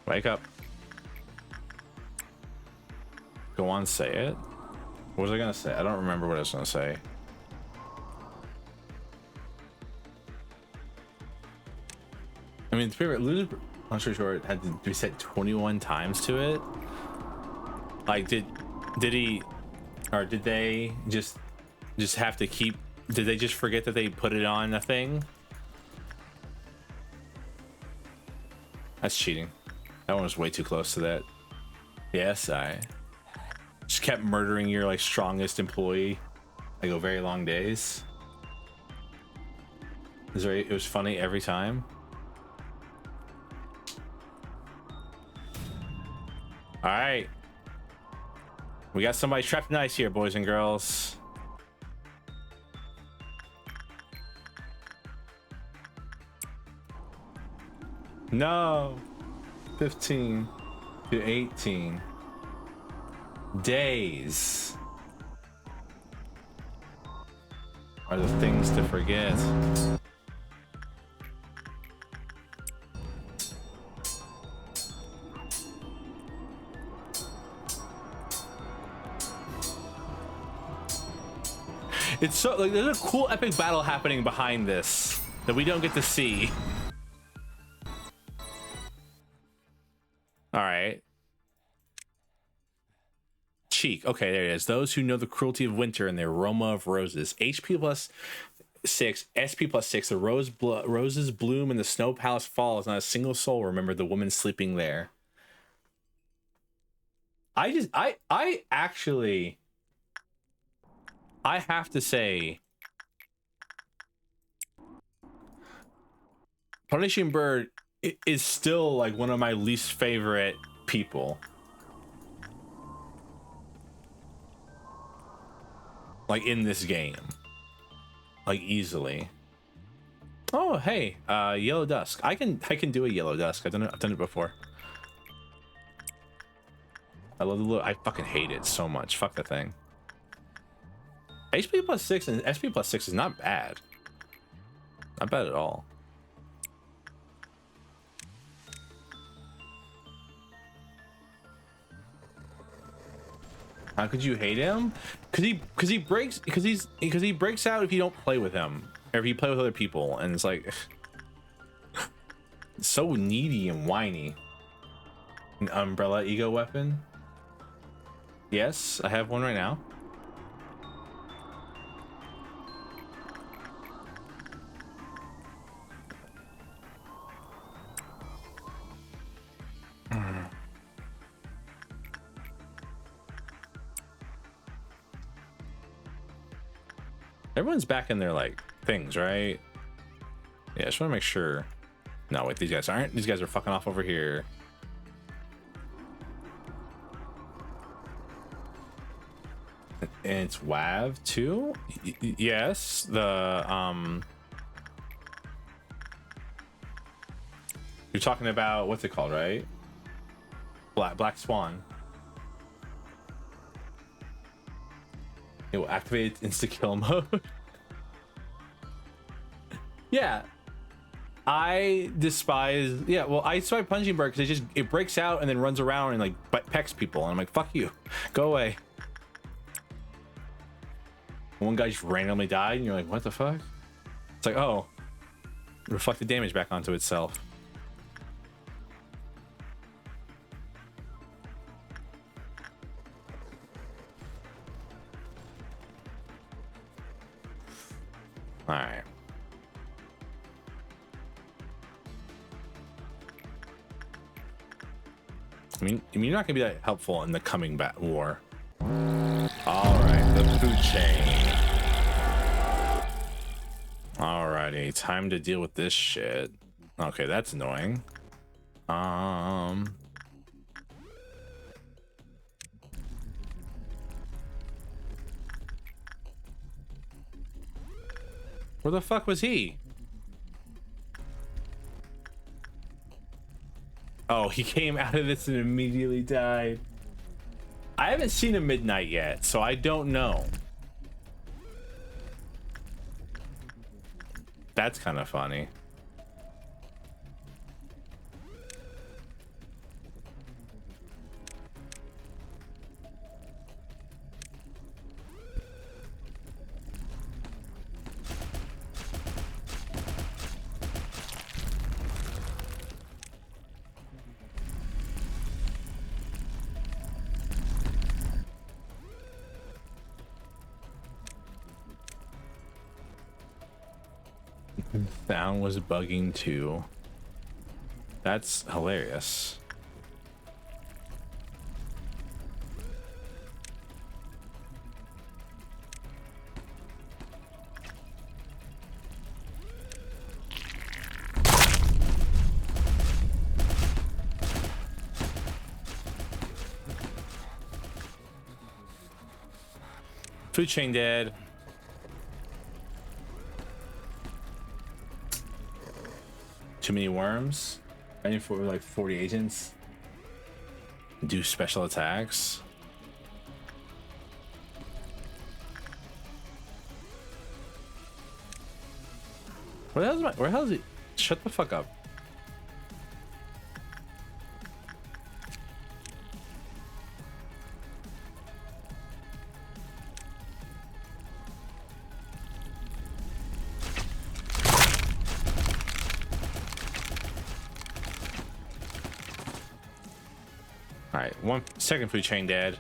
Wake up. Go on, say it. What was I gonna say? I don't remember what I was gonna say. I mean, I'm sure it had to be set 21 times to it. Like, did he, or did they just have to keep? Did they just forget that they put it on a thing? That's cheating. That one was way too close to that. Yes, I just kept murdering your like strongest employee. I go very long days. It was funny every time. All right, we got somebody trapped in ice here, boys and girls. No. 15 to 18 days are the things to forget. It's so like there's a cool epic battle happening behind this that we don't get to see. All right. Cheek. Okay, there it is. Those who know the cruelty of winter and the aroma of roses. HP +6, SP +6. The roses bloom and the snow palace falls. Not a single soul remembered the woman sleeping there. I actually have to say, Punishing Bird is still like one of my least favorite people. Like in this game. Like easily. Oh hey, Yellow Dusk. I can do a Yellow Dusk. I've done it before. I love the look. I fucking hate it so much. Fuck the thing. HP +6 and SP +6 is not bad. Not bad at all. How could you hate him? Because he breaks out if you don't play with him, or if you play with other people, and it's like so needy and whiny. An umbrella ego weapon. Yes, I have one right now. Everyone's back in their like things, right? Yeah, I just want to make sure. No, wait, these guys aren't. These guys are fucking off over here. And it's WAV too? Yes, the you're talking about what's it called, right? Black Swan. It will activate insta kill mode. Yeah, I despise. Yeah, well, I despise Punching Bird because it breaks out and then runs around and like pecks people, and I'm like, fuck you, go away. One guy just randomly died, and you're like, what the fuck? It's like, oh, reflect the damage back onto itself. All right. I mean, you're not gonna be that helpful in the coming war. All right, the food chain. Alrighty, time to deal with this shit. Okay, that's annoying. Where the fuck was he? Oh, he came out of this and immediately died. I haven't seen a midnight yet, so I don't know. That's kind of funny. Sound was bugging too. That's hilarious. Food chain dead. Too many worms. I need for like 40 agents. Do special attacks. Where the hell is he? Shut the fuck up. Alright, 1 second food chain dead.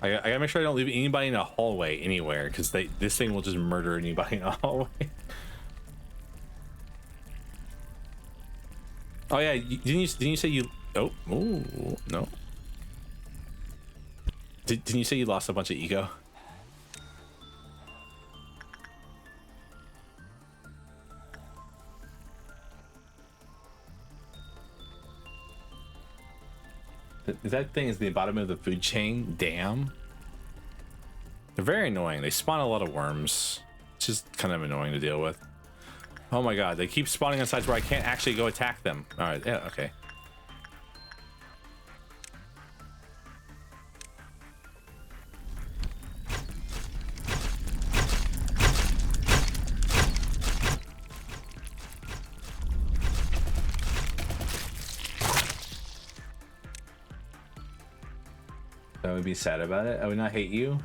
I gotta make sure I don't leave anybody in a hallway anywhere, because this thing will just murder anybody in a hallway. Oh yeah, didn't you say you? Oh no. Didn't you say you lost a bunch of ego? That thing is the bottom of the food chain. Damn. They're very annoying. They spawn a lot of worms. It's just kind of annoying to deal with. Oh my god, they keep spawning on sides where I can't actually go attack them. All right, yeah, okay. I would be sad about it. I would not hate you.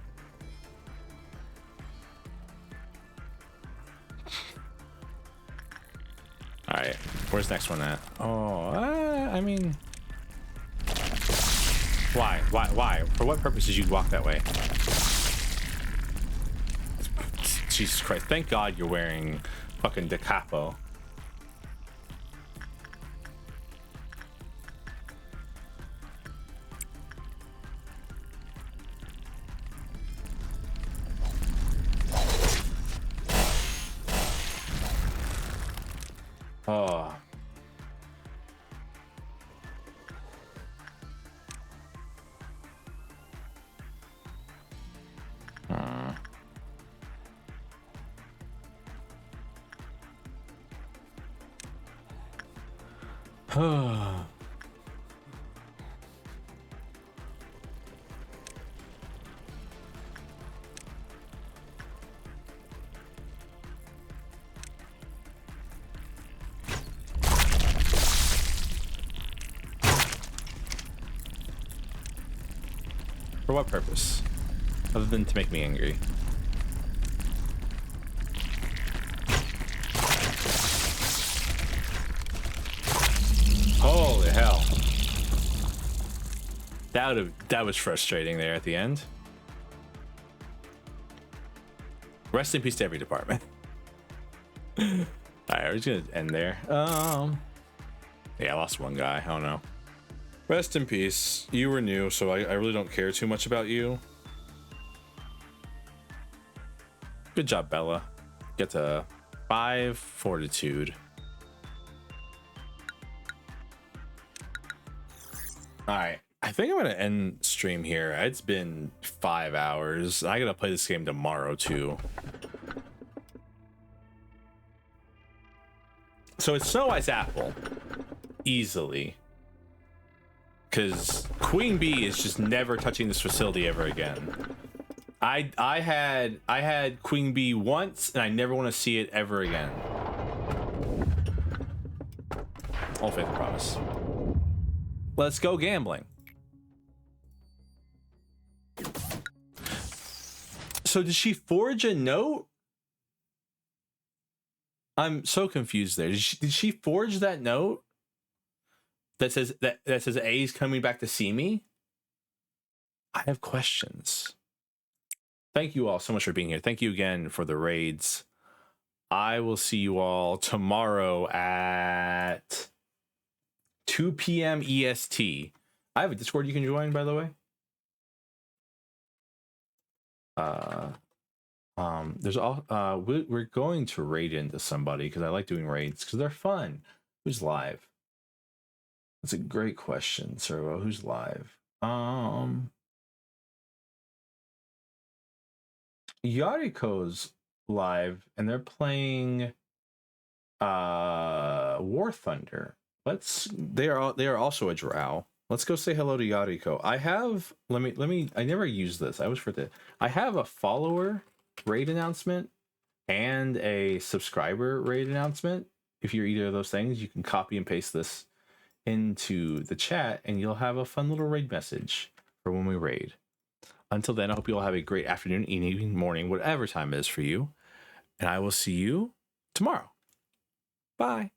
All right, where's the next one at? Oh, I mean, why? For what purpose did you walk that way? Jesus Christ! Thank God you're wearing fucking da capo. Oh. For what purpose? Other than to make me angry. Holy hell. That was frustrating there at the end. Rest in peace to every department. Alright, we're just gonna end there. Yeah, I lost one guy. I don't know. Rest in peace. You were new, so I really don't care too much about you. Good job, Bella. Get to 5 fortitude. Alright, I think I'm gonna end stream here. It's been 5 hours. I gotta play this game tomorrow too. So it's Snow White's apple. Easily. Because Queen Bee is just never touching this facility ever again. I had Queen Bee once, and I never want to see it ever again. All faith and promise. Let's go gambling. So did she forge a note? I'm so confused there. Did she forge that note that says that says A's coming back to see me? I have questions. Thank you all so much for being here. Thank you again for the raids. I will see you all tomorrow at 2 p.m. EST. I have a Discord you can join, by the way. There's all we're going to raid into somebody because I like doing raids because they're fun. Who's live? That's a great question, Servo. Who's live? Yariko's live and they're playing War Thunder. They are also a drow. Let's go say hello to Yariko. I have let me I never use this. I always forget. I have a follower raid announcement and a subscriber raid announcement. If you're either of those things, you can copy and paste this into the chat and you'll have a fun little raid message for when we raid. Until then, I hope you all have a great afternoon, evening, morning, whatever time it is for you. And I will see you tomorrow. Bye.